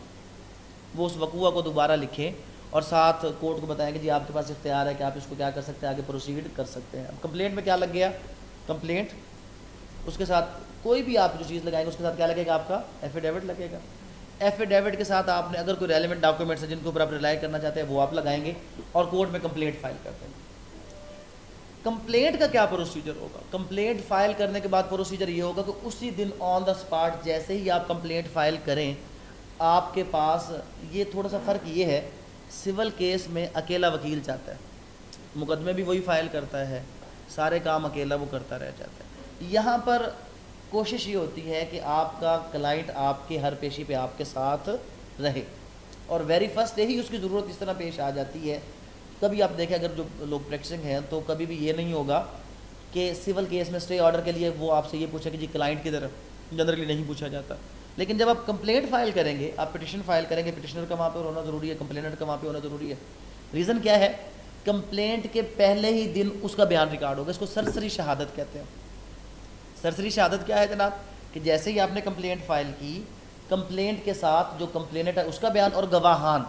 وہ اس وقوع کو دوبارہ لکھیں، اور ساتھ کورٹ کو بتائیں کہ جی آپ کے پاس اختیار ہے کہ آپ اس کو کیا کر سکتے ہیں؟ آگے پروسیڈ کر سکتے ہیں. اب کمپلینٹ میں کیا لگ گیا؟ کمپلینٹ، اس کے ساتھ کوئی بھی آپ جو چیز لگائیں گے اس کے ساتھ کیا لگے گا؟ آپ کا ایفیڈیوٹ لگے گا. ایفیڈیوٹ کے ساتھ آپ نے اگر کوئی ریلیونٹ ڈاکومنٹس ہیں جن کے اوپر آپ ریلائی کرنا چاہتے ہیں وہ آپ لگائیں گے، اور کورٹ میں کمپلینٹ فائل کر دیں گے. کمپلینٹ کا کیا پروسیجر ہوگا؟ کمپلینٹ فائل کرنے کے بعد پروسیجر یہ ہوگا کہ اسی دن آن دا اسپاٹ جیسے ہی آپ کمپلینٹ فائل کریں، آپ کے پاس یہ تھوڑا سا فرق یہ ہے، سول کیس میں اکیلا وکیل چاہتا ہے، مقدمے بھی وہی فائل کرتا ہے، سارے کام اکیلا وہ کرتا رہ جاتا ہے. یہاں پر کوشش یہ ہوتی ہے کہ آپ کا کلائنٹ آپ کے ہر پیشی پہ آپ کے ساتھ رہے، اور ویری فرسٹ ڈے ہی اس کی ضرورت اس طرح پیش آ جاتی ہے. کبھی آپ دیکھیں اگر جو لوگ پریکٹسنگ ہیں تو کبھی بھی یہ نہیں ہوگا کہ سول کیس میں اسٹے آرڈر کے لیے وہ آپ سے یہ پوچھے کہ جی کلائنٹ کی طرف، جنرلی نہیں پوچھا جاتا. لیکن جب آپ کمپلینٹ فائل کریں گے, آپ پٹیشن فائل کریں گے, پٹیشنر کا وہاں پہ ہونا ضروری ہے, کمپلیننٹ کا وہاں پہ ہونا ضروری ہے. ریزن کیا ہے؟ کمپلینٹ کے پہلے ہی دن اس کا بیان ریکارڈ ہوگا. اس کو سرسری شہادت کہتے ہیں. سرسری شہادت کیا ہے جناب؟ کہ جیسے ہی آپ نے کمپلینٹ فائل کی, کمپلینٹ کے ساتھ جو کمپلینٹ ہے اس کا بیان اور گواہان.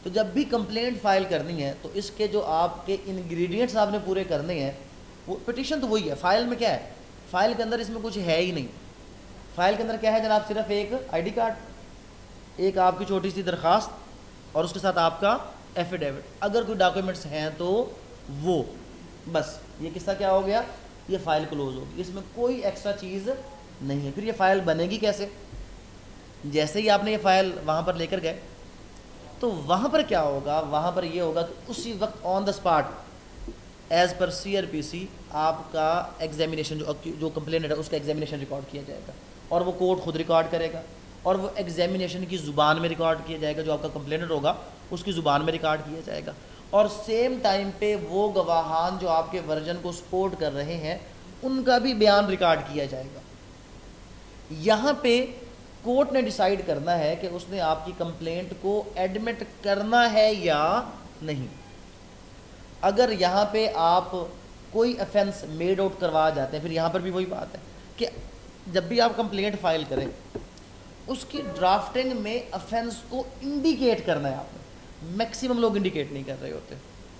تو جب بھی کمپلینٹ فائل کرنی ہے تو اس کے جو آپ کے انگریڈینٹس آپ نے پورے کرنے ہیں, وہ پٹیشن تو وہی ہے. فائل میں کیا ہے؟ فائل کے اندر اس میں کچھ ہے ہی نہیں. فائل کے اندر کیا ہے جناب؟ صرف ایک آئی ڈی کارڈ, ایک آپ کی چھوٹی سی درخواست, اور اس کے ساتھ آپ کا ایفیڈیوٹ. اگر کوئی ڈاکیومنٹس ہیں تو وہ بس. یہ قصہ کیا ہو گیا؟ یہ فائل کلوز ہوگی. اس میں کوئی ایکسٹرا چیز نہیں ہے. پھر یہ فائل بنے گی کیسے؟ جیسے ہی آپ نے یہ فائل وہاں پر لے کر گئے تو وہاں پر کیا ہوگا؟ وہاں پر یہ ہوگا کہ اسی وقت on the spot as per CRPC آپ کا ایگزامینیشن جو کمپلینٹ ہے اس کا ایگزامینیشن ریکارڈ کیا جائے گا, اور وہ کورٹ خود ریکارڈ کرے گا, اور وہ ایگزامینیشن کی زبان میں ریکارڈ کیا جائے گا. جو آپ کا کمپلینٹ ہوگا اس کی زبان میں ریکارڈ کیا جائے گا, اور سیم ٹائم پہ وہ گواہان جو آپ کے ورژن کو سپورٹ کر رہے ہیں ان کا بھی بیان ریکارڈ کیا جائے گا. یہاں پہ کورٹ نے ڈیسائیڈ کرنا ہے کہ اس نے آپ کی کمپلینٹ کو ایڈمٹ کرنا ہے یا نہیں. اگر یہاں پہ آپ کوئی افینس میڈ آؤٹ کروا جاتے ہیں, پھر یہاں پر بھی وہی بات ہے کہ جب بھی آپ کمپلینٹ فائل کریں اس کی ڈرافٹنگ میں افینس کو انڈیکیٹ کرنا ہے. آپ نے میکسیمم لوگ انڈیکیٹ نہیں کر رہے ہوتے.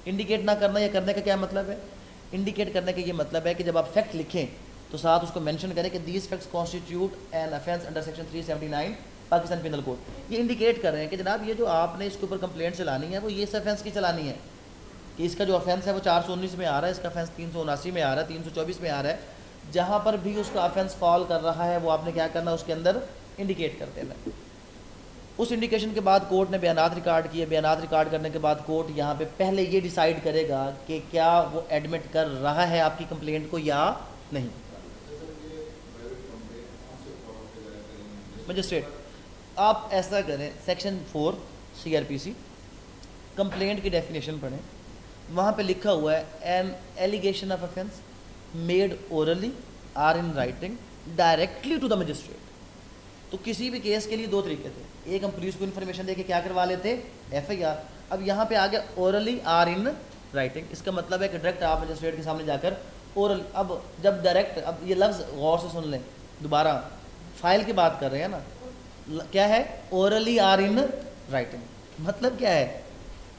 انڈیکیٹ نہ کرنا یا کرنے کا کیا مطلب ہے؟ انڈیکیٹ کرنے کا یہ مطلب ہے کہ جب آپ فیکٹ لکھیں تو ساتھ اس کو مینشن کریں کہ these facts constitute an offence under section 379 Pakistan penal code. یہ انڈیکیٹ کر رہے ہیں کہ جناب یہ جو آپ نے اس کے اوپر کمپلینٹ چلانی ہے وہ یہ افینس کی چلانی ہے, کہ اس کا جو افینس ہے وہ 419 میں آ رہا ہے, اس کا افینس 379 میں آ رہا ہے, 324 میں آ رہا ہے. جہاں پر بھی اس کا افینس فال کر رہا ہے وہ آپ نے کیا کرنا ہے؟ اس کے اندر انڈیکیٹ کر دینا. اس انڈیکیشن کے بعد کورٹ نے بیانات ریکارڈ کیے. بیانات ریکارڈ کرنے کے بعد کورٹ یہاں پہ پہلے یہ ڈیسائیڈ کرے گا کہ کیا وہ ایڈمٹ کر رہا ہے آپ کی کمپلینٹ کو یا نہیں. مجسٹریٹ آپ ایسا کریں, سیکشن 4 CRPC کمپلینٹ کی ڈیفینیشن پڑھیں. وہاں پہ لکھا ہوا ہے an allegation of offence made orally or in writing directly to the magistrate. تو کسی بھی کیس کے لیے دو طریقے تھے. ایک ہم پولیس کو انفارمیشن دے کے کیا کروا لیتے, FIR. اب یہاں پہ آ گیا اورلی آر ان رائٹنگ. اس کا مطلب ہے کہ ڈائریکٹ آپ مجسٹریٹ کے سامنے جا کر اورل. اب جب ڈائریکٹ, اب یہ لفظ غور سے سن لیں دوبارہ, فائل کی بات کر رہے ہیں نا, کیا ہے اورلی آر ان رائٹنگ. مطلب کیا ہے؟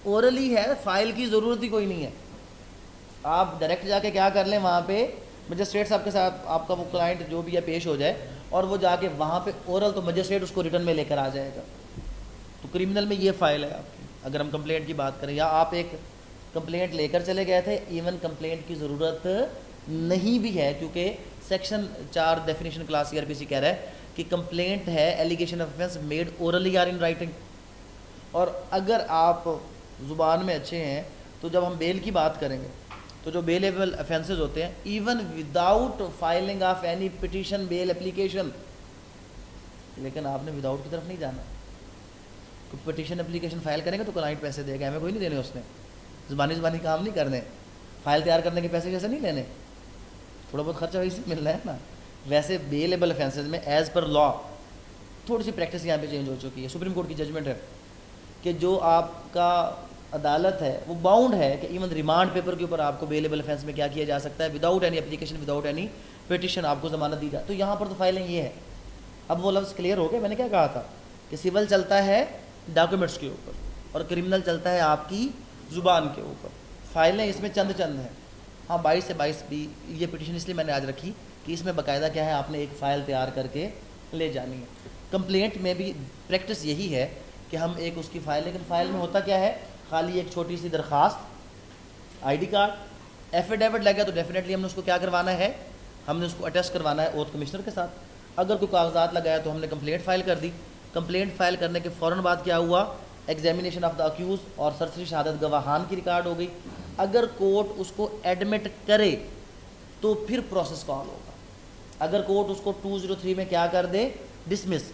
اورلی ہے, فائل کی ضرورت ہی کوئی نہیں ہے. آپ ڈائریکٹ جا کے کیا کر لیں, وہاں پہ مجسٹریٹ صاحب کے ساتھ آپ کا وہ کلائنٹ جو بھی ہے پیش ہو جائے, اور وہ جا کے وہاں پہ اورل, تو مجسٹریٹ اس کو ریٹرن میں لے کر آ جائے گا. تو کرمنل میں یہ فائل ہے آپ کی. اگر ہم کمپلینٹ کی بات کریں, یا آپ ایک کمپلینٹ لے کر چلے گئے تھے, ایون کمپلینٹ کی ضرورت نہیں بھی ہے, کیونکہ سیکشن 4 ڈیفینیشن کلاس CRPC کہہ رہا ہے کہ کمپلینٹ ہے allegation of offence made orally or in writing. اور اگر آپ زبان میں اچھے ہیں تو جب ہم بیل کی بات کریں گے تو جو بیلیبل افینسز ہوتے ہیں, even without filing of any petition bail application, لیکن آپ نے وداؤٹ کی طرف نہیں جانا. پٹیشن اپلیکیشن فائل کریں گے تو کلائنٹ پیسے دے گا, ہمیں کوئی نہیں دینے, اس نے زبانی کام نہیں کرنے. فائل تیار کرنے کے پیسے جیسے نہیں لینے, تھوڑا بہت خرچہ وہی سے ملنا ہے نا. ویسے بیلیبل افینسز میں ایز پر لا تھوڑی سی پریکٹس یہاں پہ چینج ہو چکی ہے. سپریم کورٹ کی ججمنٹ ہے کہ جو آپ کا عدالت ہے وہ باؤنڈ ہے کہ ایون ریمانڈ پیپر کے اوپر آپ کو بیلیبل افینس میں کیا کیا جا سکتا ہے, without any application, without any petition آپ کو ضمانت دی جائے. تو یہاں پر تو فائلنگ یہ ہے. اب وہ لفظ کلیئر ہو گیا. میں نے کیا کہا تھا کہ سول چلتا ہے ڈاکیومنٹس کے اوپر اور کرمنل چلتا ہے آپ کی زبان کے اوپر. فائلیں اس میں چند ہیں. ہاں 22 سے 22 بھی یہ پٹیشن اس لیے میں نے آج رکھی کہ اس میں باقاعدہ کیا ہے, آپ نے ایک فائل تیار کر کے لے جانی ہے. کمپلینٹ میں بھی پریکٹس یہی ہے کہ ہم ایک اس کی فائل, لیکن فائل میں ہوتا کیا ہے, خالی ایک چھوٹی سی درخواست, آئی ڈی کارڈ, ایفیڈیوٹ لگا تو ڈیفینیٹلی ہم نے اس کو کیا کروانا ہے, ہم نے اس کو اٹیسٹ کروانا ہے اوتھ کمشنر کے ساتھ. اگر کوئی کاغذات لگایا تو ہم نے کمپلینٹ فائل کر دی. کمپلینٹ فائل کرنے کے فوراً بعد کیا ہوا, ایگزامینیشن آف دا اکیوز اور سرسری شہادت گواہان کی ریکارڈ ہو گئی. اگر کورٹ اس کو ایڈمٹ کرے تو پھر پروسیس کال ہوگا. اگر کورٹ اس کو 203 میں کیا کر دے, ڈسمس.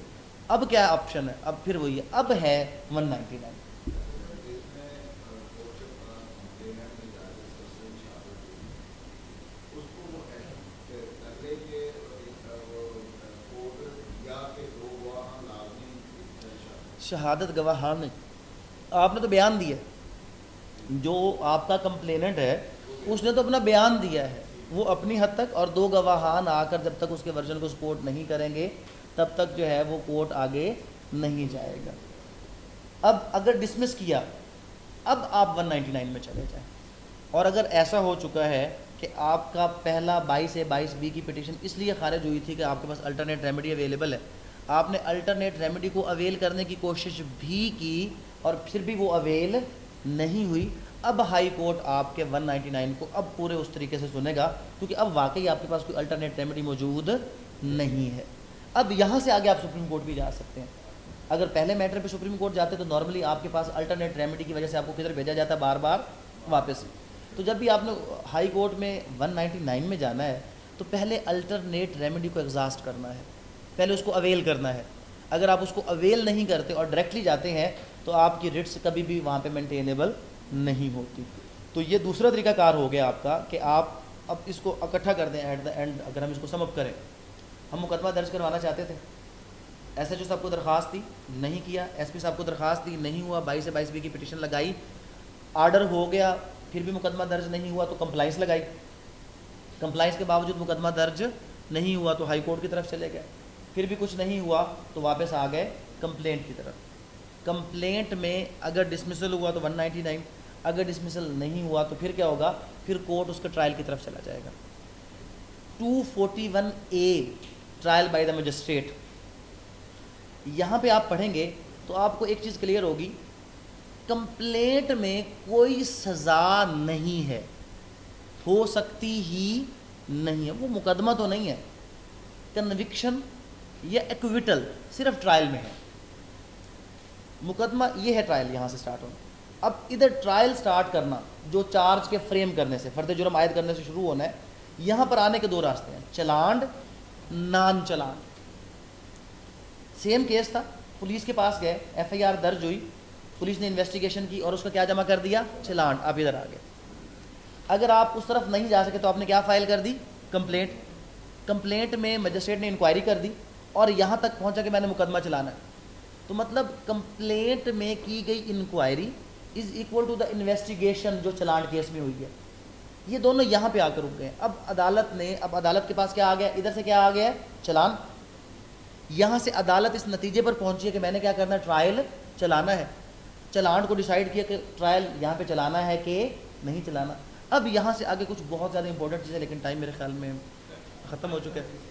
اب کیا آپشن ہے, اب پھر وہی ہے, اب ہے 199. شہادت گواہان نے آپ نے تو بیان دیا ہے، جو آپ کا کمپلیننٹ ہے اس نے تو اپنا بیان دیا ہے، وہ اپنی حد تک، اور 2 گواہان آ کر جب تک اس کے ورژن کو سپورٹ نہیں کریں گے تب تک جو ہے وہ کورٹ آگے نہیں جائے گا۔ اب اگر ڈسمس کیا، اب آپ 199 میں چلے جائیں، اور اگر ایسا ہو چکا ہے کہ آپ کا پہلا 22A/22B کی پٹیشن اس لیے خارج ہوئی تھی کہ آپ کے پاس الٹرنیٹ ریمیڈی اویلیبل ہے، آپ نے الٹرنیٹ ریمیڈی کو اویل کرنے کی کوشش بھی کی اور پھر بھی وہ اویل نہیں ہوئی، اب ہائی کورٹ آپ کے 199 کو اب پورے اس طریقے سے سنے گا، کیونکہ اب واقعی آپ کے پاس کوئی الٹرنیٹ ریمیڈی موجود نہیں ہے۔ اب یہاں سے آگے آپ سپریم کورٹ بھی جا سکتے ہیں۔ اگر پہلے میٹر پہ سپریم کورٹ جاتے تو نارملی آپ کے پاس الٹرنیٹ ریمیڈی کی وجہ سے آپ کو کدھر بھیجا جاتا ہے، بار بار واپس۔ تو جب بھی آپ نے ہائی کورٹ میں 199 میں جانا ہے تو پہلے الٹرنیٹ ریمیڈی کو ایگزاسٹ کرنا ہے، پہلے اس کو اویل کرنا ہے۔ اگر آپ اس کو اویل نہیں کرتے اور ڈائریکٹلی جاتے ہیں تو آپ کی رٹس کبھی بھی وہاں پہ مینٹینیبل نہیں ہوتی۔ تو یہ دوسرا طریقہ کار ہو گیا آپ کا کہ آپ اب اس کو اکٹھا کر دیں ایٹ دا اینڈ۔ اگر ہم اس کو سم اپ کریں، ہم مقدمہ درج کروانا چاہتے تھے، ایس ایچ او صاحب کو درخواست دی، نہیں کیا، ایس پی صاحب کو درخواست دی، نہیں ہوا، 22A/22B کی پٹیشن لگائی، آرڈر ہو گیا، پھر بھی مقدمہ درج نہیں ہوا تو کمپلائنس لگائی، کمپلائنس کے باوجود مقدمہ درج نہیں ہوا تو ہائی کورٹ کی طرف چلے گئے، پھر بھی کچھ نہیں ہوا تو واپس آ گئے کمپلینٹ کی طرف۔ کمپلینٹ میں اگر ڈسمسل ہوا تو 199، اگر ڈسمسل نہیں ہوا تو پھر کیا ہوگا، پھر کورٹ اس کے ٹرائل کی طرف چلا جائے گا۔ 241A trial by the magistrate, یہاں پہ آپ پڑھیں گے تو آپ کو ایک چیز کلیئر ہوگی، کمپلینٹ میں کوئی سزا نہیں ہے، ہو سکتی ہی نہیں ہے، وہ مقدمہ تو نہیں ہے، کنوکشن یا ایکویٹل صرف ٹرائل میں ہے، مقدمہ یہ ہے ٹرائل یہاں سے سٹارٹ ہونا۔ اب ادھر ٹرائل سٹارٹ کرنا جو چارج کے فریم کرنے سے، فرد جرم عائد کرنے سے شروع ہونا ہے، یہاں پر آنے کے 2 راستے ہیں، چلانڈ، نان چلانڈ۔ سیم کیس تھا، پولیس کے پاس گئے، ایف آئی آر درج ہوئی، پولیس نے انویسٹیگیشن کی اور اس کا کیا جمع کر دیا، چلانڈ، آپ ادھر آ گئے۔ اگر آپ اس طرف نہیں جا سکے تو آپ نے کیا فائل کر دی، کمپلینٹ۔ کمپلینٹ میں مجسٹریٹ نے انکوائری کر دی اور یہاں تک پہنچا کہ میں نے مقدمہ چلانا ہے، تو مطلب کمپلینٹ میں کی گئی inquiry is equal to the investigation جو چلانڈ کیس میں ہوئی ہے۔ یہ دونوں یہاں پہ آ کر رک گئے۔ اب عدالت کے پاس کیا آ گیا، ادھر سے کیا آ گیا ہے، چلان۔ یہاں سے عدالت اس نتیجے پر پہنچی ہے کہ میں نے کیا کرنا ہے، ٹرائل چلانا ہے۔ چلان کو ڈیسائیڈ کیا کہ ٹرائل یہاں پہ چلانا ہے کہ نہیں چلانا۔ اب یہاں سے آگے کچھ بہت زیادہ امپورٹنٹ چیزیں، لیکن ٹائم میرے خیال میں ختم ہو چکا ہے۔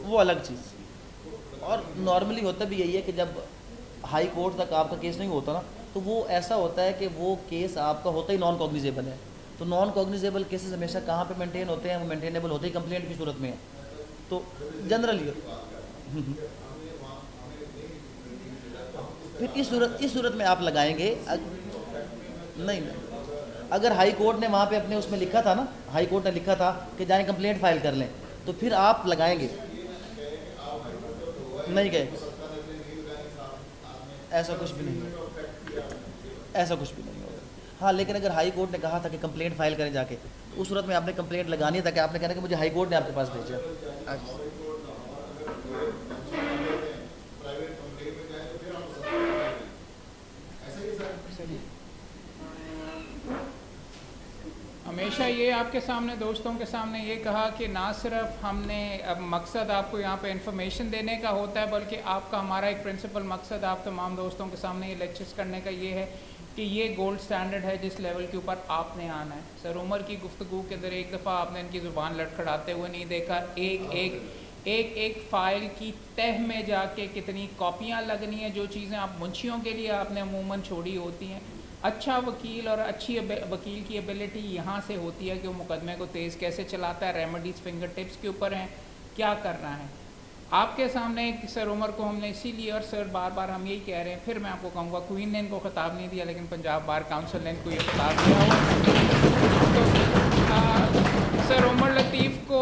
وہ الگ چیز، اور نارملی ہوتا بھی یہی ہے کہ جب ہائی کورٹ تک آپ کا کیس نہیں ہوتا نا تو وہ ایسا ہوتا ہے کہ وہ کیس آپ کا ہوتا ہی نان کوگنیزیبل ہے۔ تو نان کوگنیزیبل کیسز ہمیشہ کہاں پہ مینٹین ہوتے ہیں، وہ مینٹینیبل ہوتے ہی کمپلینٹ کی صورت میں ہے۔ تو جنرلی پھر اس صورت میں آپ لگائیں گے، نہیں اگر ہائی کورٹ نے وہاں پہ اپنے اس میں لکھا تھا نا، ہائی کورٹ نے لکھا تھا کہ جائیں کمپلینٹ فائل کر لیں، تو پھر آپ لگائیں گے، نہیں گئے، ایسا کچھ بھی نہیں، ایسا کچھ بھی نہیں ہوگا۔ ہاں لیکن اگر ہائی کورٹ نے کہا تھا کہ کمپلینٹ فائل کریں جا کے، تو اس صورت میں آپ نے کمپلینٹ لگانی تھا کہ آپ نے کہنا کہ مجھے ہائی کورٹ نے آپ کے پاس بھیجا۔ ہمیشہ یہ آپ کے سامنے، دوستوں کے سامنے یہ کہا کہ نہ صرف ہم نے اب مقصد آپ کو یہاں پہ انفارمیشن دینے کا ہوتا ہے، بلکہ آپ کا ہمارا ایک پرنسپل مقصد آپ تمام دوستوں کے سامنے یہ لیکچرز کرنے کا یہ ہے کہ یہ گولڈ سٹینڈرڈ ہے جس لیول کے اوپر آپ نے آنا ہے۔ سر عمر کی گفتگو کے اندر ایک دفعہ آپ نے ان کی زبان لڑکھڑاتے ہوئے نہیں دیکھا، ایک فائل کی تہ میں جا کے کتنی کاپیاں لگنی ہیں، جو چیزیں آپ منشیوں کے لیے آپ نے عموماً چھوڑی ہوتی ہیں۔ اچھا وکیل اور اچھی وکیل کی ایبلٹی یہاں سے ہوتی ہے کہ وہ مقدمے کو تیز کیسے چلاتا ہے، ریمیڈیز فنگر ٹپس کے اوپر ہیں، کیا کرنا ہے۔ آپ کے سامنے سر عمر کو ہم نے اسی لیے، اور سر بار بار ہم یہی کہہ رہے ہیں، پھر میں آپ کو کہوں گا کوئین نے ان کو خطاب نہیں دیا لیکن پنجاب بار کاؤنسل نے ان کو یہ خطاب دیا ہوا۔ تو سر عمر لطیف کو